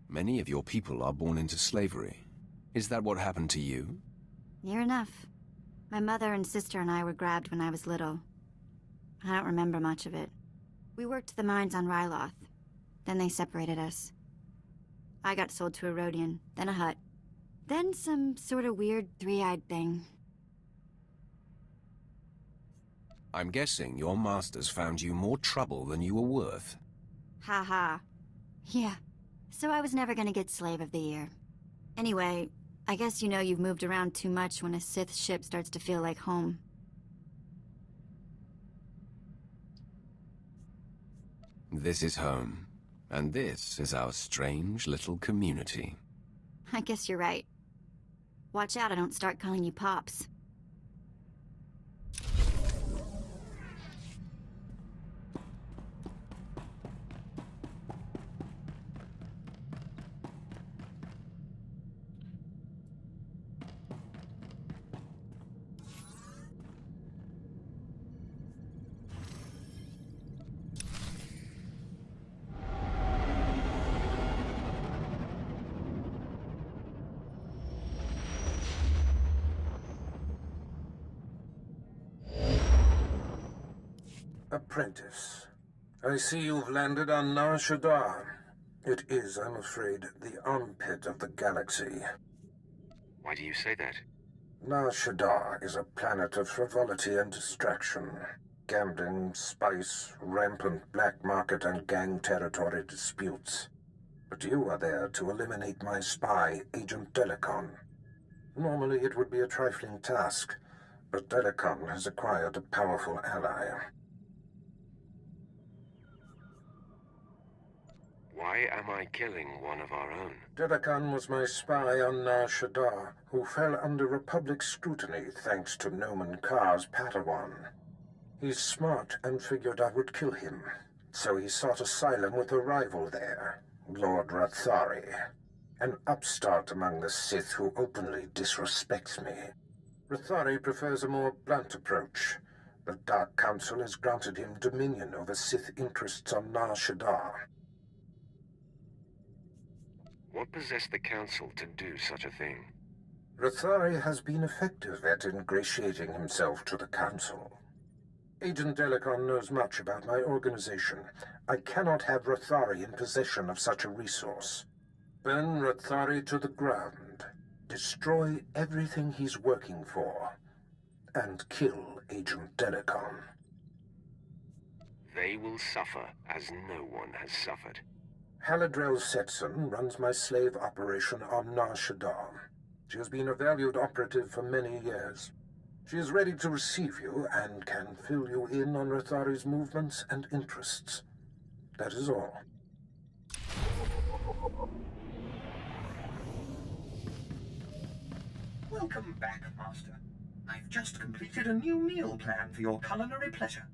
Many of your people are born into slavery. Is that what happened to you? Near enough. My mother and sister and I were grabbed when I was little. I don't remember much of it. We worked the mines on Ryloth. Then they separated us. I got sold to a Rhodian, then a Hutt. Then some sort of weird three-eyed thing. I'm guessing your masters found you more trouble than you were worth. Ha ha. Yeah. So I was never gonna get Slave of the Year. Anyway, I guess you know you've moved around too much when a Sith ship starts to feel like home. This is home, and this is our strange little community. I guess you're right. Watch out I don't start calling you Pops. Apprentice, I see you've landed on Nar Shaddaa. It is, I'm afraid, the armpit of the galaxy. Why do you say that? Nar Shaddaa is a planet of frivolity and distraction. Gambling, spice, rampant black market and gang territory disputes. But you are there to eliminate my spy, Agent Delicon. Normally it would be a trifling task, but Delicon has acquired a powerful ally. Why am I killing one of our own? Delicon was my spy on Nar Shaddaa, who fell under Republic scrutiny thanks to Noman Kar's Padawan. He's smart and figured I would kill him, so he sought asylum with a rival there, Lord Rathari, an upstart among the Sith who openly disrespects me. Rathari prefers a more blunt approach. The Dark Council has granted him dominion over Sith interests on Nar Shaddaa. What possessed the Council to do such a thing? Rathari has been effective at ingratiating himself to the Council. Agent Delicon knows much about my organization. I cannot have Rathari in possession of such a resource. Burn Rathari to the ground. Destroy everything he's working for. And kill Agent Delicon. They will suffer as no one has suffered. Haladrel Setson runs my slave operation on Nar Shaddaa. She has been a valued operative for many years. She is ready to receive you and can fill you in on Rathari's movements and interests. That is all. Welcome back, Master. I've just completed a new meal plan for your culinary pleasure.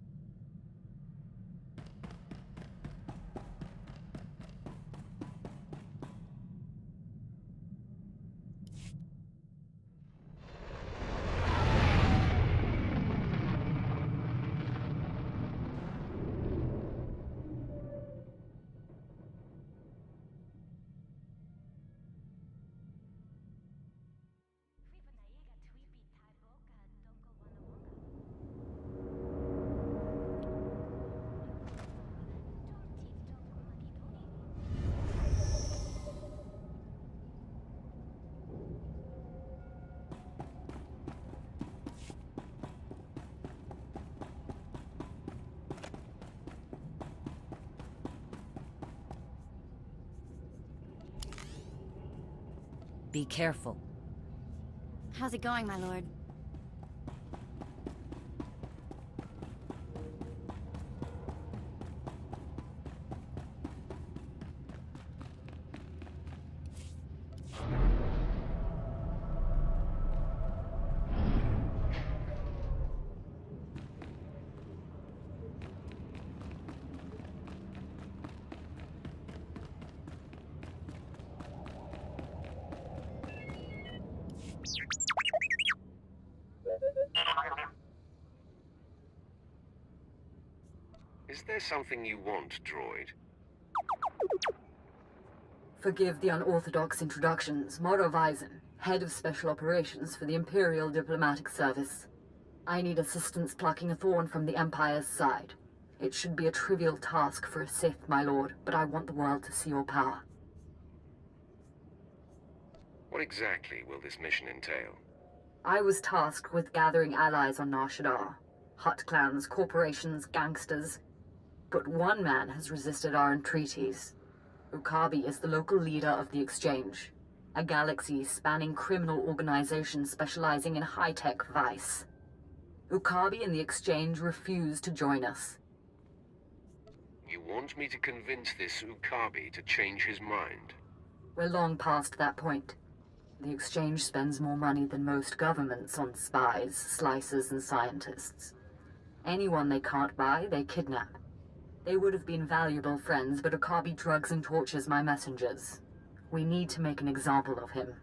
Be careful. How's it going, my lord? Is there something you want, droid? Forgive the unorthodox introductions. Moro Vizon, head of special operations for the Imperial Diplomatic Service. I need assistance plucking a thorn from the Empire's side. It should be a trivial task for a Sith, my lord, but I want the world to see your power. What exactly will this mission entail? I was tasked with gathering allies on Nar Shaddaa. Hut clans, corporations, gangsters. But one man has resisted our entreaties. Ukabi is the local leader of the Exchange, a galaxy-spanning criminal organization specializing in high-tech vice. Ukabi and the Exchange refuse to join us. You want me to convince this Ukabi to change his mind? We're long past that point. The Exchange spends more money than most governments on spies, slicers, and scientists. Anyone they can't buy, they kidnap. They would have been valuable friends, but Ukabi drugs and tortures my messengers. We need to make an example of him.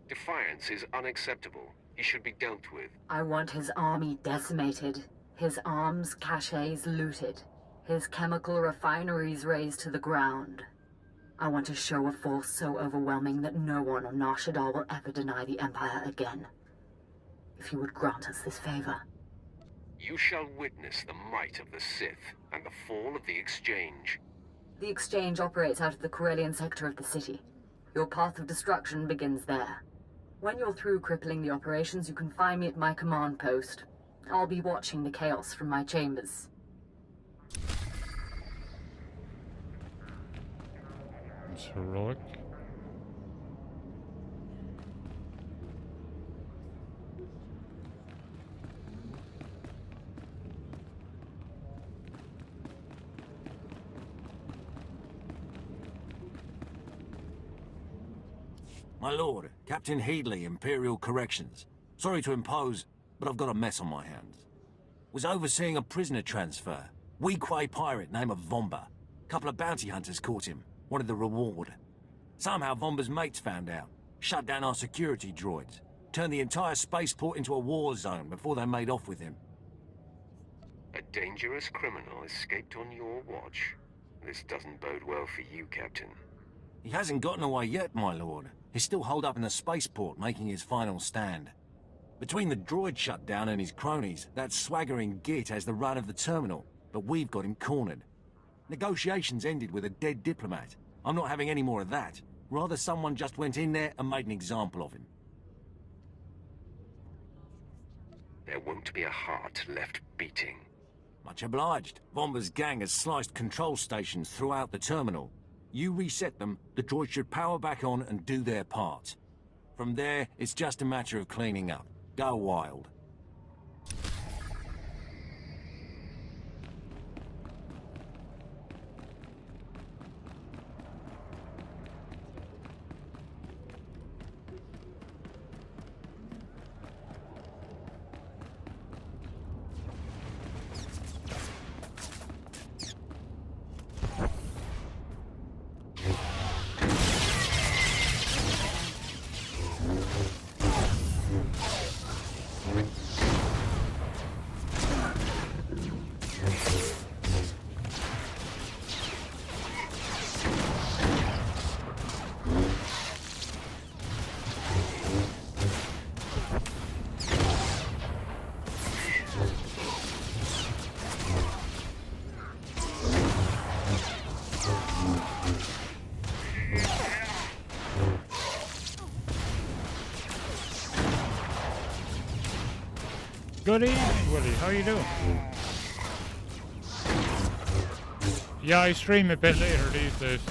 Defiance is unacceptable. He should be dealt with. I want his army decimated, his arms caches looted, his chemical refineries razed to the ground. I want a show of force so overwhelming that no one on Nar Shaddaa will ever deny the Empire again. If you would grant us this favor. You shall witness the might of the Sith and the fall of the Exchange. The Exchange operates out of the Corellian sector of the city. Your path of destruction begins there. When you're through crippling the operations, you can find me at my command post. I'll be watching the chaos from my chambers. It's heroic. My lord, Captain Headley, Imperial Corrections. Sorry to impose, but I've got a mess on my hands. Was overseeing a prisoner transfer. Weequay pirate named Vomba. Couple of bounty hunters caught him. Wanted the reward. Somehow Vomba's mates found out. Shut down our security droids. Turned the entire spaceport into a war zone before they made off with him. A dangerous criminal escaped on your watch. This doesn't bode well for you, Captain. He hasn't gotten away yet, my lord. He's still holed up in the spaceport, making his final stand. Between the droid shutdown and his cronies, that swaggering git has the run of the terminal, but we've got him cornered. Negotiations ended with a dead diplomat. I'm not having any more of that. Rather someone just went in there and made an example of him. There won't be a heart left beating. Much obliged. Vomba's gang has sliced control stations throughout the terminal. You reset them, the droids should power back on and do their part. From there, it's just a matter of cleaning up. Go wild. Good evening, Willie. How you doing? Yeah, I stream a bit later these days.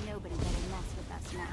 Nobody better mess with us now.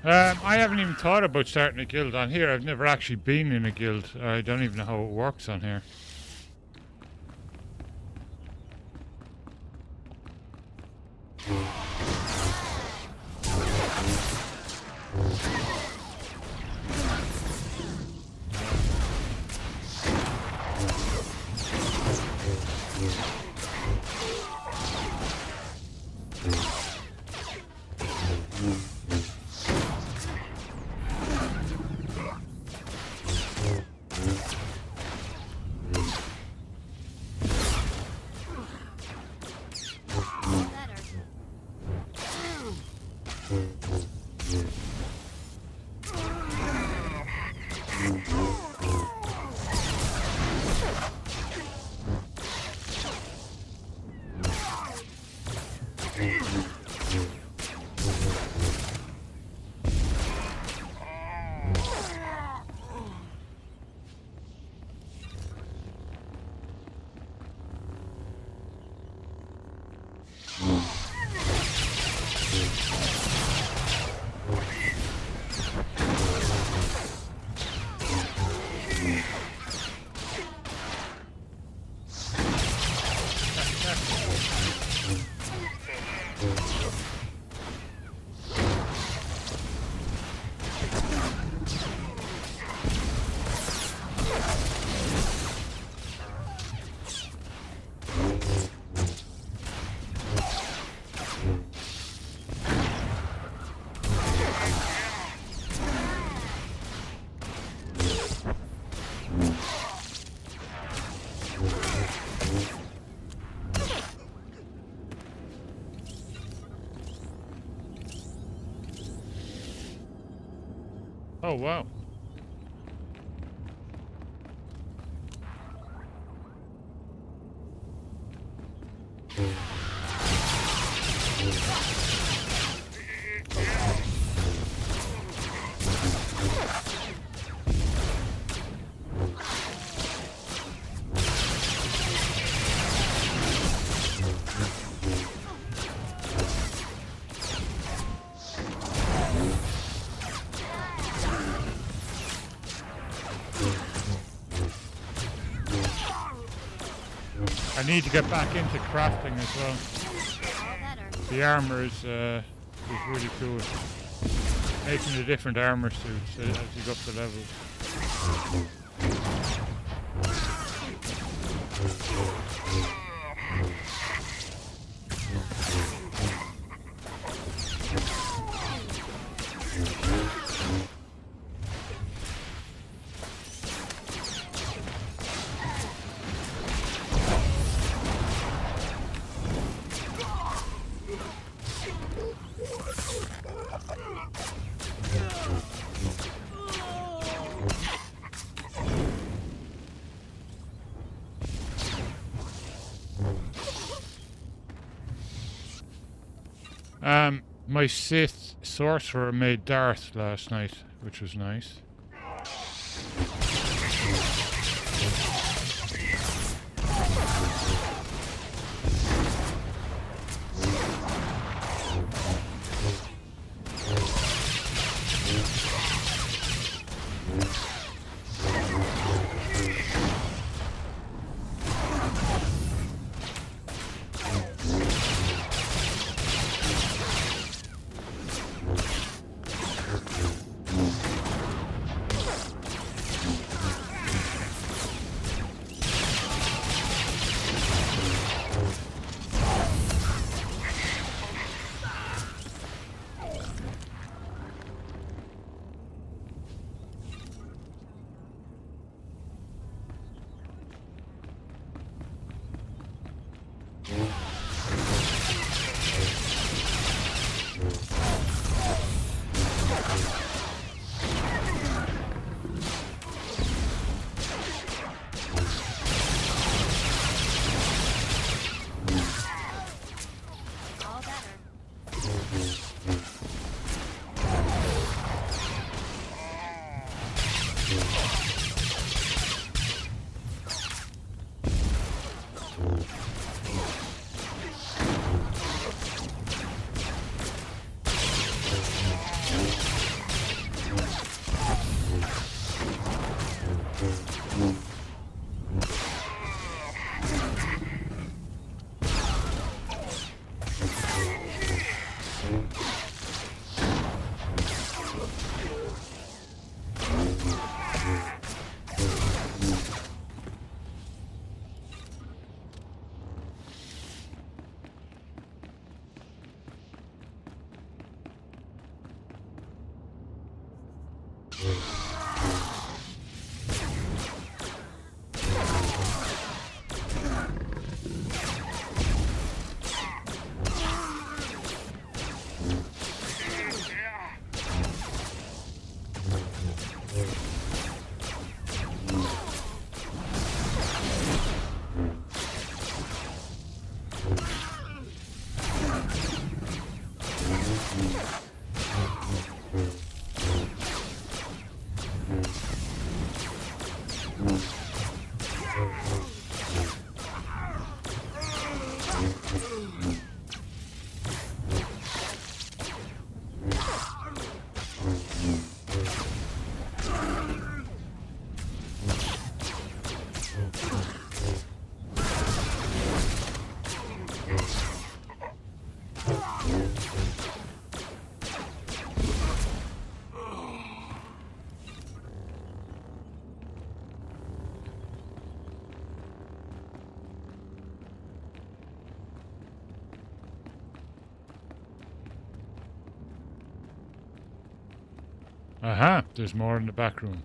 I haven't even thought about starting a guild on here. I've never actually been in a guild. I don't even know how it works on here. Oh, wow. I need to get back into crafting as well. The armor is really cool. Making the different armor suits as you go up the levels. My Sith sorcerer made Darth last night, which was nice. Aha, there's more in the back room.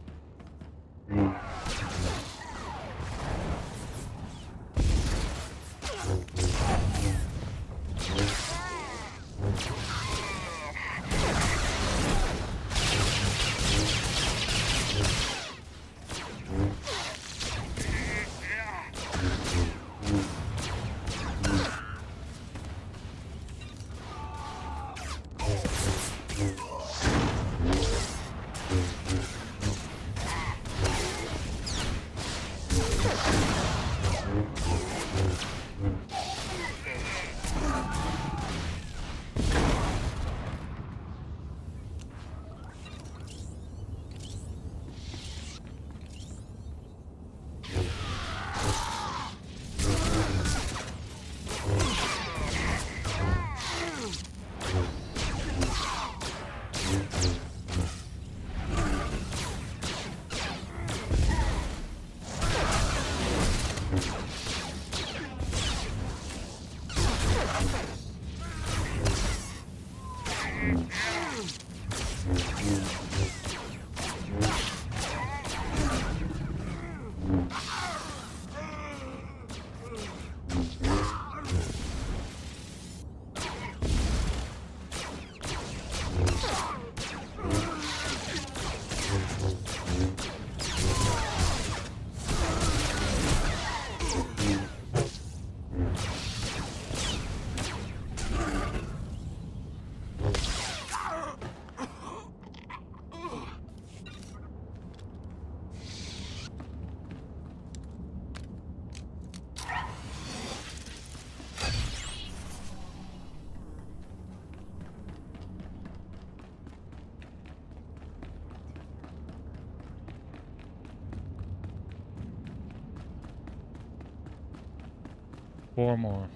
Four more.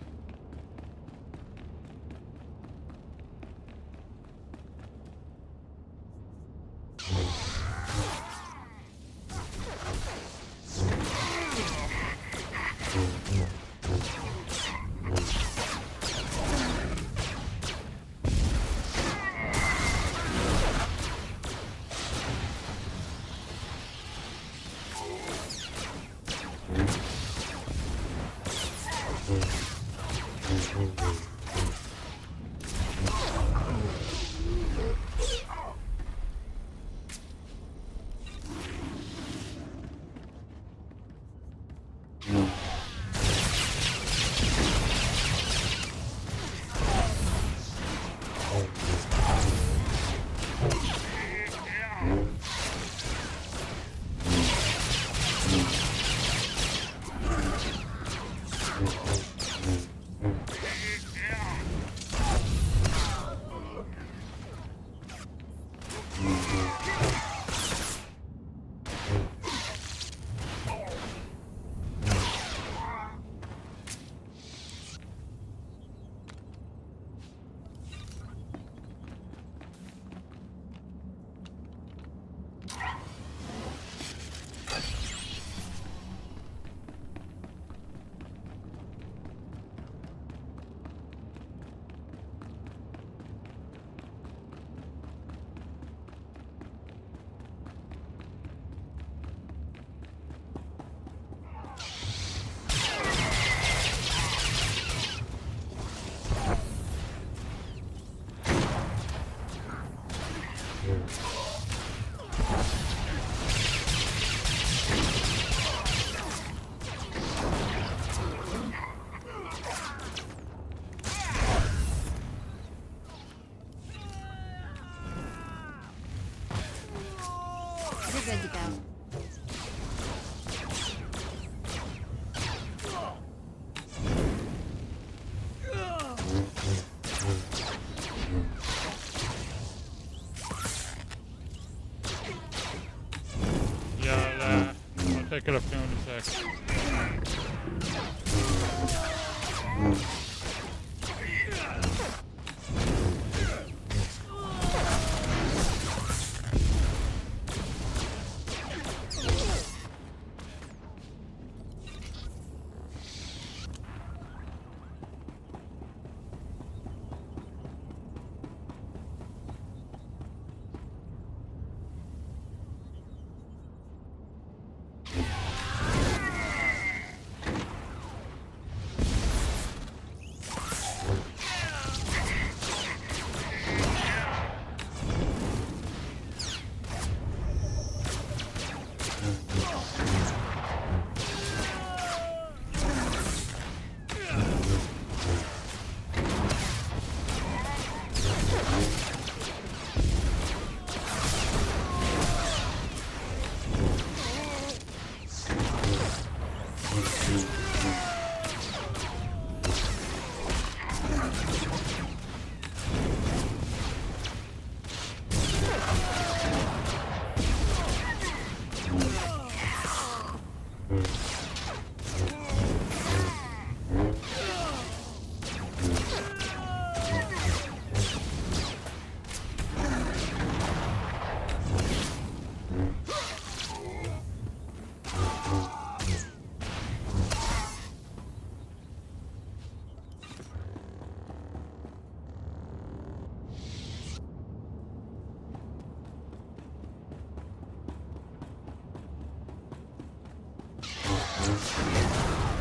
sec.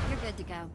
You're good to go.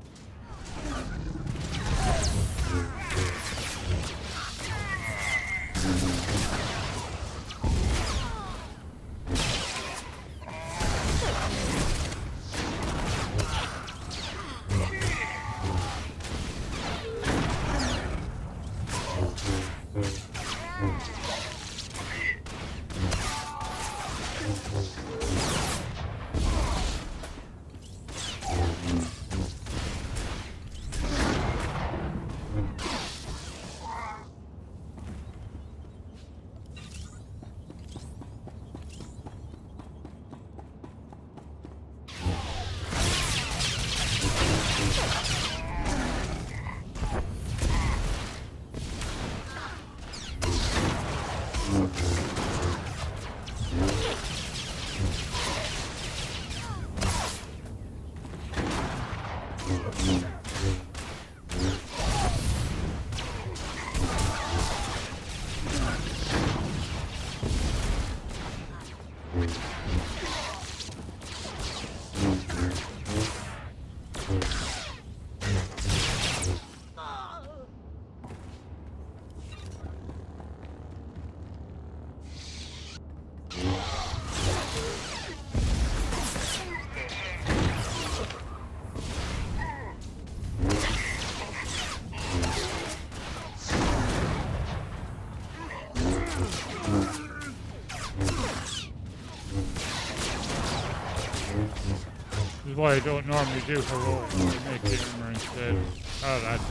This is why I don't normally do heroic. I make the armor instead. Oh, that's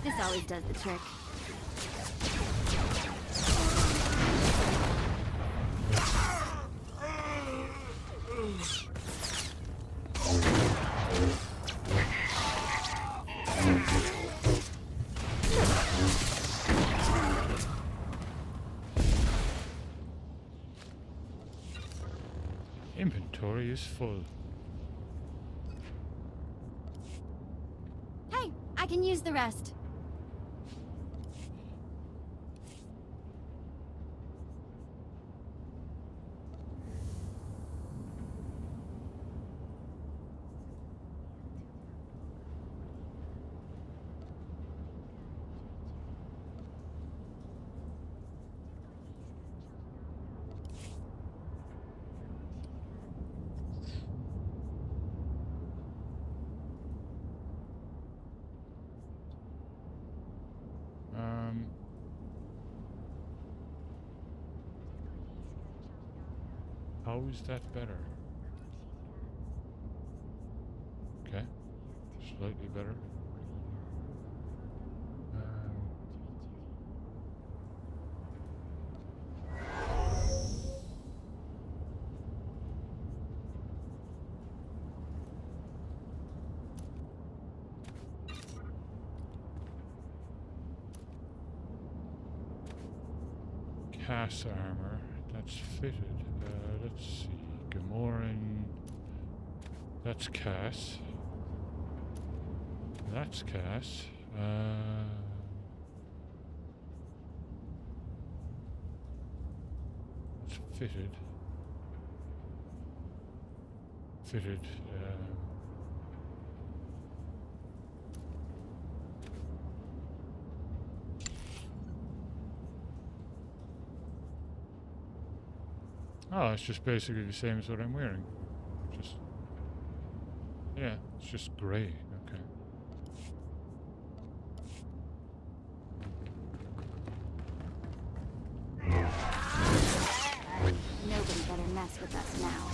This always does the trick. Inventory is full. Hey, I can use the rest. How is that better? Okay. Slightly better. Cass armor. That's fitted. Let's see. Gamoran. That's Cass. That's Cass. It's fitted. Fitted. Oh, it's just basically the same as what I'm wearing. Just, yeah, it's just grey. Okay. Nobody better mess with us now.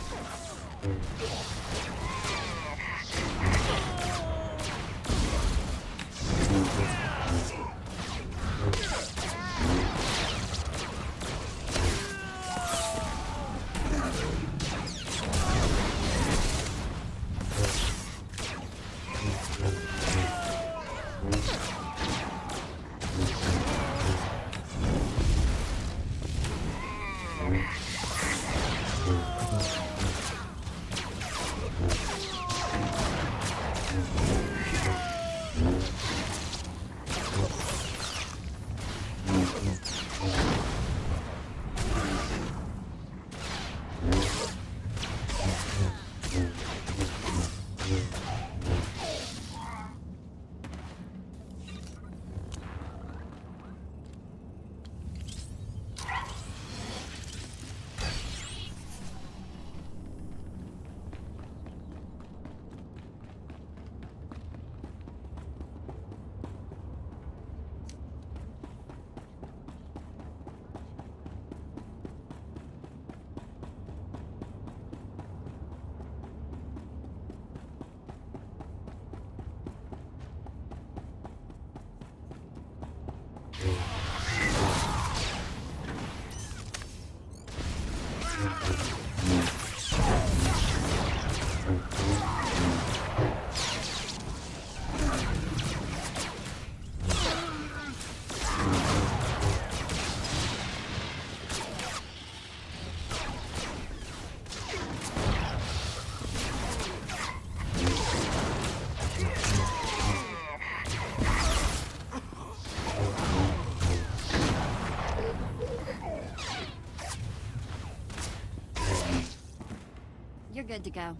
You're good to go.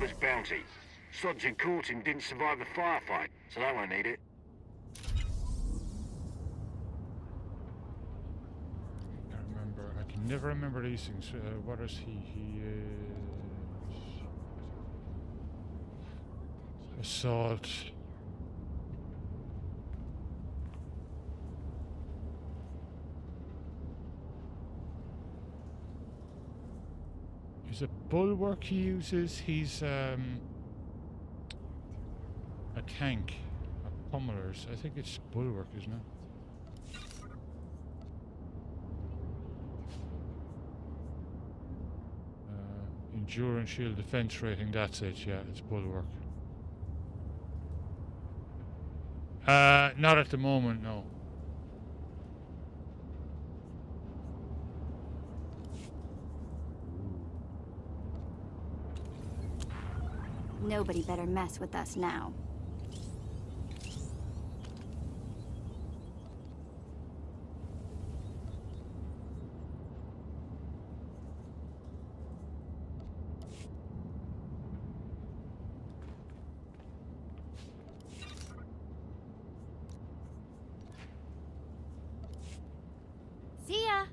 Vomba's bounty. Sods who caught him didn't survive the firefight, so they won't need it. I can never remember these things. What is he? He is assault. Is it bulwark he uses? He's a tank, a pummelers. I think it's bulwark, isn't it? Endurance shield defense rating, that's it, yeah, it's bulwark. Not at the moment, no. Nobody better mess with us now. See ya!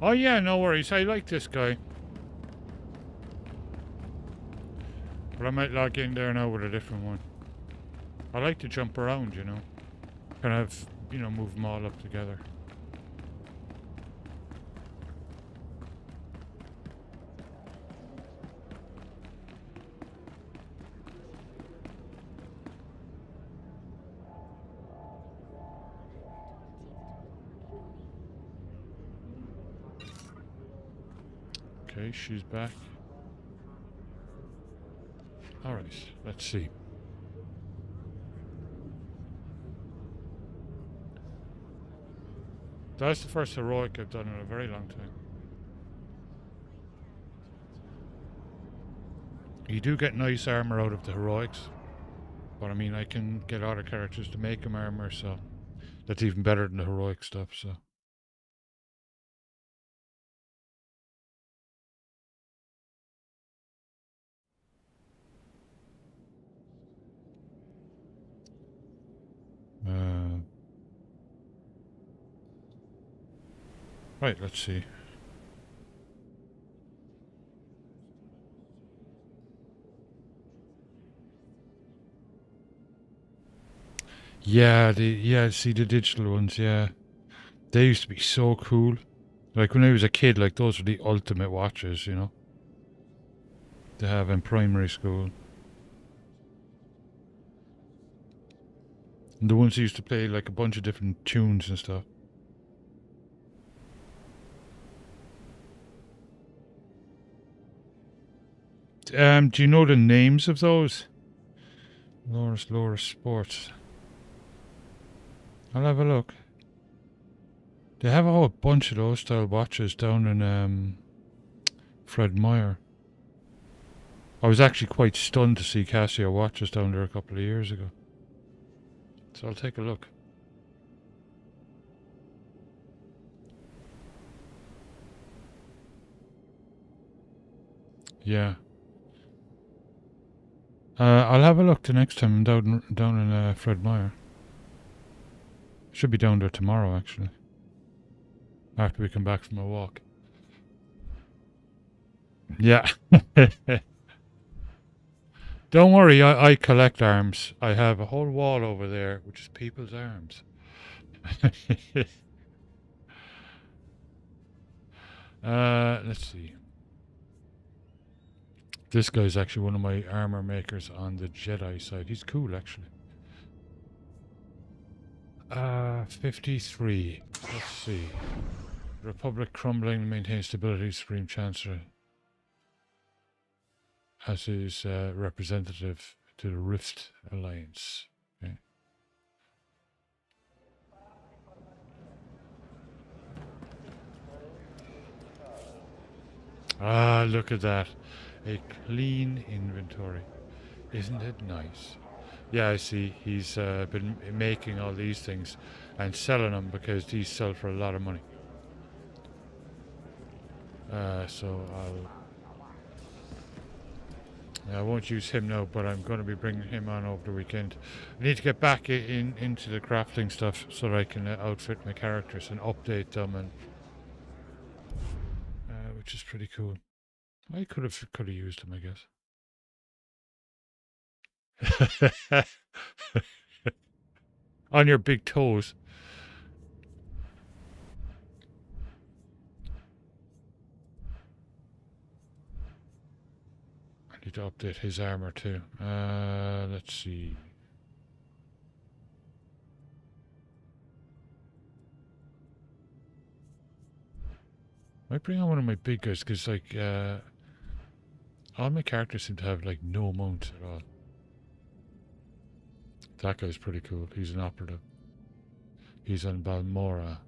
Oh yeah, no worries. I like this guy. But I might log in there now with a different one. I like to jump around, you know. Kind of, you know, move them all up together. Okay, she's back. Alright, let's see. That's the first heroic I've done in a very long time. You do get nice armor out of the heroics. But I mean, I can get other characters to make them armor, so that's even better than the heroic stuff, so. Right, let's see. Yeah, see the digital ones, yeah. They used to be so cool. Like when I was a kid, like those were the ultimate watches, you know. To have in primary school. And the ones that used to play like a bunch of different tunes and stuff. Do you know the names of those? Laura Sports. I'll have a look. They have a whole bunch of those style watches down in Fred Meyer. I was actually quite stunned to see Casio watches down there a couple of years ago. So I'll take a look. Yeah. I'll have a look the next time I'm down in Fred Meyer. Should be down there tomorrow, actually. After we come back from a walk. Yeah. Don't worry, I collect arms. I have a whole wall over there, which is people's arms. Let's see. This guy's actually one of my armor makers on the Jedi side. He's cool, actually. 53. Let's see. Republic crumbling, maintains stability, Supreme Chancellor. As his representative, to the Rift Alliance. Okay. Ah, look at that. A clean inventory. Isn't it nice? Yeah, I see. He's been making all these things and selling them because these sell for a lot of money. So I won't use him now, but I'm going to be bringing him on over the weekend. I need to get back into the crafting stuff so that I can outfit my characters and update them, and which is pretty cool. I could have used them, I guess. On your big toes. I need to update his armor too. Let's see. I might bring on one of my big guys because, like, all my characters seem to have like no mounts at all. That guy's pretty cool. He's an operative. He's on Balmora.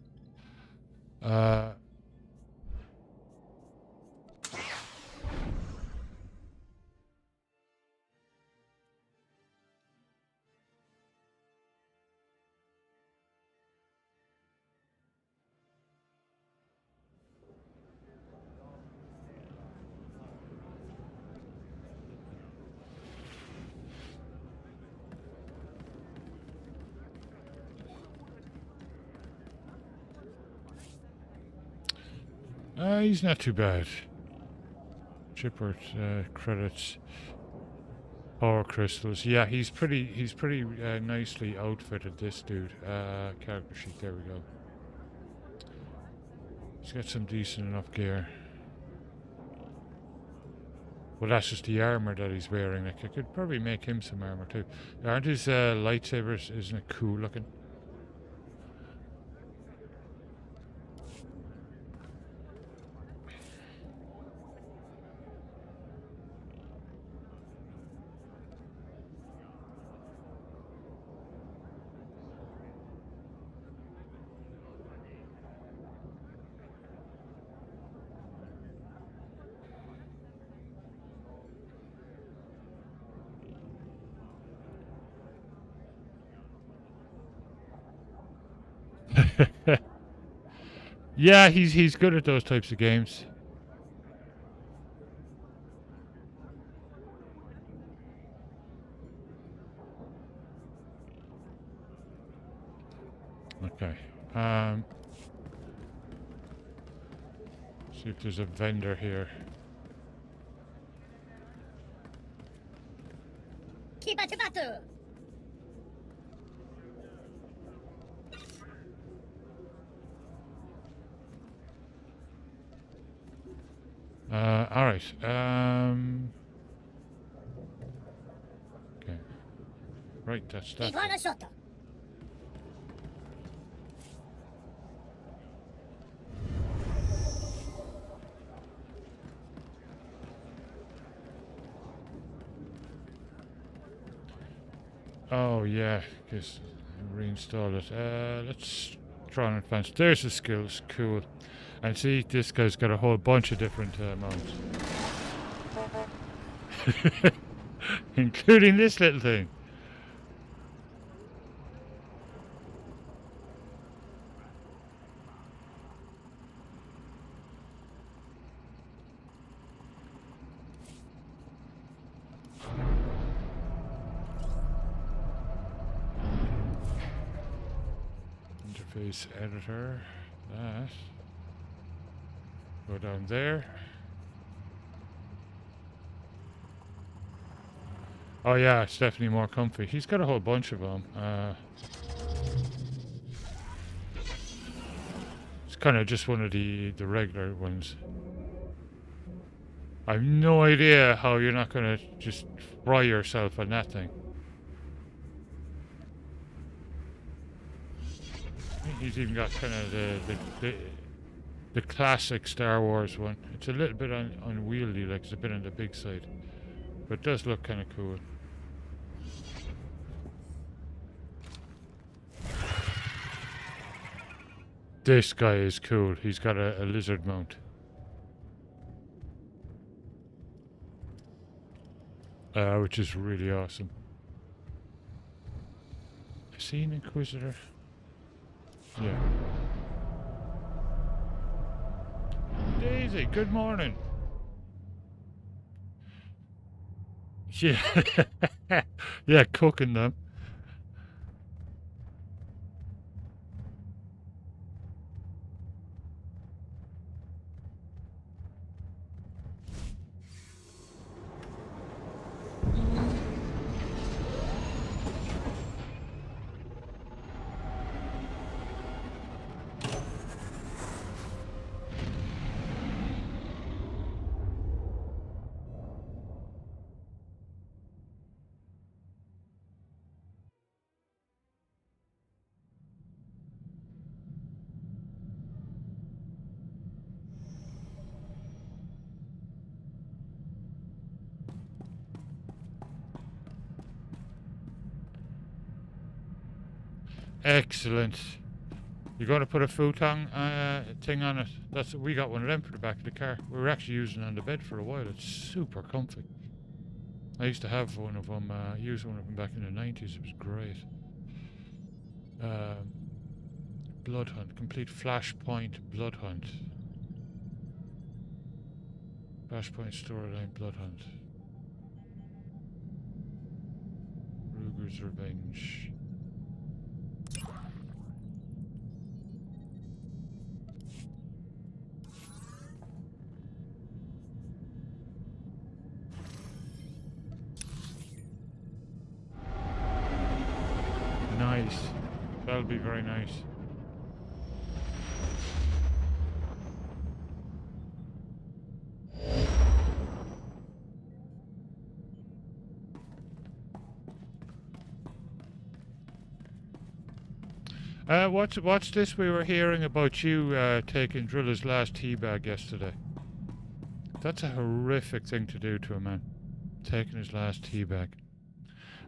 He's not too bad. Chipper credits. Power crystals. Yeah, he's pretty nicely outfitted, this dude. Character sheet, there we go. He's got some decent enough gear. Well, that's just the armor that he's wearing. Like, I could probably make him some armor too. Aren't his lightsabers, isn't it cool looking? Yeah, he's good at those types of games. Okay. See if there's a vendor here. All right. Okay. Right, that's that. Oh yeah, because reinstall it. Let's try and advance. There's the skills. Cool. And see, this guy's got a whole bunch of different mounts. Including this little thing. Interface editor. That. Go down there. Oh yeah, it's definitely more comfy. He's got a whole bunch of them. It's kind of just one of the regular ones. I have no idea how you're not going to just fry yourself on that thing. He's even got kind of the classic Star Wars one. It's a little bit unwieldy, like it's a bit on the big side. But it does look kind of cool. This guy is cool. He's got a lizard mount. Which is really awesome. Is he an Inquisitor? Yeah. Daisy, good morning. Yeah. Yeah, cooking them. Excellent. You're going to put a futon thing on it. We got one of them for the back of the car. We were actually using it on the bed for a while. It's super comfy. I used to have one of them. Used one of them back in the 90s. It was great. Blood Hunt. Complete Flashpoint Blood Hunt. Flashpoint storyline Blood Hunt. Ruger's Revenge. Nice. That'll be very nice. What's this we were hearing about you taking Drilla's last teabag yesterday? That's a horrific thing to do to a man. Taking his last teabag.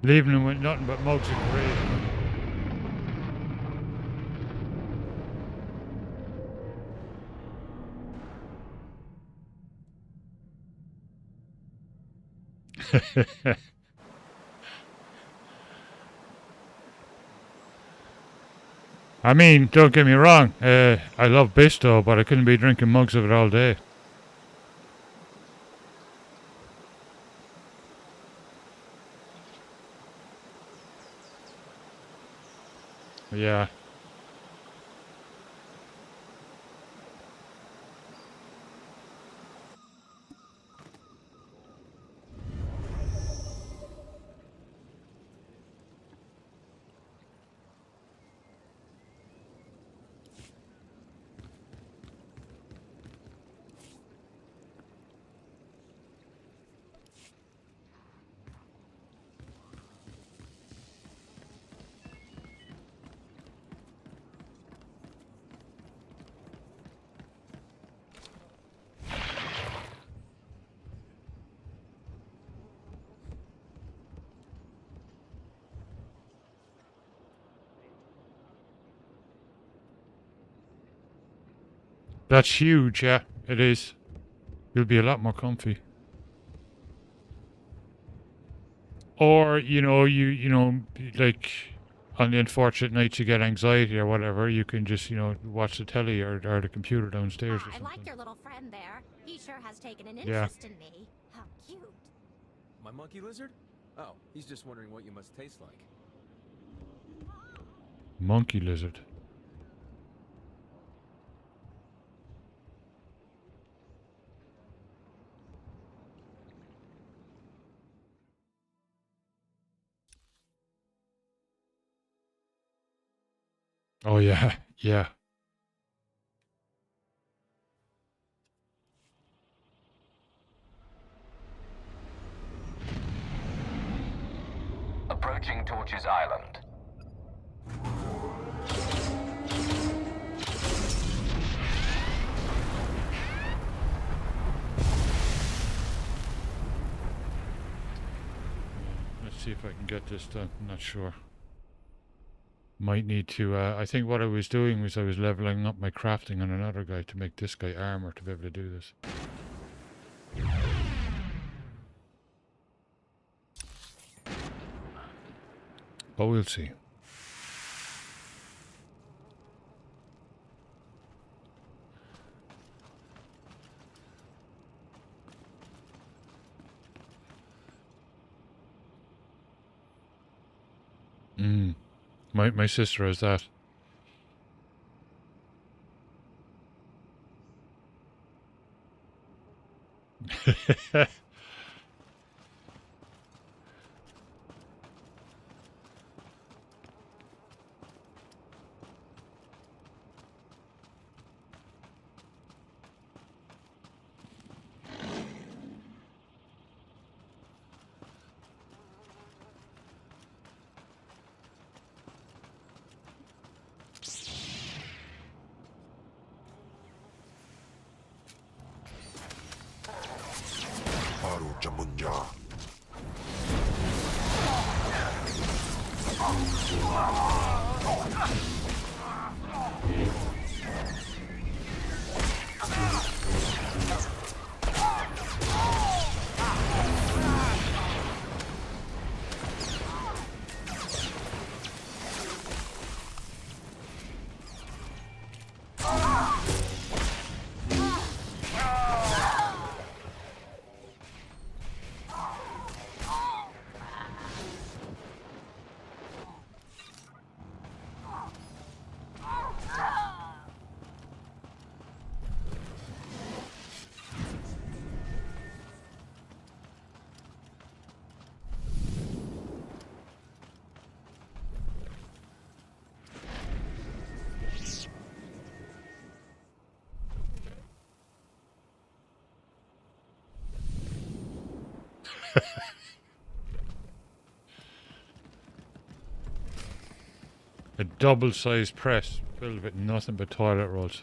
Leaving him with nothing but mugs and gravy. I mean, don't get me wrong, I love Bisto, but I couldn't be drinking mugs of it all day. Yeah. That's huge, yeah, it is. You'll be a lot more comfy. Or, you know, like on the unfortunate nights you get anxiety or whatever, you can just, watch the telly or the computer downstairs or I something. like your little friend there. He sure has taken an Yeah. interest in me. How cute. My monkey lizard? Oh, he's just wondering what you must taste like. Monkey lizard. Oh yeah, yeah. Approaching Torches Island. Let's see if I can get this done. I'm not sure. Might need to, I think what I was doing was I was leveling up my crafting on another guy to make this guy armor to be able to do this. But we'll see. My sister has that. A double-sized press filled with nothing but toilet rolls.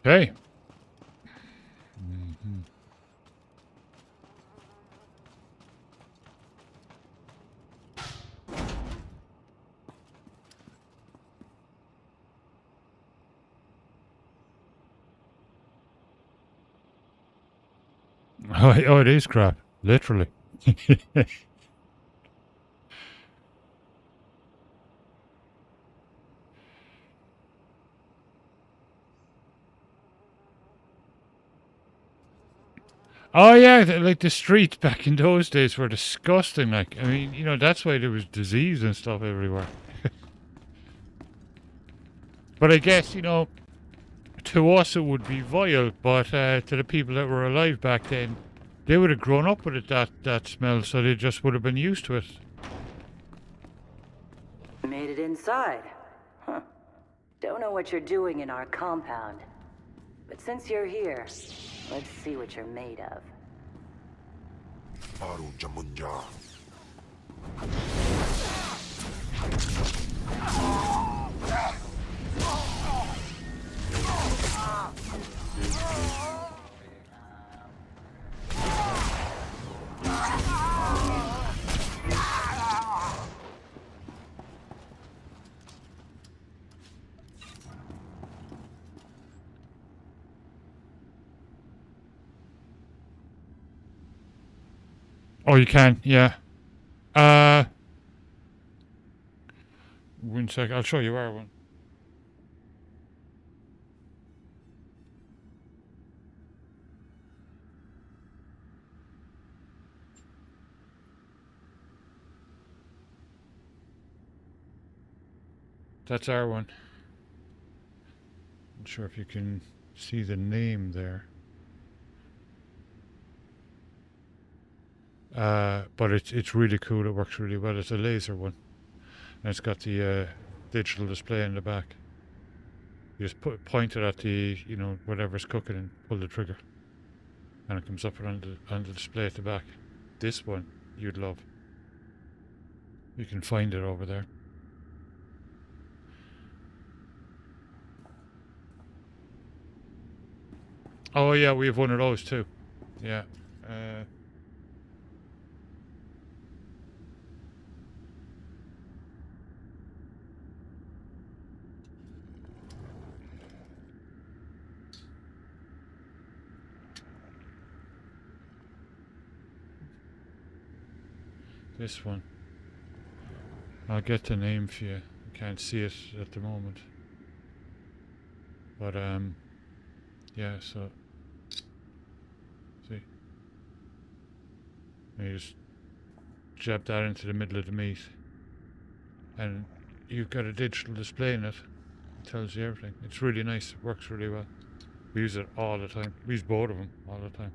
Okay. Oh, it is crap. Literally. Oh yeah, like the streets back in those days were disgusting. Like, I mean, you know, that's why there was disease and stuff everywhere. But I guess, you know, to us it would be vile, but to the people that were alive back then, they would have grown up with it, that smell, so they just would have been used to it. Made it inside. Huh. Don't know what you're doing in our compound. But since you're here, let's see what you're made of. Oh, you can, yeah. 1 sec, I'll show you where one. That's our one. Not sure if you can see the name there. But it's really cool. It works really well. It's a laser one, and it's got the digital display in the back. You just point it at the, you know, whatever's cooking and pull the trigger, and it comes up on the display at the back. This one you'd love. You can find it over there. Oh yeah, we have one of those too. Yeah. This one. I'll get the name for you. I can't see it at the moment. But yeah, so see. And you just jab that into the middle of the meat. And you've got a digital display in it. It tells you everything. It's really nice. It works really well. We use it all the time. We use both of them all the time.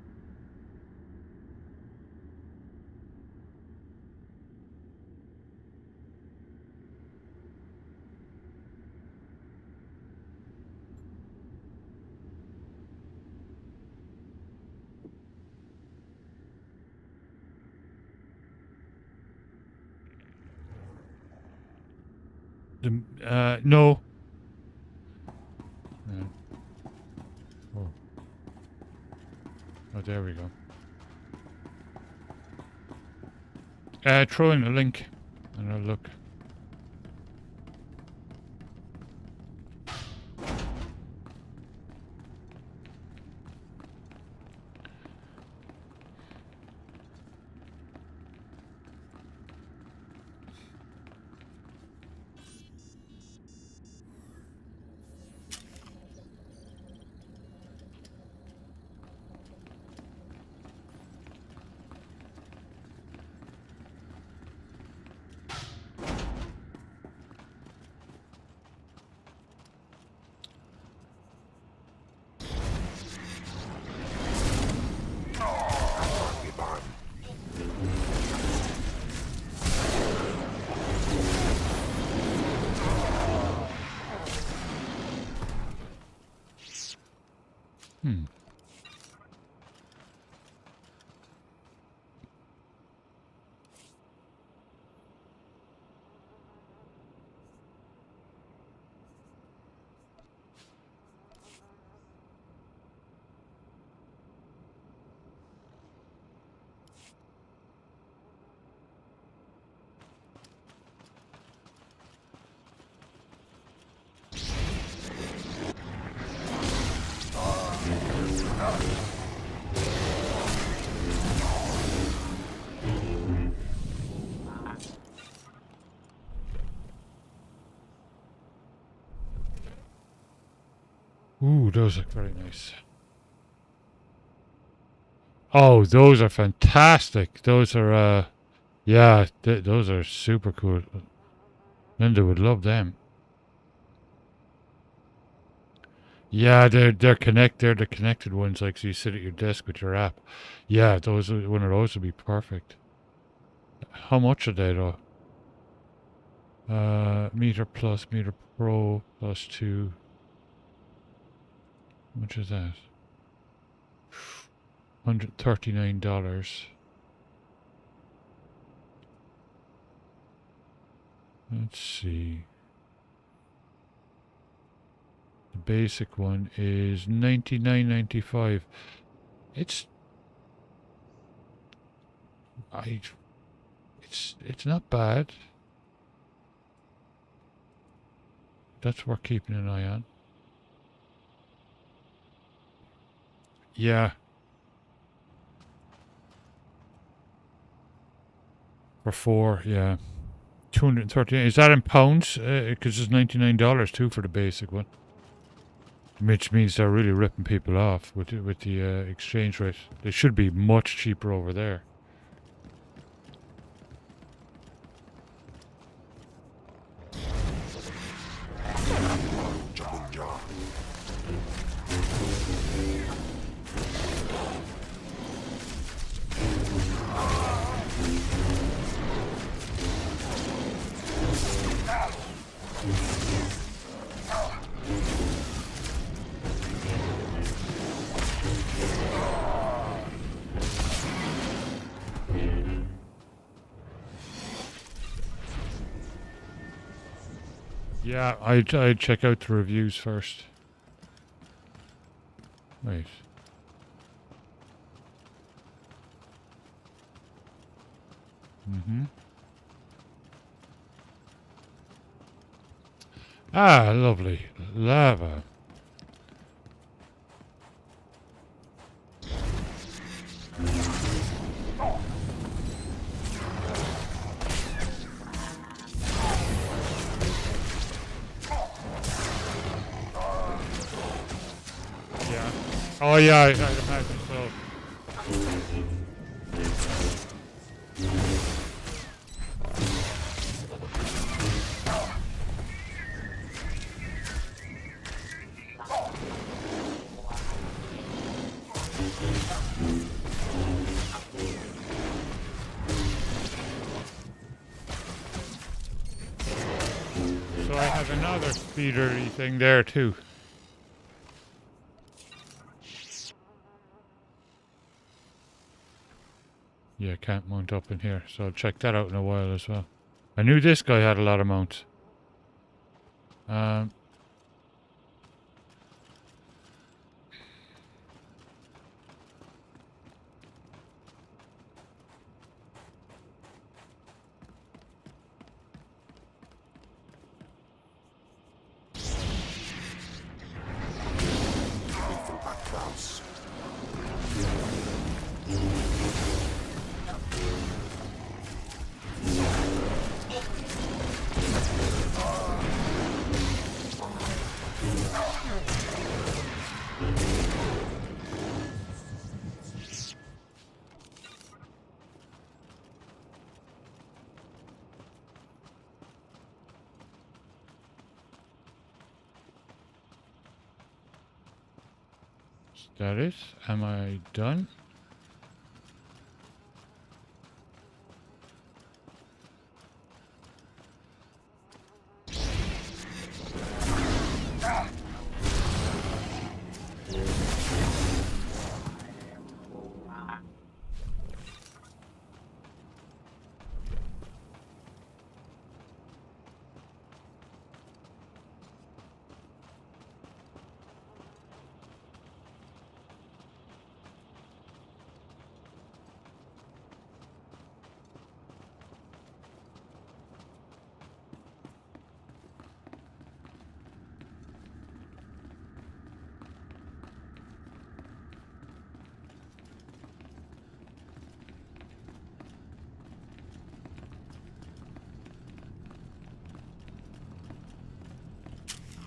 No. No. Oh. Oh, there we go. Throw in a link and I'll look. Ooh, those look very nice. Oh, those are fantastic. Those are, yeah, those are super cool. Linda would love them. Yeah, they're the connected ones, like so you sit at your desk with your app. Yeah, one of those would be perfect. How much are they though? Meter Plus, Meter Pro plus 2. How much is that? $139. Let's see. The basic one is $99.95. It's not bad. That's worth keeping an eye on. Yeah. For 4, yeah. 238. Is that in pounds? Because it's $99 too for the basic one. Which means they're really ripping people off with the exchange rate. They should be much cheaper over there. Yeah, I'd check out the reviews first. Wait. Ah, lovely. Lava. Yeah. Oh yeah, I'd imagine so. So I have another speedery thing there too. Yeah, can't mount up in here, so I'll check that out in a while as well. I knew this guy had a lot of mounts. Is that it? Am I done?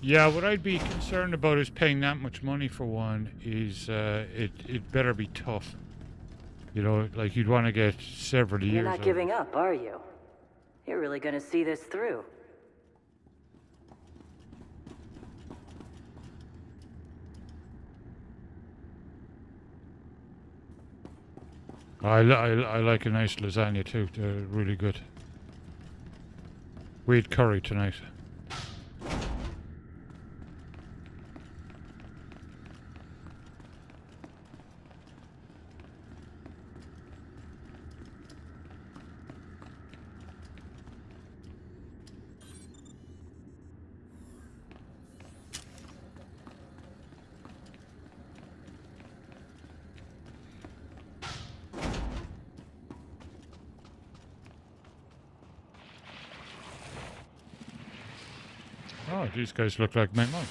Yeah, what I'd be concerned about is paying that much money for one is it better be tough. You know, like you'd want to get several years. You're not out giving of it. up, are you? You're really gonna see this through. I like a nice lasagna too. They're really good. We had curry tonight. Oh, these guys look like my mom.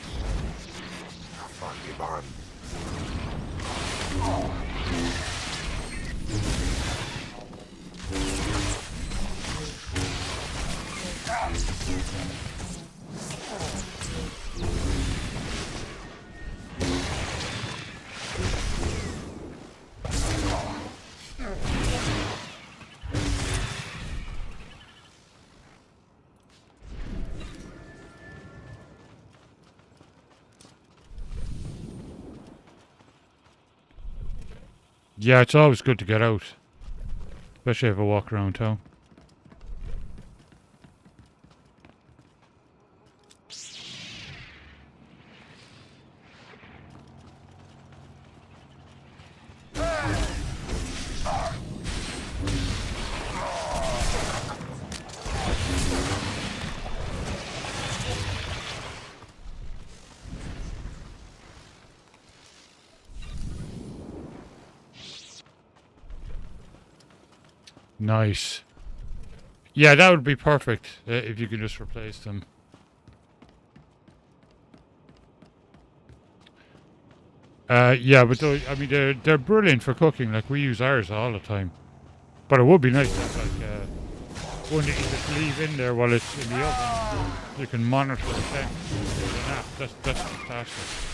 Yeah, it's always good to get out. Especially if I walk around town. Nice. Yeah, that would be perfect if you could just replace them. Yeah, but I mean, they're brilliant for cooking. Like we use ours all the time. But it would be nice to have like one that you just leave in there while it's in the oven. You can monitor the temp. That's fantastic.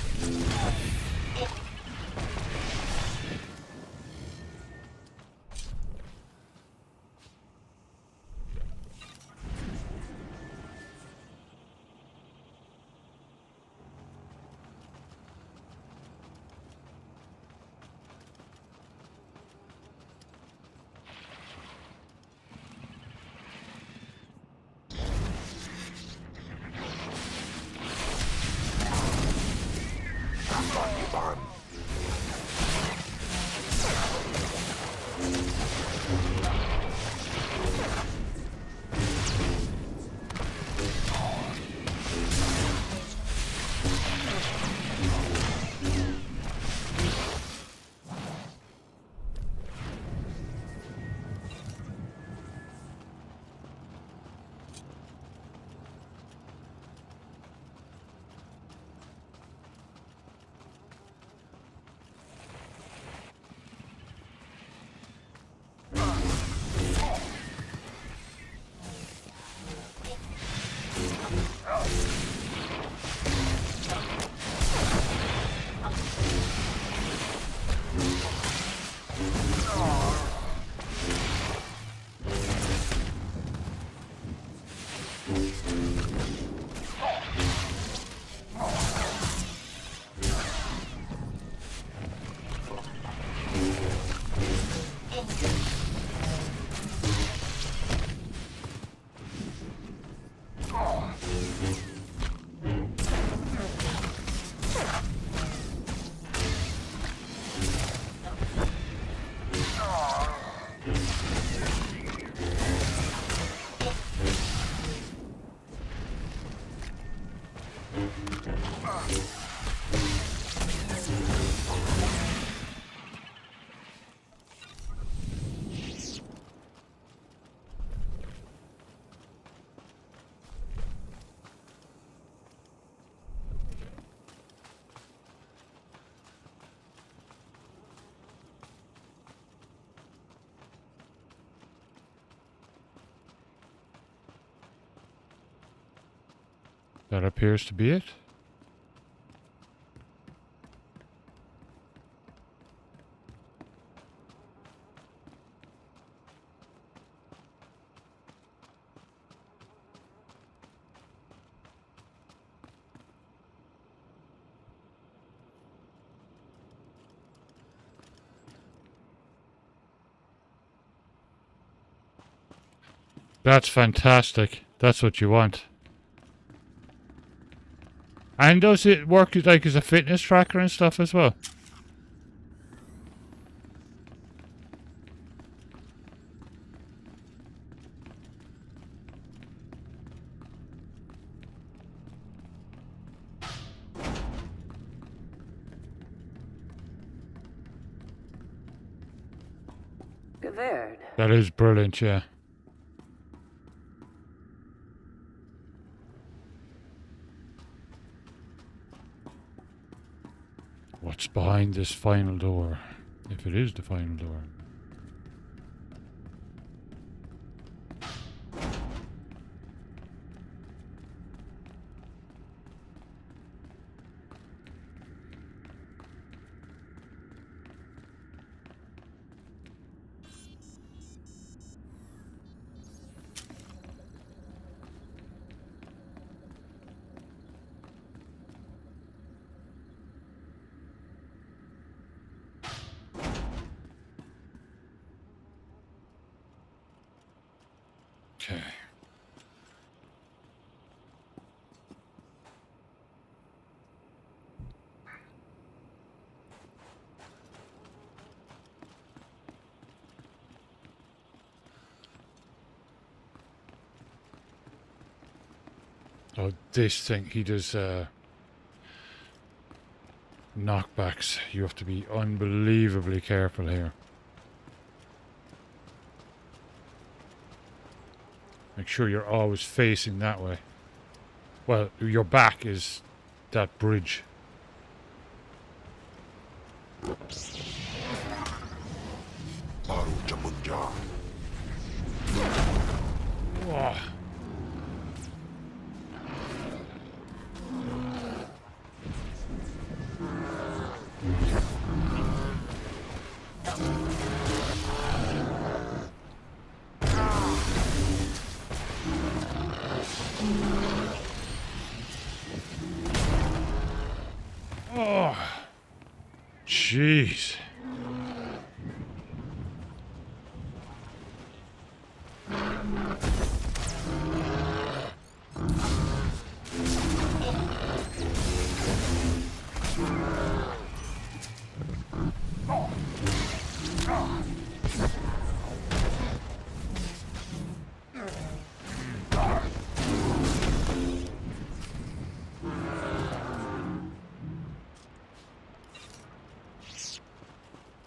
That appears to be it. That's fantastic. That's what you want. And does it work like as a fitness tracker and stuff as well? Gewährt. That is brilliant, yeah. What's behind this final door? If it is the final door. Okay. Oh, this thing, he does knockbacks. You have to be unbelievably careful here. Make sure you're always facing that way. Well, your back is that bridge. Oh. Oh, jeez.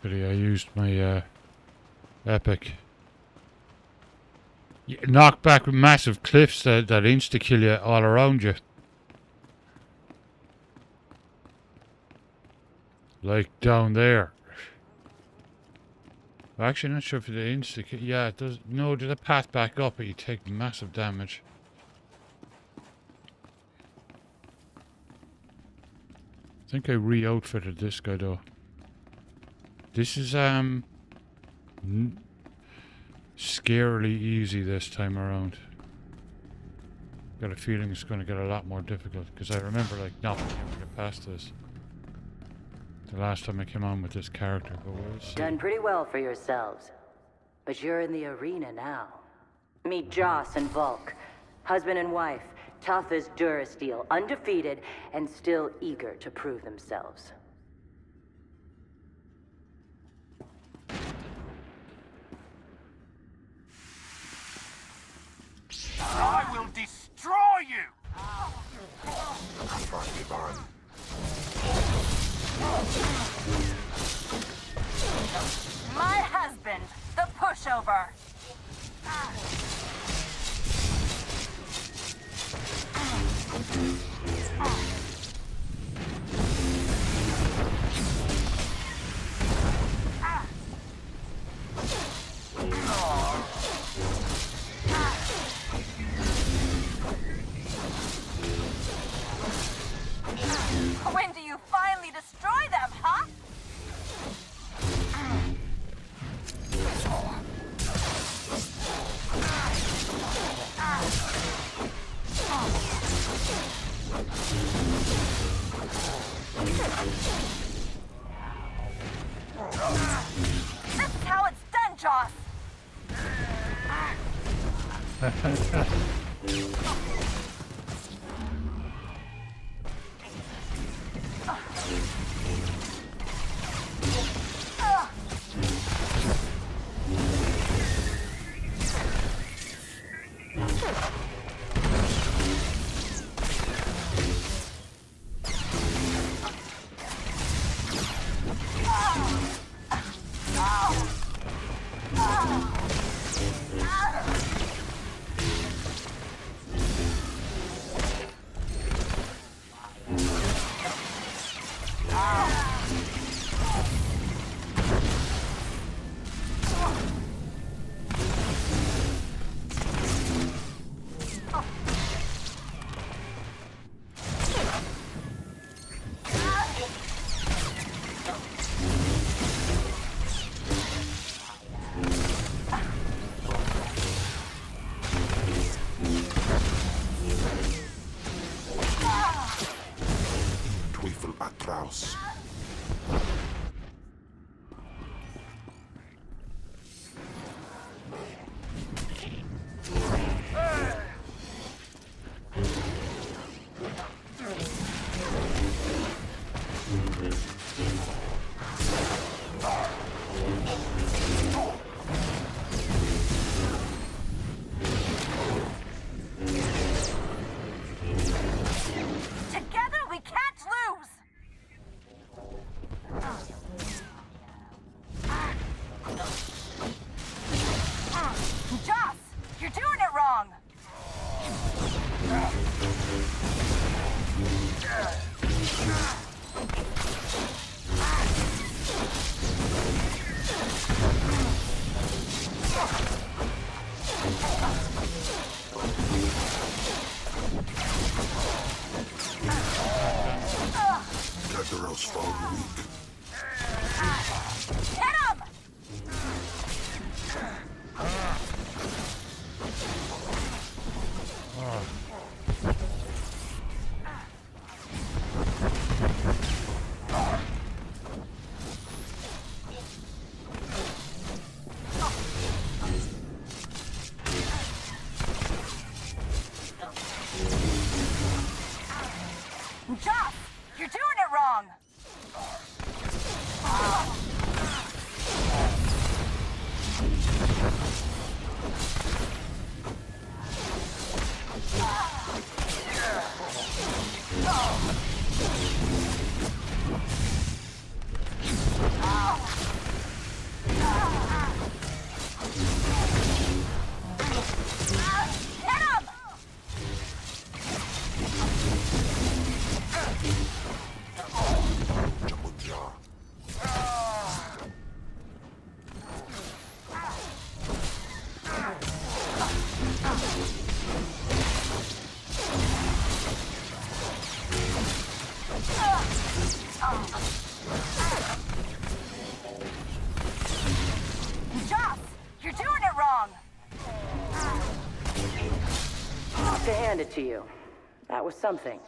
Pity I used my epic. You knock back with massive cliffs that insta-kill you all around you. Like down there. I'm actually not sure if the insta-kill... Yeah, it does... No, there's a path back up, but you take massive damage. I think I re-outfitted this guy though. This is scarily easy this time around. Got a feeling it's going to get a lot more difficult because I remember like not being able to get past this the last time I came on with this character. But we'll see. Done pretty well for yourselves, but you're in the arena now. Meet Joss and Volk, husband and wife, tough as Durasteel, undefeated, and still eager to prove themselves. I will destroy you! My husband, the pushover. When do you finally destroy them, huh? To hand it to you. That was something.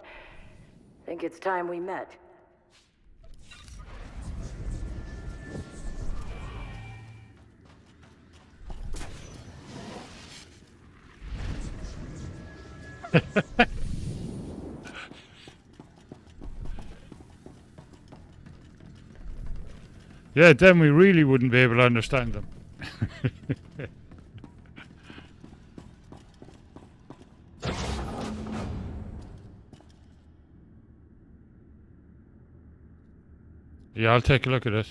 Think it's time we met. Yeah, then we really wouldn't be able to understand them. Yeah, I'll take a look at it.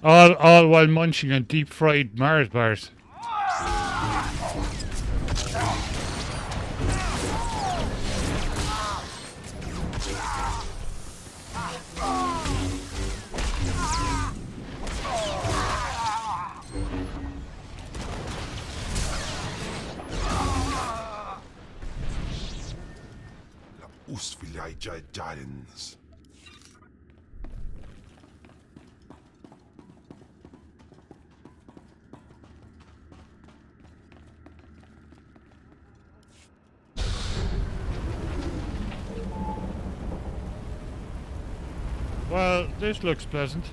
all while munching on deep-fried Mars bars. Giants. Well, this looks pleasant.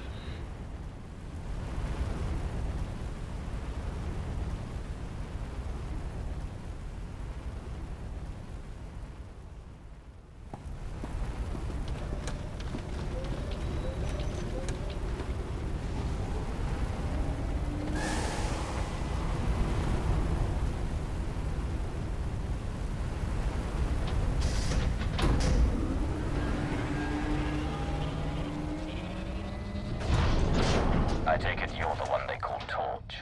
I take it you're the one they call Torch.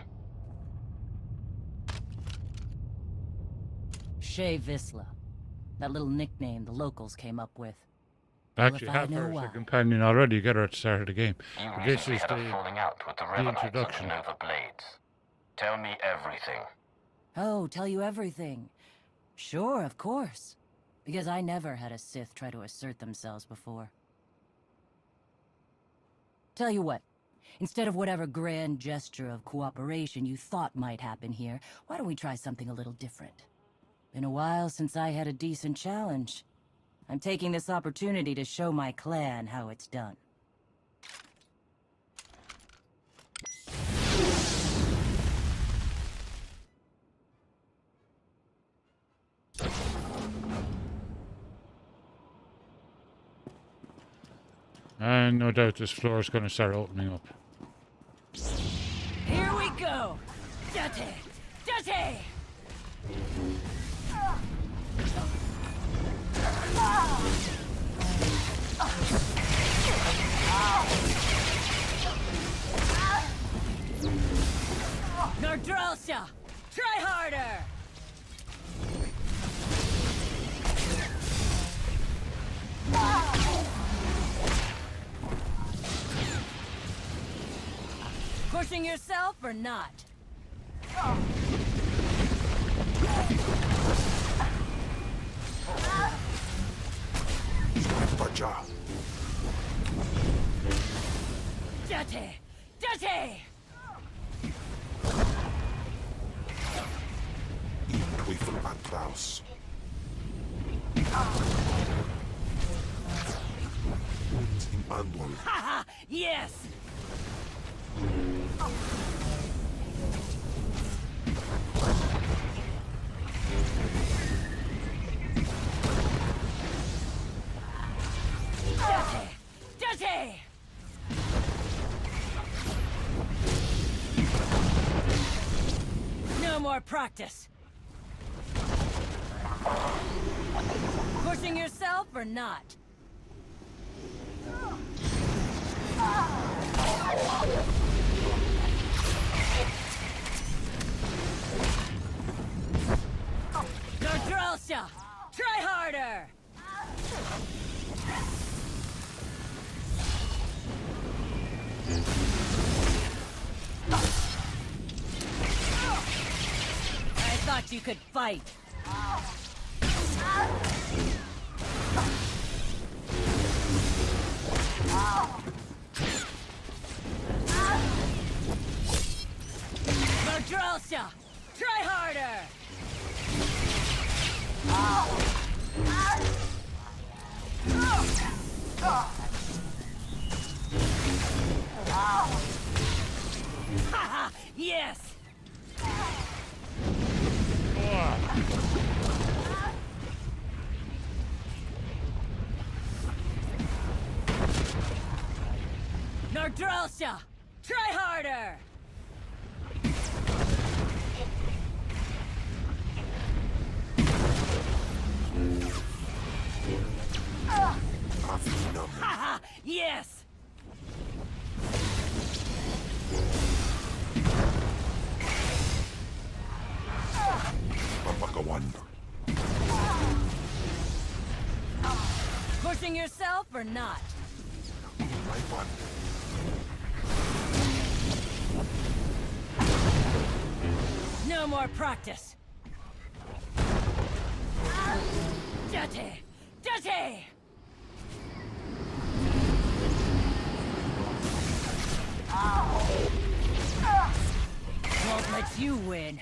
Shea Visla. That little nickname the locals came up with. Actually, half her as a companion already. You get her at the start of the game. You But this recently is had a falling out with the the Rebelites introduction. of Nova Blades. Tell me everything. Oh, tell you everything. Sure, of course. Because I never had a Sith try to assert themselves before. Tell you what. Instead of whatever grand gesture of cooperation you thought might happen here, why don't we try something a little different? Been a while since I had a decent challenge. I'm taking this opportunity to show my clan how it's done. And no doubt this floor is going to start opening up. Here we go! Date! Date! Nordrolsha! Try harder! Pushing yourself or not? Date! Date! Klaus. Haha! Yes! Date! Date! No more practice. Pushing yourself or not? Nordrolsha! Try harder! I thought you could fight. Nordrolsha! Try harder! Haha! Yes! Nordrolsha! Try harder! Haha! Yes! Babakawan. Pushing yourself or not? No more practice. Dirty! Dirty! Won't let you win.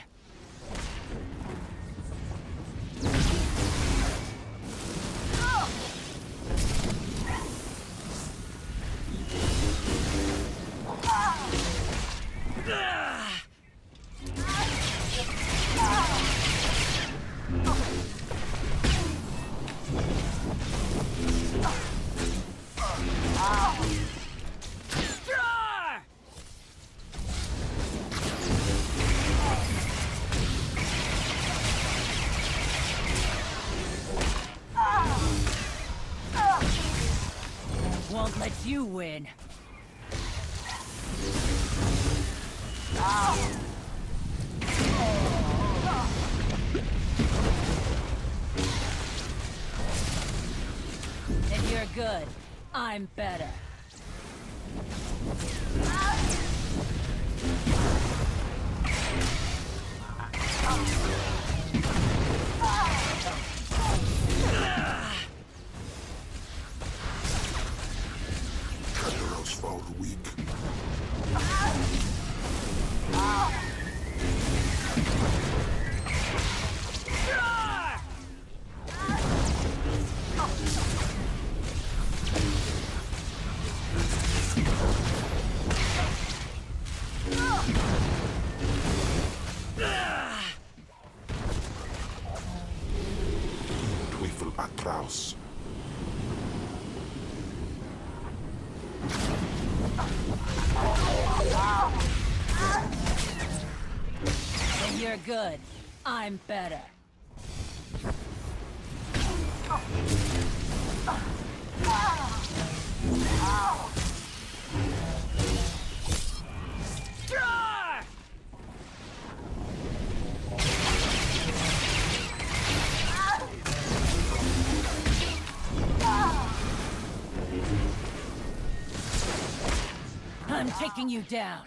Won't let you win. Then you're good. I'm better. Heroes fall weak. Teufel atraus. Then you're good. I'm better. I'm taking you down.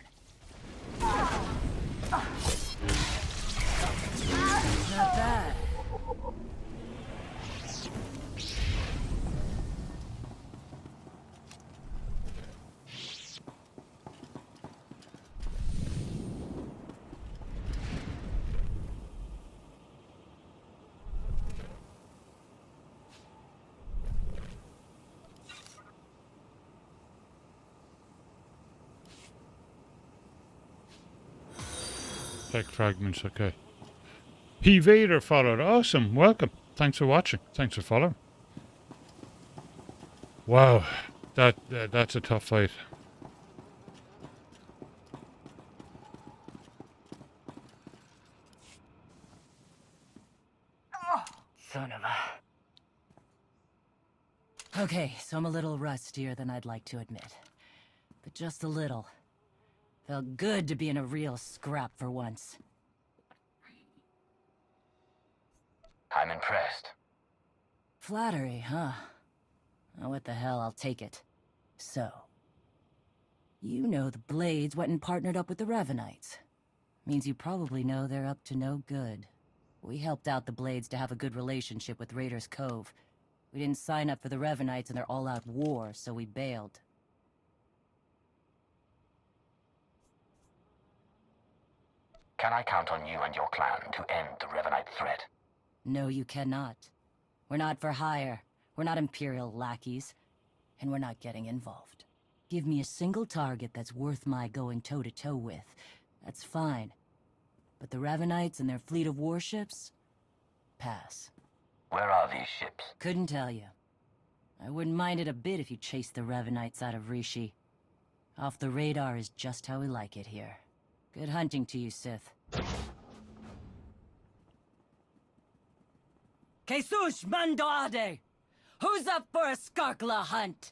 Not bad. Tech fragments, okay. P. Vader followed. Awesome. Welcome. Thanks for watching. Thanks for following. Wow. That's a tough fight. Son of a... Okay, so I'm a little rustier than I'd like to admit. But just a little. Felt good to be in a real scrap for once. I'm impressed. Flattery, huh? Oh, what the hell, I'll take it. So, you know the Blades went and partnered up with the Revenites. Means you probably know they're up to no good. We helped out the Blades to have a good relationship with Raiders Cove. We didn't sign up for the Revenites in their all-out war, so we bailed. Can I count on you and your clan to end the Revenite threat? No, you cannot. We're not for hire. We're not Imperial lackeys. And we're not getting involved. Give me a single target that's worth my going toe-to-toe with. That's fine. But the Revenites and their fleet of warships? Pass. Where are these ships? Couldn't tell you. I wouldn't mind it a bit if you chased the Revenites out of Rishi. Off the radar is just how we like it here. Good hunting to you, Sith. Jesus Mandoade! Who's up for a Skarkla hunt?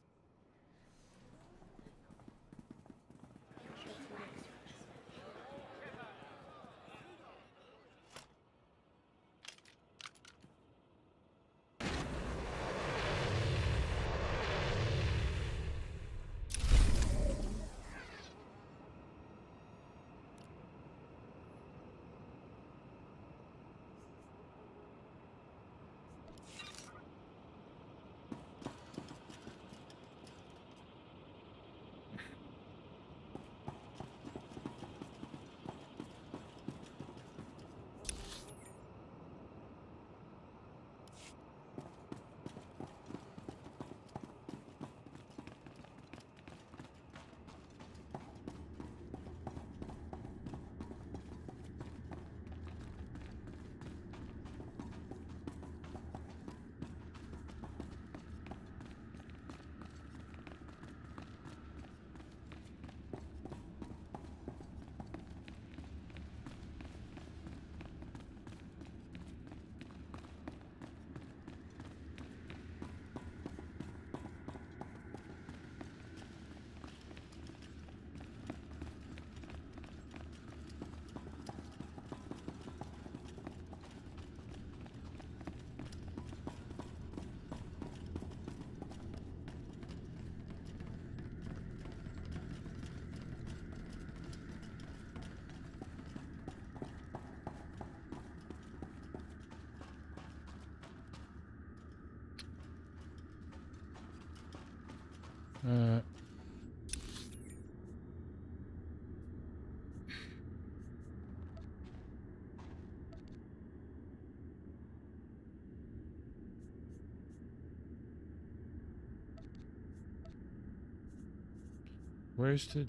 Where's the...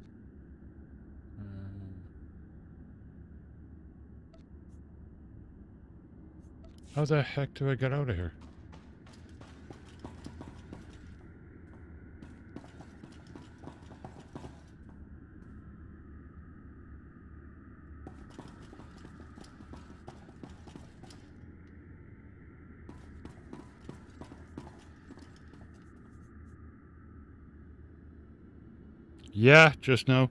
how the heck do I get out of here? Yeah, just now.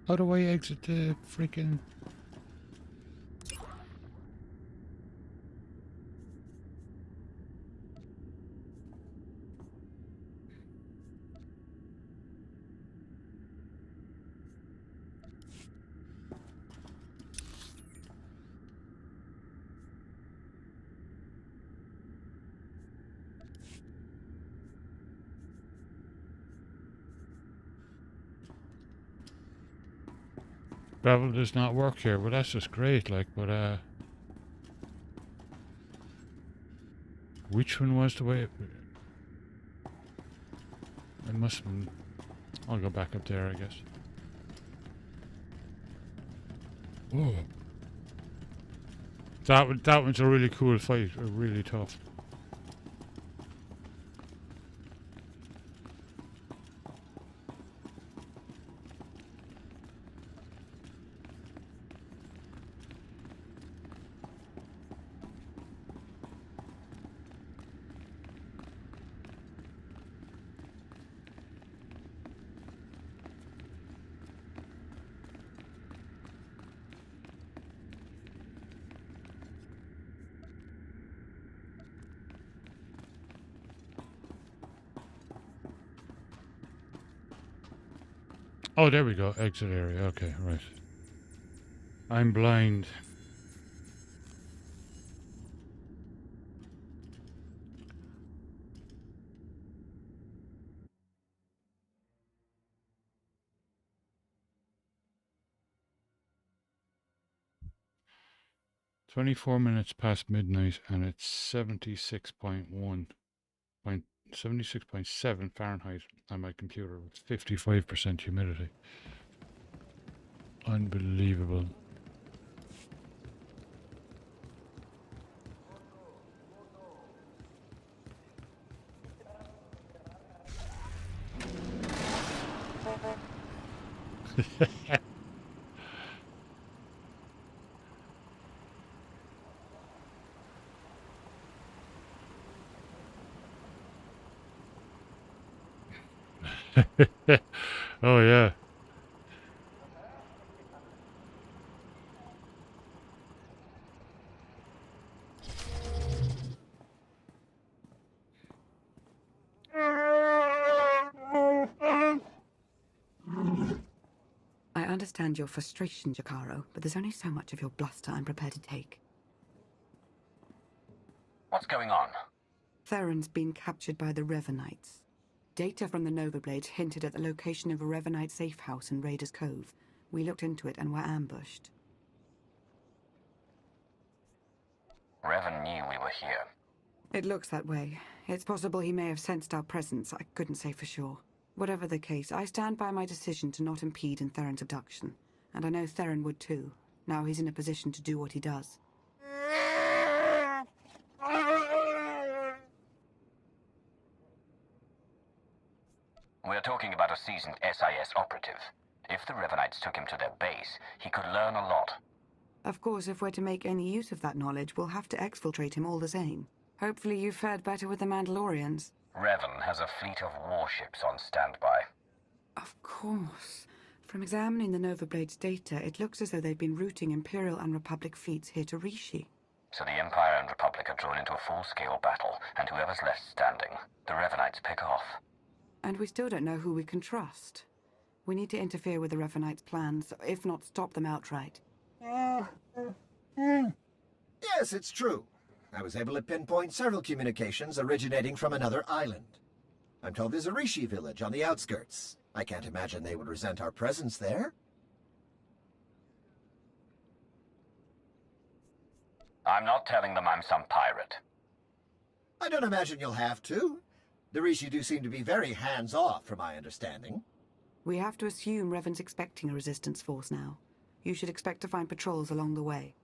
How do I exit the freaking... Gravel does not work here. Well, that's just great, like, but, which one was the way... I must... I'll go back up there, I guess. Oh. That one's a really cool fight. Really tough. Oh, there we go. Exit area. Okay, right. I'm blind. "24 minutes past midnight, and it's 76.7 Fahrenheit on my computer with 55% humidity. Unbelievable." Oh yeah. I understand your frustration, Jacaro, but there's only so much of your bluster I'm prepared to take. What's going on? Theron's been captured by the Revenites. Data from the Nova Blades hinted at the location of a Revenite safe house in Raiders Cove. We looked into it and were ambushed. Revan knew we were here. It looks that way. It's possible he may have sensed our presence. I couldn't say for sure. Whatever the case, I stand by my decision to not impede in Theron's abduction. And I know Theron would too. Now he's in a position to do what he does. We're talking about a seasoned SIS operative. If the Revenites took him to their base, he could learn a lot. Of course, if we're to make any use of that knowledge, we'll have to exfiltrate him all the same. Hopefully you fared better with the Mandalorians. Revan has a fleet of warships on standby. Of course. From examining the Nova Blade's data, it looks as though they've been routing Imperial and Republic fleets here to Rishi. So the Empire and Republic are drawn into a full-scale battle, and whoever's left standing, the Revanites pick off. And we still don't know who we can trust. We need to interfere with the Revanites' plans, if not stop them outright. Yes, it's true. I was able to pinpoint several communications originating from another island. I'm told there's a Rishi village on the outskirts. I can't imagine they would resent our presence there. I'm not telling them I'm some pirate. I don't imagine you'll have to. The Rishi do seem to be very hands-off, from my understanding. We have to assume Revan's expecting a resistance force now. You should expect to find patrols along the way.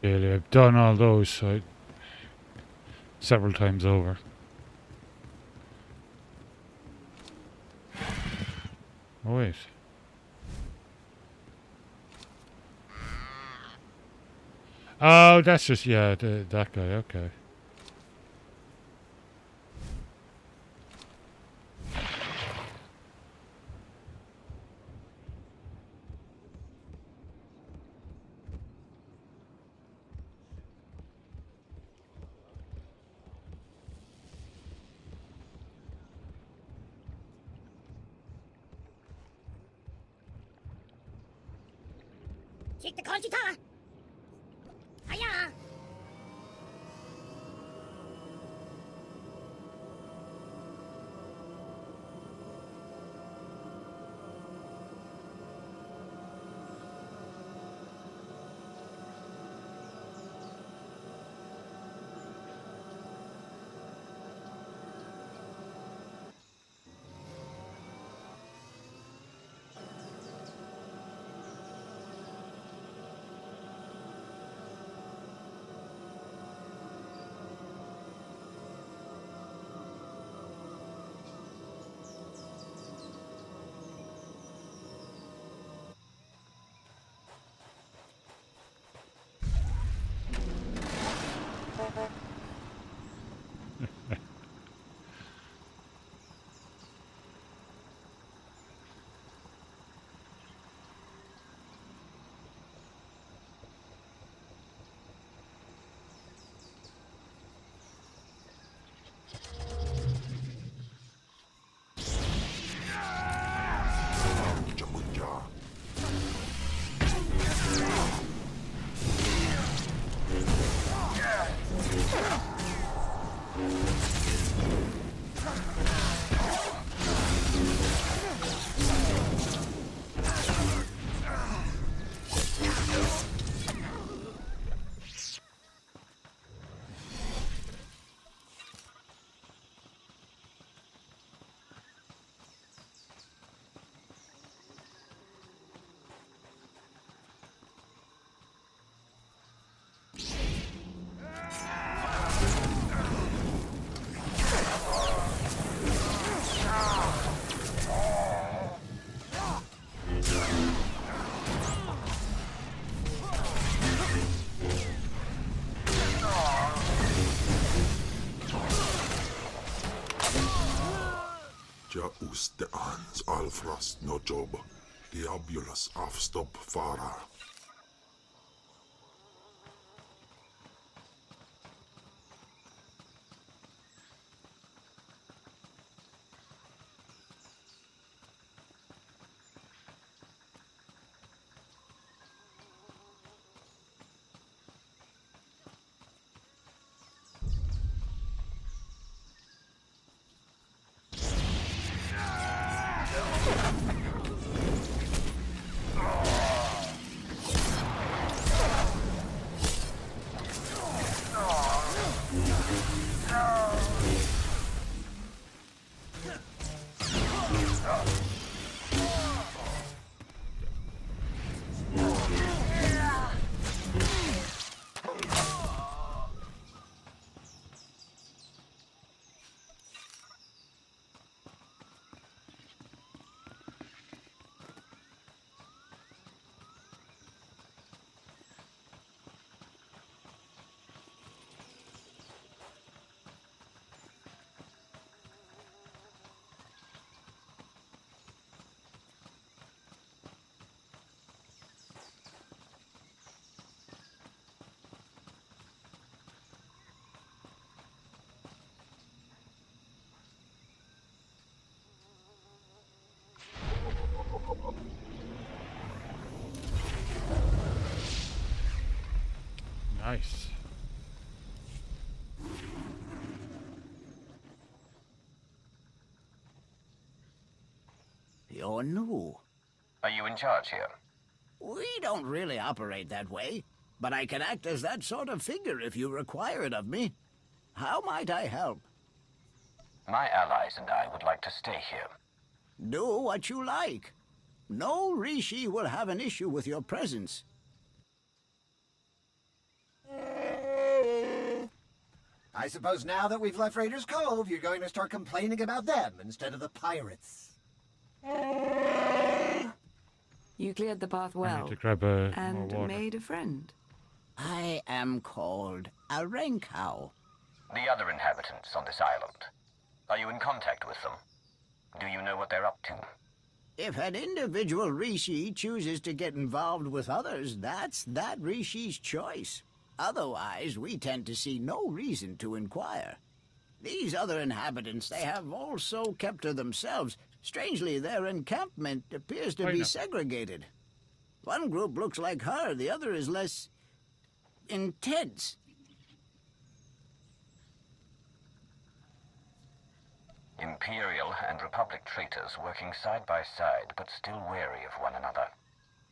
Really, I've done all those several times over. Oh wait. Oh, that's just, yeah, that guy, okay. Ja uste ans alfras no job, diabulus afstop fara. Nice. You're new. Are you in charge here? We don't really operate that way, but I can act as that sort of figure if you require it of me. How might I help? My allies and I would like to stay here. Do what you like. No Rishi will have an issue with your presence. I suppose now that we've left Raiders Cove, you're going to start complaining about them instead of the pirates. You cleared the path I well, need to grab more and water. made a friend. I am called a Renkow. The other inhabitants on this island. Are you in contact with them? Do you know what they're up to? If an individual Rishi chooses to get involved with others, that's that Rishi's choice. Otherwise, we tend to see no reason to inquire. These other inhabitants, they have also kept to themselves. Strangely, their encampment appears to be segregated. One group looks like her, the other is less intense. Imperial and Republic traitors working side by side, but still wary of one another.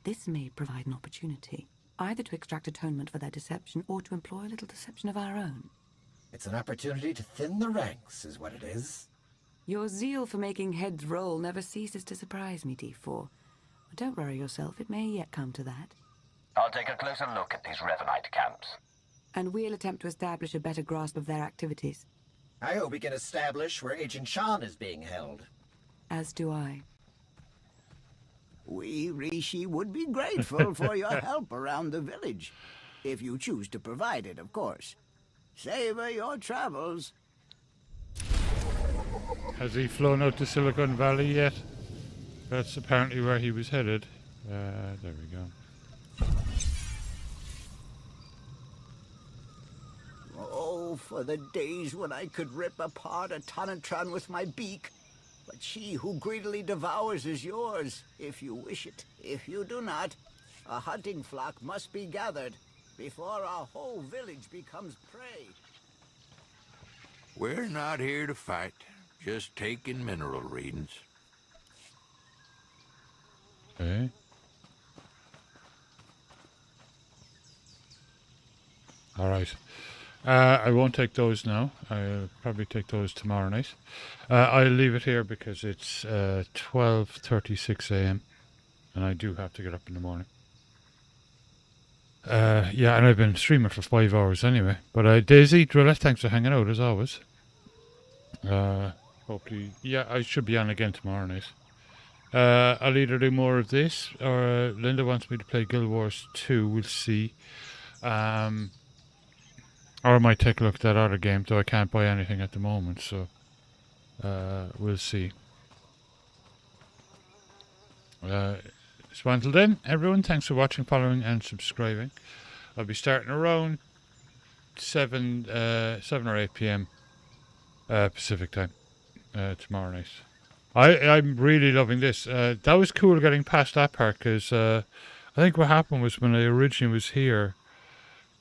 This may provide an opportunity, either to extract atonement for their deception or to employ a little deception of our own. It's an opportunity to thin the ranks, is what it is. Your zeal for making heads roll never ceases to surprise me, D4. But don't worry yourself, it may yet come to that. I'll take a closer look at these Revanite camps. And we'll attempt to establish a better grasp of their activities. I hope we can establish where Agent Shan is being held. As do I. We, Rishi, would be grateful for your help around the village. If you choose to provide it, of course. Savor your travels. Has he flown out to Silicon Valley yet? That's apparently where he was headed. There we go. Oh, for the days when I could rip apart a Tonatron with my beak. But she who greedily devours is yours, if you wish it. If you do not, a hunting flock must be gathered before our whole village becomes prey. We're not here to fight, just taking mineral readings. Okay. All right. I won't take those now. I'll probably take those tomorrow night. I'll leave it here because it's 12:36 a.m. and I do have to get up in the morning. Yeah, and I've been streaming for 5 hours anyway. But Daisy, Drilla, thanks for hanging out as always. Hopefully, yeah, I should be on again tomorrow night. I'll either do more of this or Linda wants me to play Guild Wars 2. We'll see. Or I might take a look at that other game, though I can't buy anything at the moment, so we'll see. So until then, everyone, thanks for watching, following, and subscribing. I'll be starting around 7 or 8 p.m. Pacific time tomorrow night. I'm really loving this. That was cool getting past that part, because I think what happened was when I originally was here,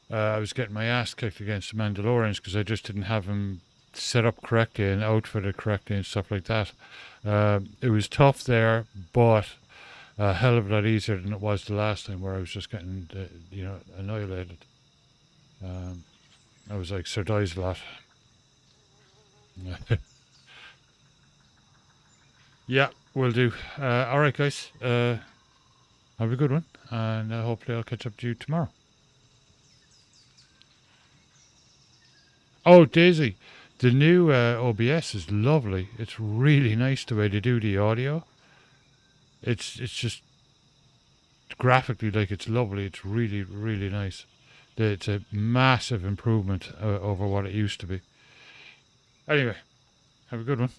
I was getting my ass kicked against the Mandalorians because I just didn't have them set up correctly and outfitted correctly and stuff like that. It was tough there, but a hell of a lot easier than it was the last time where I was just getting, annihilated. I was like Sir Dies a lot. Yeah, will do. Alright guys, have a good one, and hopefully I'll catch up to you tomorrow. Oh, Daisy, the new OBS is lovely. It's really nice the way they do the audio. It's just graphically, like, it's lovely. It's really, really nice. It's a massive improvement over what it used to be. Anyway, have a good one.